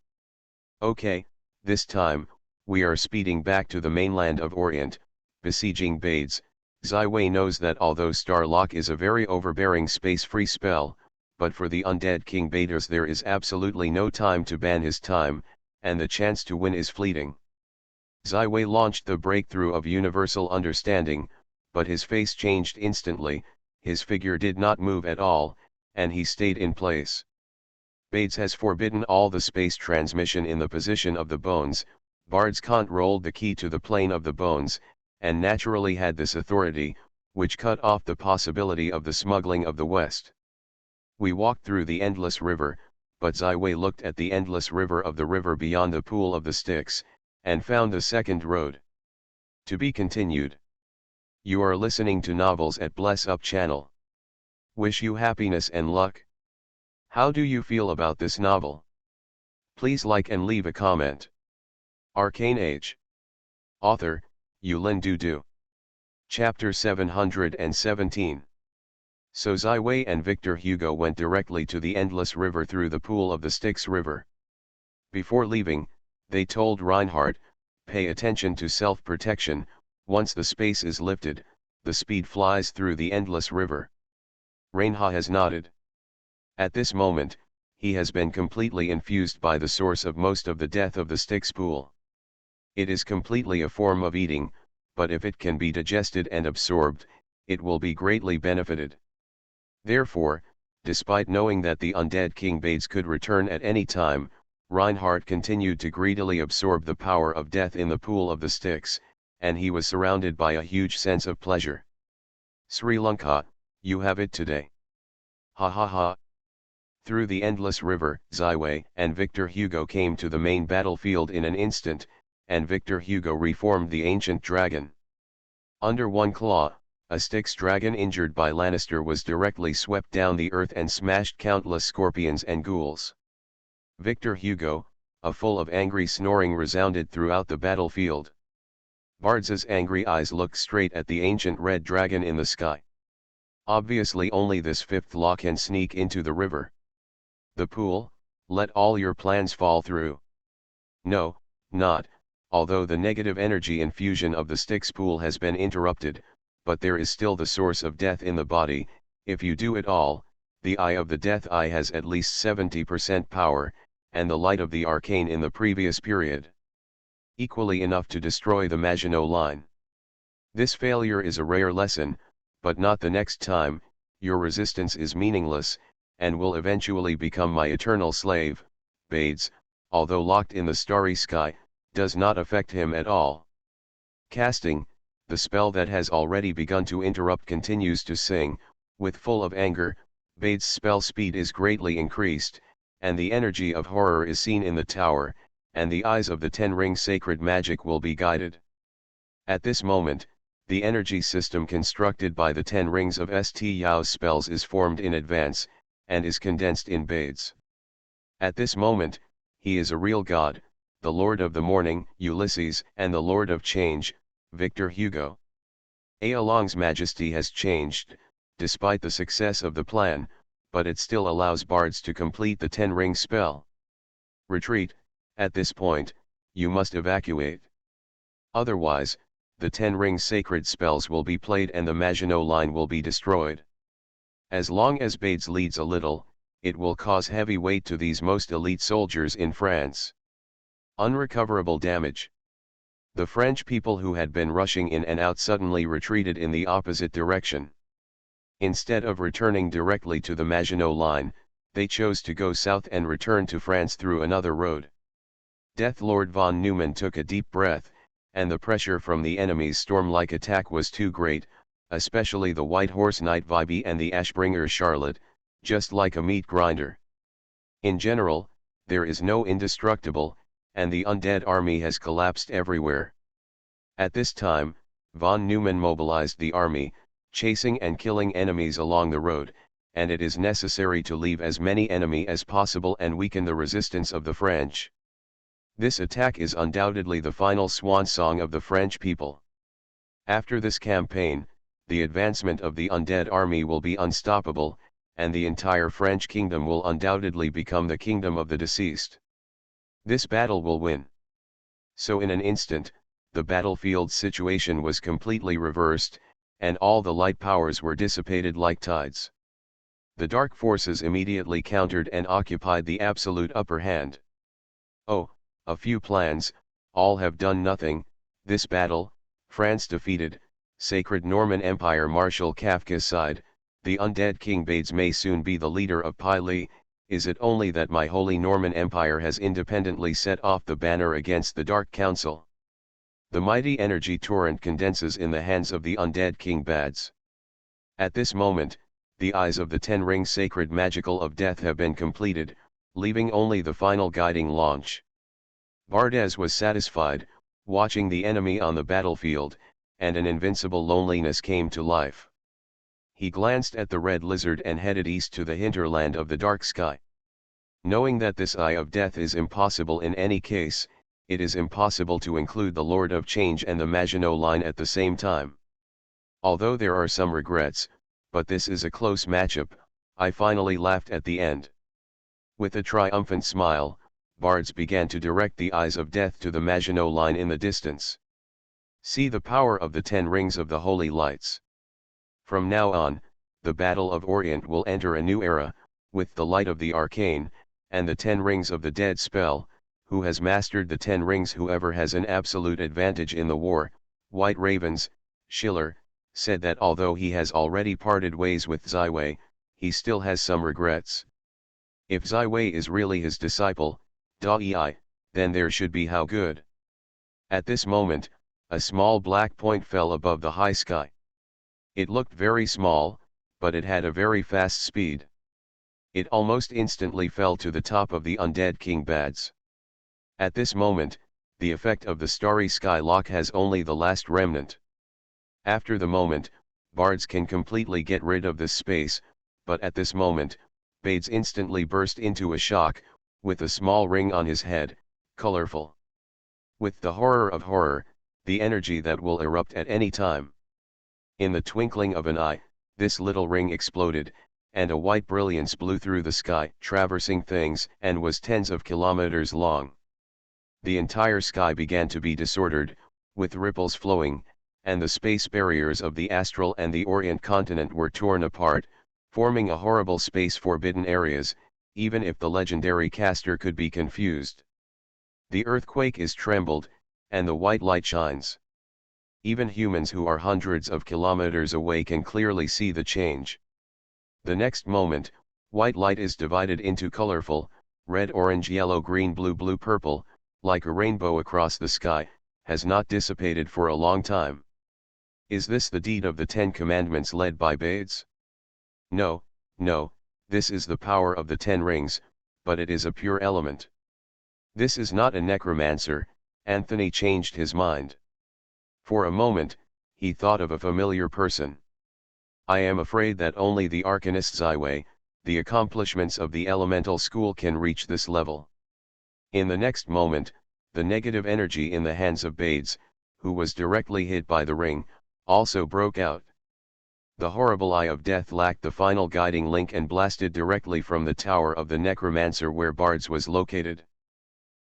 Okay, this time, we are speeding back to the mainland of Orient, besieging Bades. Zaiwei knows that although Starlock is a very overbearing space-free spell, but for the undead King Bades there is absolutely no time to ban his time, and the chance to win is fleeting. Zaiwei launched the breakthrough of universal understanding, but his face changed instantly, his figure did not move at all, and he stayed in place. Bades has forbidden all the space transmission in the position of the bones. Bards can't rolled the key to the plane of the bones, and naturally had this authority, which cut off the possibility of the smuggling of the West. We walked through the endless river, but Zaiwei looked at the endless river of the river beyond the pool of the Styx, and found the second road. To be continued. You are listening to Novels at Bless Up channel. Wish you happiness and luck. How do you feel about this novel? Please like and leave a comment. Arcane Age. Author, Yulin Dudu. Chapter 717. So Zaiwei and Victor Hugo went directly to the endless river through the pool of the Styx River. Before leaving, they told Reinhardt, pay attention to self-protection. Once the space is lifted, the speed flies through the endless river. Reinhardt has nodded. At this moment, he has been completely infused by the source of most of the death of the Styx pool. It is completely a form of eating, but if it can be digested and absorbed, it will be greatly benefited. Therefore, despite knowing that the undead King Bades could return at any time, Reinhardt continued to greedily absorb the power of death in the pool of the Styx, and he was surrounded by a huge sense of pleasure. Sri Lanka, you have it today. Ha ha ha. Through the endless river, Zaiwei and Victor Hugo came to the main battlefield in an instant, and Victor Hugo reformed the ancient dragon. Under one claw, a Styx dragon injured by Lannister was directly swept down the earth and smashed countless scorpions and ghouls. Victor Hugo, a full of angry snoring resounded throughout the battlefield. Bard's angry eyes looked straight at the ancient red dragon in the sky. Obviously only this fifth law can sneak into the river. The pool, let all your plans fall through. No, not, although the negative energy infusion of the Styx pool has been interrupted, but there is still the source of death in the body. If you do it all, the eye of the death eye has at least 70% power, and the light of the arcane in the previous period. Equally enough to destroy the Maginot Line. This failure is a rare lesson, but not the next time. Your resistance is meaningless, and will eventually become my eternal slave. Bades, although locked in the starry sky, does not affect him at all. Casting, the spell that has already begun to interrupt continues to sing, with full of anger. Bades' spell speed is greatly increased, and the energy of horror is seen in the tower, and the eyes of the ten-ring sacred magic will be guided. At this moment, the energy system constructed by the 10 rings of St. Yao's spells is formed in advance, and is condensed in Bades. At this moment, he is a real god, the Lord of the Morning, Ulysses, and the Lord of Change, Victor Hugo. Aolong's majesty has changed, despite the success of the plan, but it still allows bards to complete the 10-ring spell. Retreat, at this point, you must evacuate. Otherwise, the 10-ring sacred spells will be played and the Maginot Line will be destroyed. As long as Bades leads a little, it will cause heavy weight to these most elite soldiers in France. Unrecoverable damage. The French people who had been rushing in and out suddenly retreated in the opposite direction. Instead of returning directly to the Maginot Line, they chose to go south and return to France through another road. Death Lord von Neumann took a deep breath, and the pressure from the enemy's storm-like attack was too great, especially the White Horse Knight Vibe and the Ashbringer Charlotte, just like a meat grinder. In general, there is no indestructible, and the undead army has collapsed everywhere. At this time, von Neumann mobilized the army, chasing and killing enemies along the road, and it is necessary to leave as many enemy as possible and weaken the resistance of the French. This attack is undoubtedly the final swan song of the French people. After this campaign, the advancement of the undead army will be unstoppable, and the entire French kingdom will undoubtedly become the kingdom of the deceased. This battle will win. So in an instant, the battlefield situation was completely reversed, and all the light powers were dissipated like tides. The dark forces immediately countered and occupied the absolute upper hand. Oh, a few plans, all have done nothing. This battle, France defeated, sacred Norman Empire Marshal Kafka's side, the undead King Bades may soon be the leader of Pili. Is it only that my holy Norman Empire has independently set off the banner against the Dark Council? The mighty energy torrent condenses in the hands of the undead King Bades. At this moment, the eyes of the 10-ring sacred magical of death have been completed, leaving only the final guiding launch. Bardes was satisfied, watching the enemy on the battlefield, and an invincible loneliness came to life. He glanced at the red lizard and headed east to the hinterland of the dark sky. Knowing that this eye of death is impossible in any case, it is impossible to include the Lord of Change and the Maginot Line at the same time. Although there are some regrets, but this is a close matchup, I finally laughed at the end. With a triumphant smile, Bardes began to direct the eyes of death to the Maginot Line in the distance. See the power of the 10 rings of the holy lights. From now on, the Battle of Orient will enter a new era, with the light of the arcane, and the 10 rings of the dead spell. Who has mastered the 10 rings? Whoever has an absolute advantage in the war. White Ravens, Schiller, said that although he has already parted ways with Ziwei, he still has some regrets. If Ziwei is really his disciple, Da-ei, then there should be how good. At this moment, a small black point fell above the high sky. It looked very small, but it had a very fast speed. It almost instantly fell to the top of the undead King Bades. At this moment, the effect of the starry sky lock has only the last remnant. After the moment, Bardes can completely get rid of this space, but at this moment, Bades instantly burst into a shock, with a small ring on his head, colorful. With the horror of horror, the energy that will erupt at any time. In the twinkling of an eye, this little ring exploded, and a white brilliance blew through the sky, traversing things, and was tens of kilometers long. The entire sky began to be disordered, with ripples flowing, and the space barriers of the astral and the Orient continent were torn apart, forming a horrible space forbidden areas, even if the legendary caster could be confused. The earthquake is trembled, and the white light shines. Even humans who are hundreds of kilometers away can clearly see the change. The next moment, white light is divided into colorful, red, orange, yellow, green, blue, purple, like a rainbow across the sky, has not dissipated for a long time. Is this the deed of the 10 Commandments led by Bades? No, no, this is the power of the 10 rings, but it is a pure element. This is not a necromancer. Anthony changed his mind. For a moment, he thought of a familiar person. I am afraid that only the Arcanist Zyway, the accomplishments of the elemental school can reach this level. In the next moment, the negative energy in the hands of Bades, who was directly hit by the ring, also broke out. The horrible eye of death lacked the final guiding link and blasted directly from the tower of the necromancer where Bards was located.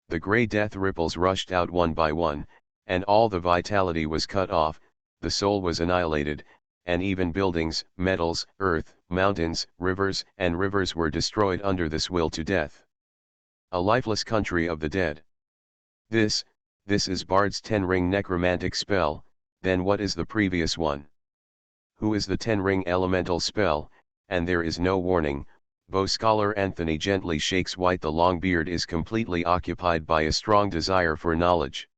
The grey death ripples rushed out one by one, and all the vitality was cut off, the soul was annihilated, and even buildings, metals, earth, mountains, rivers were destroyed under this will to death. A lifeless country of the dead. This is Bard's 10-ring necromantic spell. Then what is the previous one? Who is the 10-ring elemental spell? And there is no warning. Bow scholar Anthony gently shakes white. The long beard is completely occupied by a strong desire for knowledge.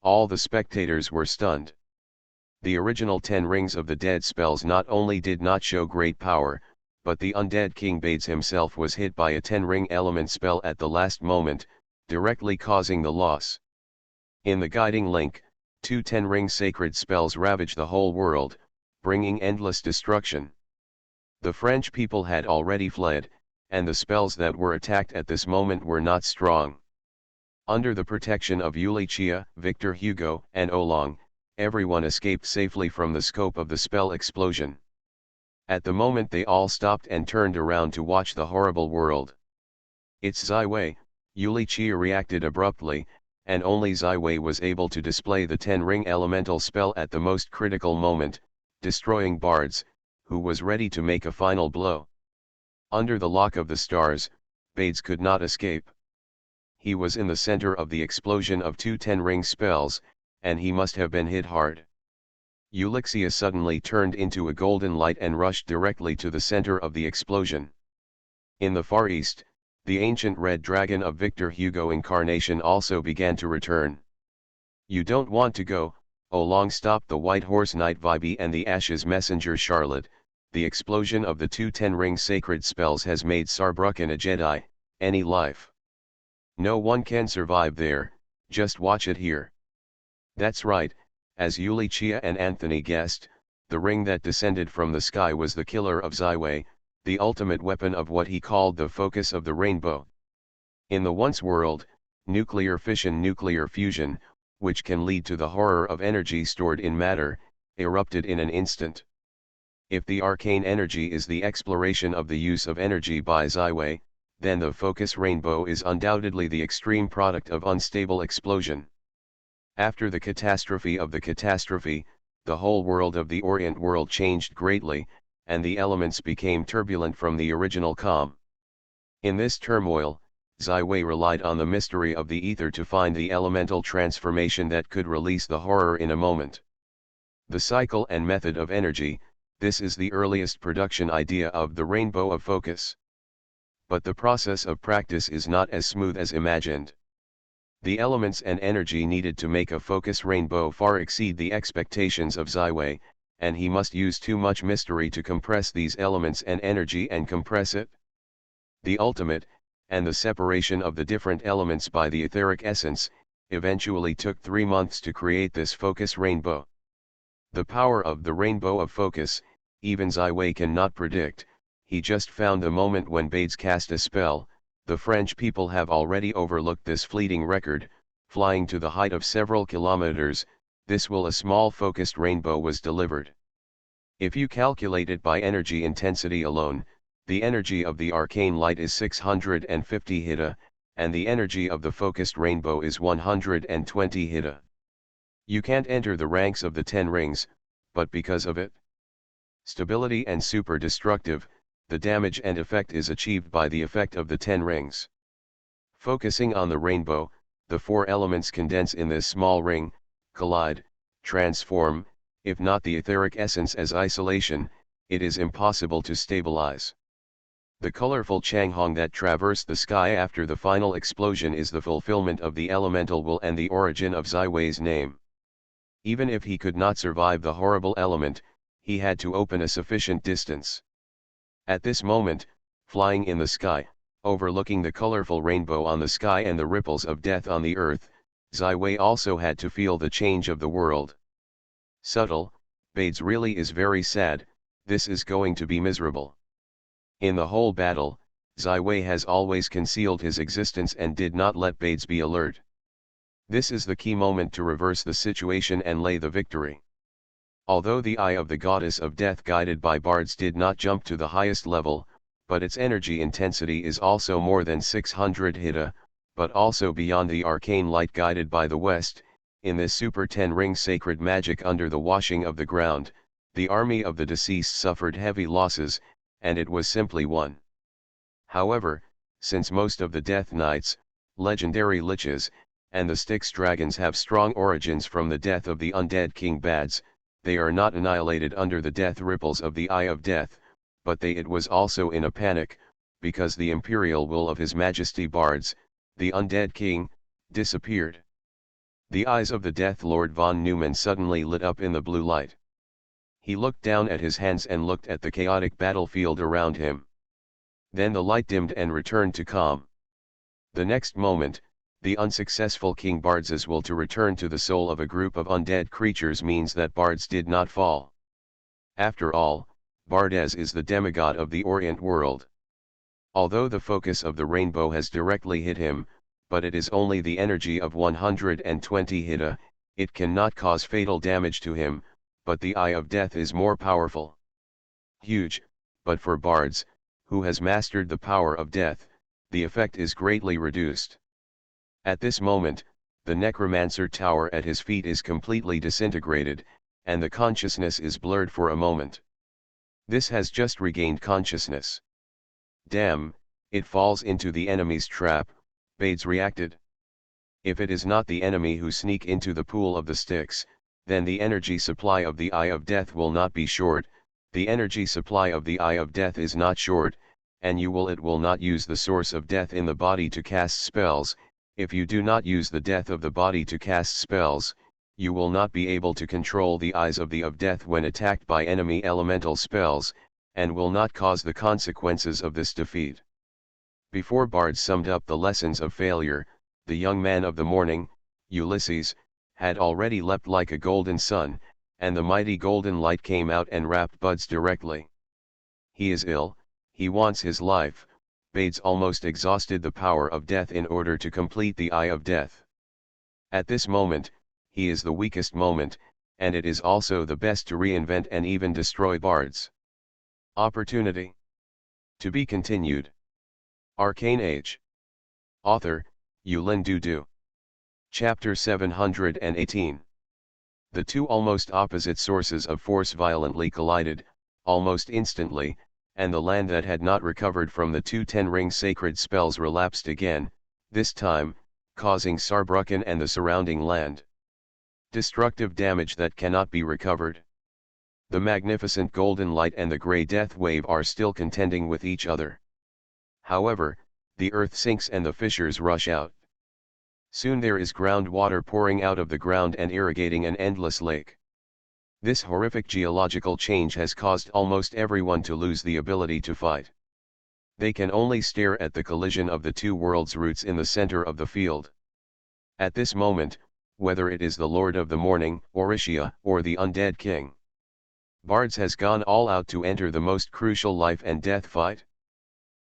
All the spectators were stunned. The original 10 rings of the dead spells not only did not show great power, but the undead King Bades himself was hit by a 10-ring element spell at the last moment, directly causing the loss. In the guiding link, 2 10-ring sacred spells ravaged the whole world, bringing endless destruction. The French people had already fled, and the spells that were attacked at this moment were not strong. Under the protection of Yulichia, Victor Hugo, and Oolong, everyone escaped safely from the scope of the spell explosion. At the moment they all stopped and turned around to watch the horrible world. It's Zyway, Yulichia reacted abruptly, and only Zyway was able to display the 10-ring elemental spell at the most critical moment, destroying Bards, who was ready to make a final blow. Under the lock of the stars, Bades could not escape. He was in the center of the explosion of 2 10-ring spells, and he must have been hit hard. Ulixia suddenly turned into a golden light and rushed directly to the center of the explosion. In the far east, the ancient red dragon of Victor Hugo incarnation also began to return. You don't want to go, Oolong stopped the White Horse Knight Vibe and the Ashes Messenger Charlotte. The explosion of the 2 10-ring sacred spells has made Sarbruchan a Jedi. Any life? No one can survive there, just watch it here. That's right, as Yulichia and Anthony guessed, the ring that descended from the sky was the killer of Zyway, the ultimate weapon of what he called the focus of the rainbow. In the once world, nuclear fission, nuclear fusion, which can lead to the horror of energy stored in matter, erupted in an instant. If the arcane energy is the exploration of the use of energy by Zyway, then the focus rainbow is undoubtedly the extreme product of unstable explosion. After the catastrophe of the catastrophe, the whole world of the Orient world changed greatly, and the elements became turbulent from the original calm. In this turmoil, Zyway relied on the mystery of the ether to find the elemental transformation that could release the horror in a moment. The cycle and method of energy, this is the earliest production idea of the rainbow of focus. But the process of practice is not as smooth as imagined. The elements and energy needed to make a focus rainbow far exceed the expectations of Zyway, and he must use too much mystery to compress these elements and energy and compress it. The ultimate, and the separation of the different elements by the etheric essence, eventually took 3 months to create this focus rainbow. The power of the rainbow of focus, even Zyway cannot predict. He just found the moment when Bades cast a spell, The French people have already overlooked this fleeting record, flying to the height of several kilometers. This will a small focused rainbow was delivered. If you calculate it by energy intensity alone, the energy of the arcane light is 650 hita, and the energy of the focused rainbow is 120 hita. You can't enter the ranks of the 10 rings, but because of it, stability and super destructive, the damage and effect is achieved by the effect of the 10 rings. Focusing on the rainbow, the 4 elements condense in this small ring, collide, transform. If not the etheric essence as isolation, it is impossible to stabilize. The colorful Changhong that traversed the sky after the final explosion is the fulfillment of the elemental will and the origin of Zai Wei's name. Even if he could not survive the horrible element, he had to open a sufficient distance. At this moment, flying in the sky, overlooking the colorful rainbow on the sky and the ripples of death on the earth, Zai Wei also had to feel the change of the world. Subtle, Bades really is very sad, this is going to be miserable. In the whole battle, Zai Wei has always concealed his existence and did not let Bades be alert. This is the key moment to reverse the situation and lay the victory. Although the eye of the goddess of death guided by bards did not jump to the highest level, but its energy intensity is also more than 600 hita, but also beyond the arcane light guided by the west. In this super 10 ring sacred magic under the washing of the ground, the army of the deceased suffered heavy losses, and it was simply won. However, since most of the Death Knights, legendary liches, and the Styx dragons have strong origins from the death of the undead King Bads, they are not annihilated under the death ripples of the Eye of Death, but it was also in a panic, because the imperial will of His Majesty Bards, the undead king, disappeared. The eyes of the Death Lord von Neumann suddenly lit up in the blue light. He looked down at his hands and looked at the chaotic battlefield around him. Then the light dimmed and returned to calm. The next moment, the unsuccessful King Bards' will to return to the soul of a group of undead creatures means that Bards did not fall. After all, Bardes is the demigod of the Orient world. Although the focus of the rainbow has directly hit him, but it is only the energy of 120 hita, it cannot cause fatal damage to him, but the Eye of Death is more powerful. Huge, but for Bards, who has mastered the power of death, the effect is greatly reduced. At this moment, the necromancer tower at his feet is completely disintegrated, and the consciousness is blurred for a moment. This has just regained consciousness. Damn, it falls into the enemy's trap, Bades reacted. If it is not the enemy who sneak into the pool of the Styx, then the energy supply of the Eye of Death will not be short. The energy supply of the Eye of Death is not short, and it will not use the source of death in the body to cast spells. If you do not use the death of the body to cast spells, you will not be able to control the eyes of death when attacked by enemy elemental spells, and will not cause the consequences of this defeat. Before Bards summed up the lessons of failure, the young man of the morning, Ulysses, had already leapt like a golden sun, and the mighty golden light came out and wrapped Buds directly. He is ill, he wants his life. Bades almost exhausted the power of death in order to complete the Eye of Death. At this moment, he is the weakest moment, and it is also the best to reinvent and even destroy Bards. Opportunity. To be continued. Arcane Age. Author, Yulin Dudu. Chapter 718. The two almost opposite sources of force violently collided, almost instantly, and the land that had not recovered from the two 10-ring sacred spells relapsed again, this time, causing Saarbrücken and the surrounding land destructive damage that cannot be recovered. The magnificent golden light and the grey death wave are still contending with each other. However, the earth sinks and the fissures rush out. Soon there is groundwater pouring out of the ground and irrigating an endless lake. This horrific geological change has caused almost everyone to lose the ability to fight. They can only stare at the collision of the two worlds' roots in the center of the field. At this moment, whether it is the Lord of the Morning, Orishia, or the Undead King, Bards has gone all out to enter the most crucial life and death fight.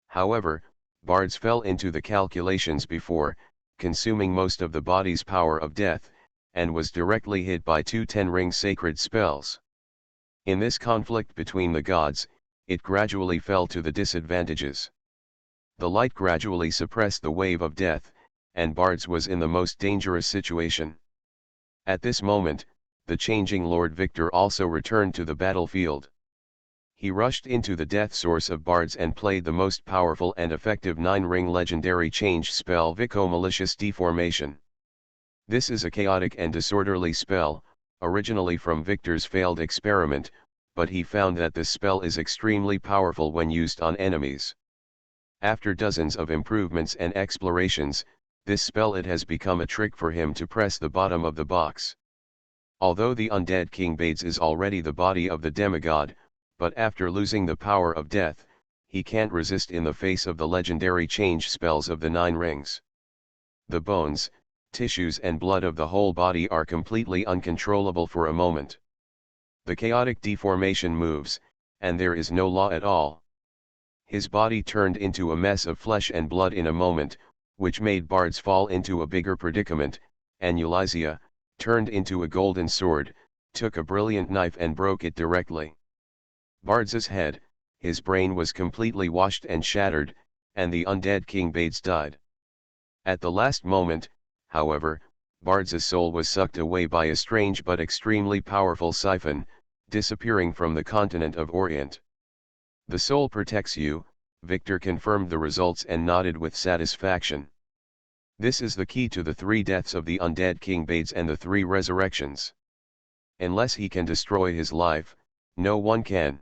However, Bards fell into the calculations before, consuming most of the body's power of death, and was directly hit by two ten-ring sacred spells. In this conflict between the gods, it gradually fell to the disadvantages. The light gradually suppressed the wave of death, and Bards was in the most dangerous situation. At this moment, the changing Lord Victor also returned to the battlefield. He rushed into the death source of Bards and played the most powerful and effective 9-ring legendary change spell Vico Malicious Deformation. This is a chaotic and disorderly spell, originally from Victor's failed experiment, but he found that this spell is extremely powerful when used on enemies. After dozens of improvements and explorations, this spell it has become a trick for him to press the bottom of the box. Although the undead King Bades is already the body of the demigod, but after losing the power of death, he can't resist in the face of the legendary change spells of the 9 rings. The bones, tissues and blood of the whole body are completely uncontrollable for a moment. The chaotic deformation moves, and there is no law at all. His body turned into a mess of flesh and blood in a moment, which made Bards fall into a bigger predicament, and Eulysia, turned into a golden sword, took a brilliant knife and broke it directly. Bards's head, his brain was completely washed and shattered, and the undead King Bades died. At the last moment, however, Bards's soul was sucked away by a strange but extremely powerful siphon, disappearing from the continent of Orient. The soul protects you, Victor confirmed the results and nodded with satisfaction. This is the key to the 3 deaths of the undead King Bades and the 3 resurrections. Unless he can destroy his life, no one can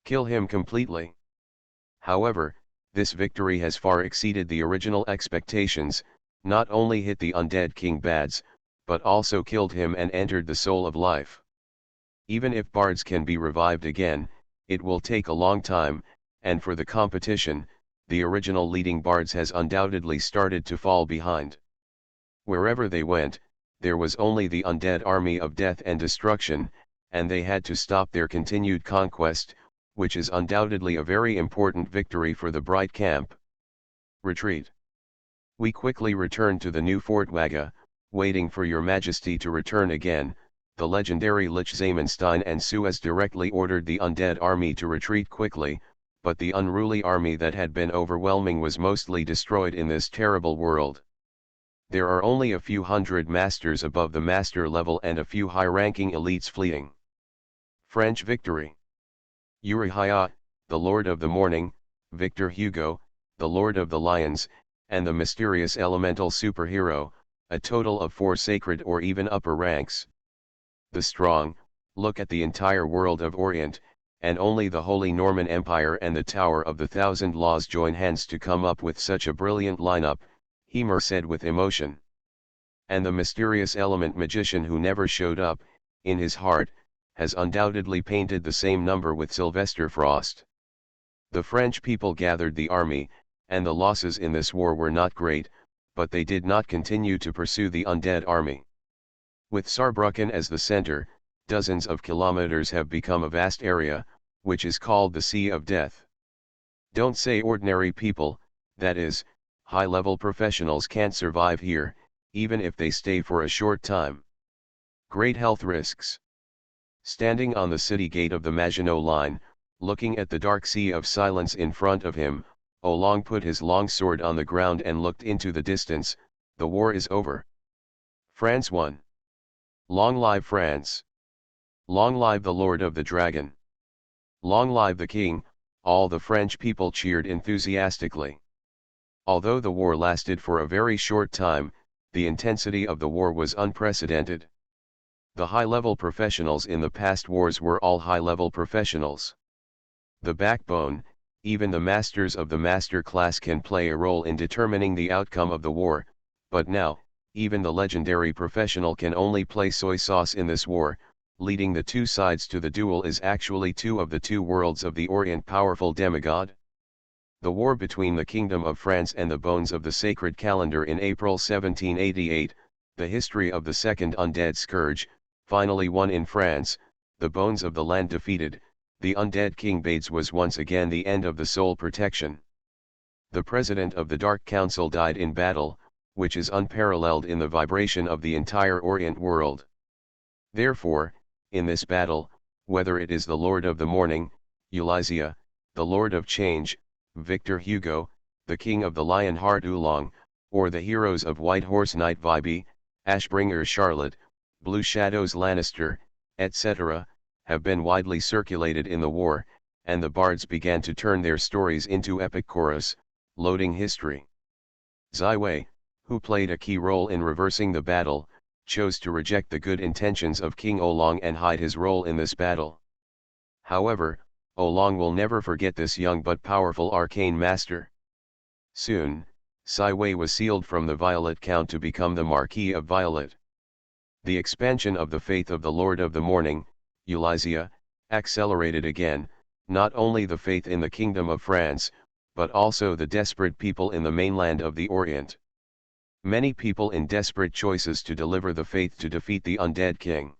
kill him completely. However, this victory has far exceeded the original expectations, not only hit the undead King Bades, but also killed him and entered the soul of life. Even if Bards can be revived again, it will take a long time, and for the competition, the original leading Bards has undoubtedly started to fall behind. Wherever they went, there was only the undead army of death and destruction, and they had to stop their continued conquest, which is undoubtedly a very important victory for the Bright Camp. Retreat. We quickly returned to the new Fort Waga, waiting for your majesty to return again. The legendary Lich Zamenstein and Suez directly ordered the undead army to retreat quickly, but the unruly army that had been overwhelming was mostly destroyed in this terrible world. There are only a few hundred masters above the master level and a few high-ranking elites fleeing. French victory. Uriah, the Lord of the Morning, Victor Hugo, the Lord of the Lions, and the mysterious elemental superhero, a total of 4 sacred or even upper ranks. The strong, look at the entire world of Orient, and only the Holy Norman Empire and the Tower of the Thousand Laws join hands to come up with such a brilliant lineup, Hemer said with emotion. And the mysterious element magician who never showed up, in his heart, has undoubtedly painted the same number with Sylvester Frost. The French people gathered the army, and the losses in this war were not great, but they did not continue to pursue the undead army. With Saarbrücken as the center, dozens of kilometers have become a vast area, which is called the Sea of Death. Don't say ordinary people, that is, high-level professionals can't survive here, even if they stay for a short time. Great health risks. Standing on the city gate of the Maginot Line, looking at the dark sea of silence in front of him, Oolong put his long sword on the ground and looked into the distance. The war is over. France won. Long live France! Long live the Lord of the Dragon! Long live the King! All the French people cheered enthusiastically. Although the war lasted for a very short time, the intensity of the war was unprecedented. The high-level professionals in the past wars were all high-level professionals. The backbone, even the masters of the master class can play a role in determining the outcome of the war, but now, even the legendary professional can only play soy sauce in this war. Leading the 2 sides to the duel is actually 2 of the 2 worlds of the Orient powerful demigod. The war between the Kingdom of France and the Bones of the Sacred Calendar in April 1788, the history of the Second Undead Scourge, finally won in France. The Bones of the Land defeated, the undead King Bades was once again the end of the soul protection. The president of the Dark Council died in battle, which is unparalleled in the vibration of the entire Orient world. Therefore, in this battle, whether it is the Lord of the Morning, Ulysses, the Lord of Change, Victor Hugo, the King of the Lion Heart Oolong, or the heroes of White Horse Knight Vibe, Ashbringer Charlotte, Blue Shadows Lannister, etc., have been widely circulated in the war, and the bards began to turn their stories into epic chorus, loading history. Ziwei, who played a key role in reversing the battle, chose to reject the good intentions of King Oolong and hide his role in this battle. However, Oolong will never forget this young but powerful arcane master. Soon, Ziwei was sealed from the Violet Count to become the Marquis of Violet. The expansion of the faith of the Lord of the Morning, Ulysses, accelerated again, not only the faith in the Kingdom of France, but also the desperate people in the mainland of the Orient. Many people in desperate choices to deliver the faith to defeat the undead king.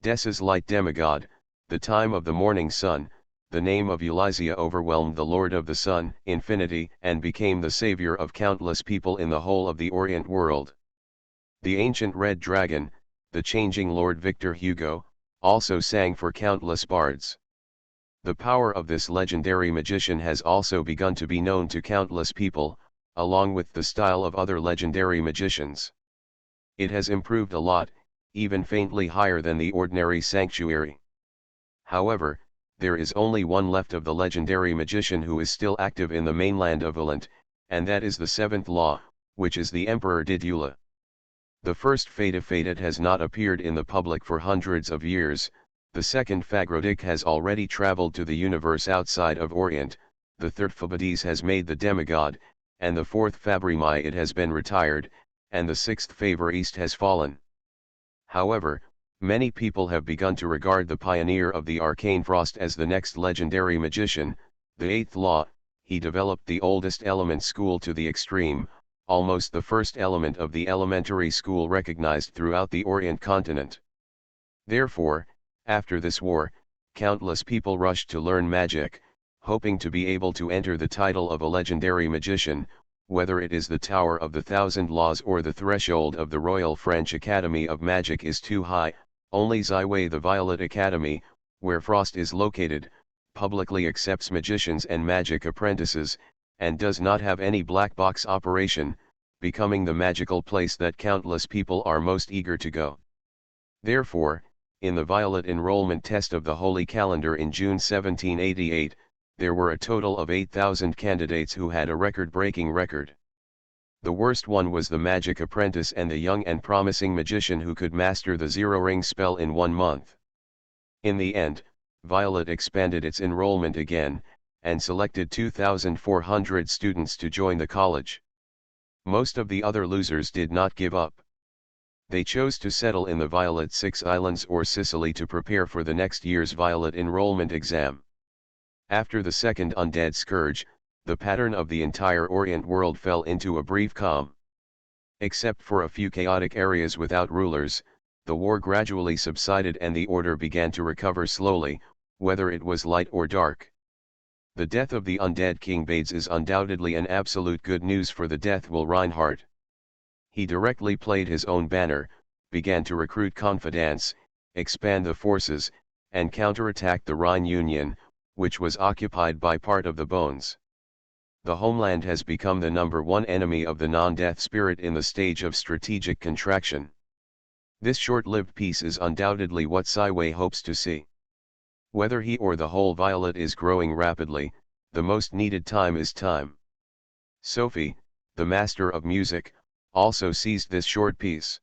Death's light demigod, the time of the morning sun, the name of Ulysses overwhelmed the Lord of the Sun, Infinity, and became the savior of countless people in the whole of the Orient world. The ancient red dragon, the changing Lord Victor Hugo, also sang for countless bards. The power of this legendary magician has also begun to be known to countless people, along with the style of other legendary magicians. It has improved a lot, even faintly higher than the ordinary sanctuary. However, there is only one left of the legendary magician who is still active in the mainland of Valant, and that is the seventh law, which is the Emperor Didula. The first Fata has not appeared in the public for hundreds of years, the second Fagrodic has already traveled to the universe outside of Orient, the third Fabades has made the demigod, and the fourth Fabrimai has been retired, and the sixth Favor East has fallen. However, many people have begun to regard the pioneer of the arcane frost as the next legendary magician, the eighth law. He developed the oldest element school to the extreme, almost the first element of the elementary school recognized throughout the Orient continent. Therefore, after this war, countless people rushed to learn magic, hoping to be able to enter the title of a legendary magician, whether it is the Tower of the Thousand Laws or the threshold of the Royal French Academy of Magic is too high. Only Ziwei, the Violet Academy, where Frost is located, publicly accepts magicians and magic apprentices, and does not have any black box operation, becoming the magical place that countless people are most eager to go. Therefore, in the Violet enrollment test of the Holy Calendar in June 1788, there were a total of 8,000 candidates who had a record-breaking record. The worst one was the magic apprentice and the young and promising magician who could master the zero-ring spell in 1 month. In the end, Violet expanded its enrollment again, and selected 2,400 students to join the college. Most of the other losers did not give up. They chose to settle in the Violet Six Islands or Sicily to prepare for the next year's Violet enrollment exam. After the second undead scourge, the pattern of the entire Orient world fell into a brief calm. Except for a few chaotic areas without rulers, the war gradually subsided and the order began to recover slowly, whether it was light or dark. The death of the undead King Bades is undoubtedly an absolute good news for the Deathwill Reinhardt. He directly played his own banner, began to recruit confidants, expand the forces, and counterattack the Rhine Union, which was occupied by part of the Bones. The homeland has become the #1 enemy of the non-death spirit in the stage of strategic contraction. This short-lived peace is undoubtedly what Ziwei hopes to see. Whether he or the whole Violet is growing rapidly, the most needed time is time. Sophie, the master of music, also seized this short peace.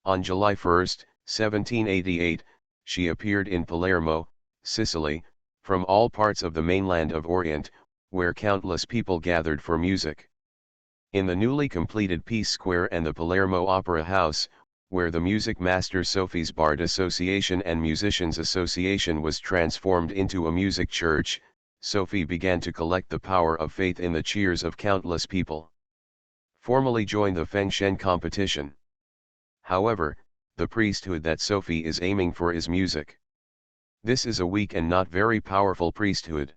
On July 1, 1788, she appeared in Palermo, Sicily, from all parts of the mainland of Orient, where countless people gathered for music. In the newly completed Peace Square and the Palermo Opera House, where the Music Master Sophie's Bard Association and Musicians Association was transformed into a music church, Sophie began to collect the power of faith in the cheers of countless people. Formally joined the Feng Shen competition. However, the priesthood that Sophie is aiming for is music. This is a weak and not very powerful priesthood.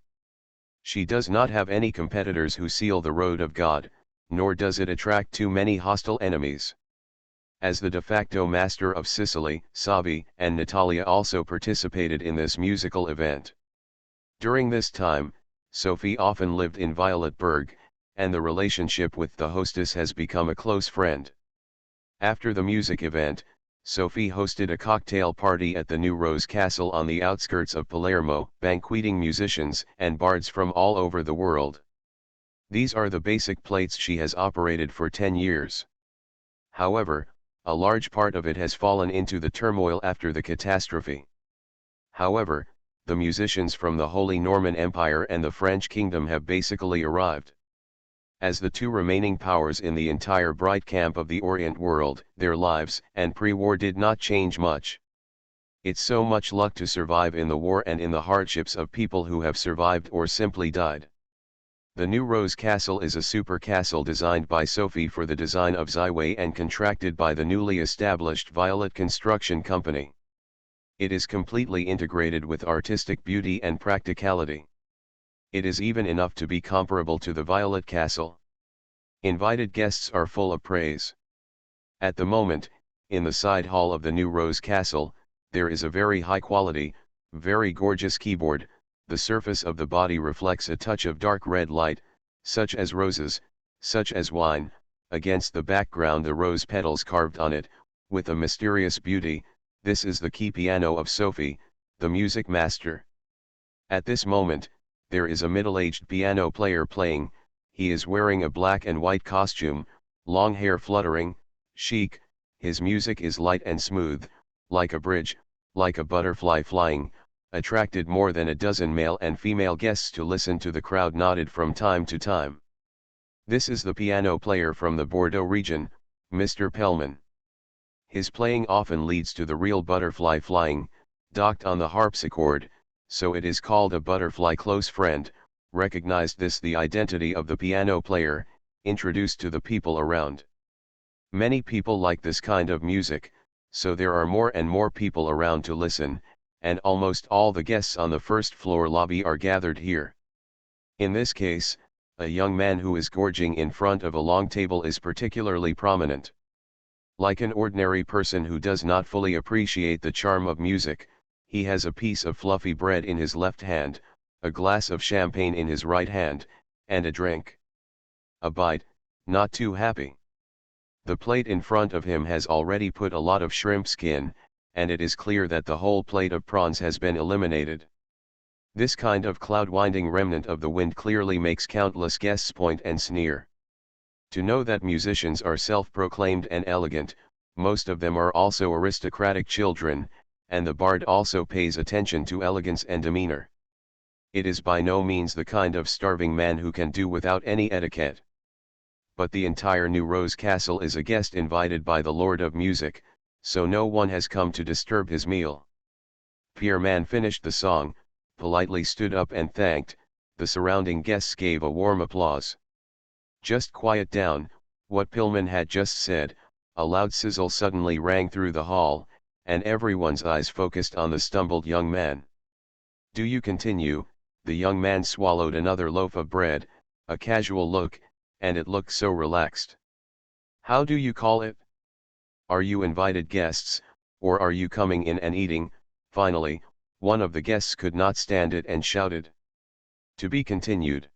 She does not have any competitors who seal the road of God, nor does it attract too many hostile enemies. As the de facto master of Sicily, Savi and Natalia also participated in this musical event. During this time, Sophie often lived in Violetberg, and the relationship with the hostess has become a close friend. After the music event, Sophie hosted a cocktail party at the New Rose Castle on the outskirts of Palermo, banqueting musicians and bards from all over the world. These are the basic plates she has operated for 10 years. However, a large part of it has fallen into the turmoil after the catastrophe. However, the musicians from the Holy Norman Empire and the French Kingdom have basically arrived. As the two remaining powers in the entire bright camp of the Orient world, their lives and pre-war did not change much. It's so much luck to survive in the war and in the hardships of people who have survived or simply died. The New Rose Castle is a super castle designed by Sophie for the design of Zyway and contracted by the newly established Violet Construction Company. It is completely integrated with artistic beauty and practicality. It is even enough to be comparable to the Violet Castle. Invited guests are full of praise. At the moment, in the side hall of the New Rose Castle, there is a very high quality, very gorgeous keyboard. The surface of the body reflects a touch of dark red light, such as roses, such as wine, against the background the rose petals carved on it, with a mysterious beauty. This is the key piano of Sophie, the music master. At this moment, there is a middle-aged piano player playing. He is wearing a black and white costume, long hair fluttering, chic. His music is light and smooth, like a bridge, like a butterfly flying, attracted more than a dozen male and female guests to listen to. The crowd nodded from time to time. This is the piano player from the Bordeaux region, Mr. Pellman. His playing often leads to the real butterfly flying, docked on the harpsichord, so it is called a butterfly close friend. Recognized this the identity of the piano player, introduced to the people around. Many people like this kind of music, so there are more and more people around to listen, and almost all the guests on the first floor lobby are gathered here. In this case, a young man who is gorging in front of a long table is particularly prominent. Like an ordinary person who does not fully appreciate the charm of music, he has a piece of fluffy bread in his left hand, a glass of champagne in his right hand, and a drink. A bite, not too happy. The plate in front of him has already put a lot of shrimp skin, and it is clear that the whole plate of prawns has been eliminated. This kind of cloud-winding remnant of the wind clearly makes countless guests point and sneer. To know that musicians are self-proclaimed and elegant, most of them are also aristocratic children, and the bard also pays attention to elegance and demeanor. It is by no means the kind of starving man who can do without any etiquette. But the entire New Rose Castle is a guest invited by the Lord of Music, so no one has come to disturb his meal. Pierre Man finished the song, politely stood up and thanked. The surrounding guests gave a warm applause. Just quiet down. What Pillman had just said. A loud sizzle suddenly rang through the hall, and everyone's eyes focused on the stumbled young man. Do you continue? The young man swallowed another loaf of bread, a casual look, and it looked so relaxed. How do you call it? Are you invited guests, or are you coming in and eating? Finally, one of the guests could not stand it and shouted. To be continued.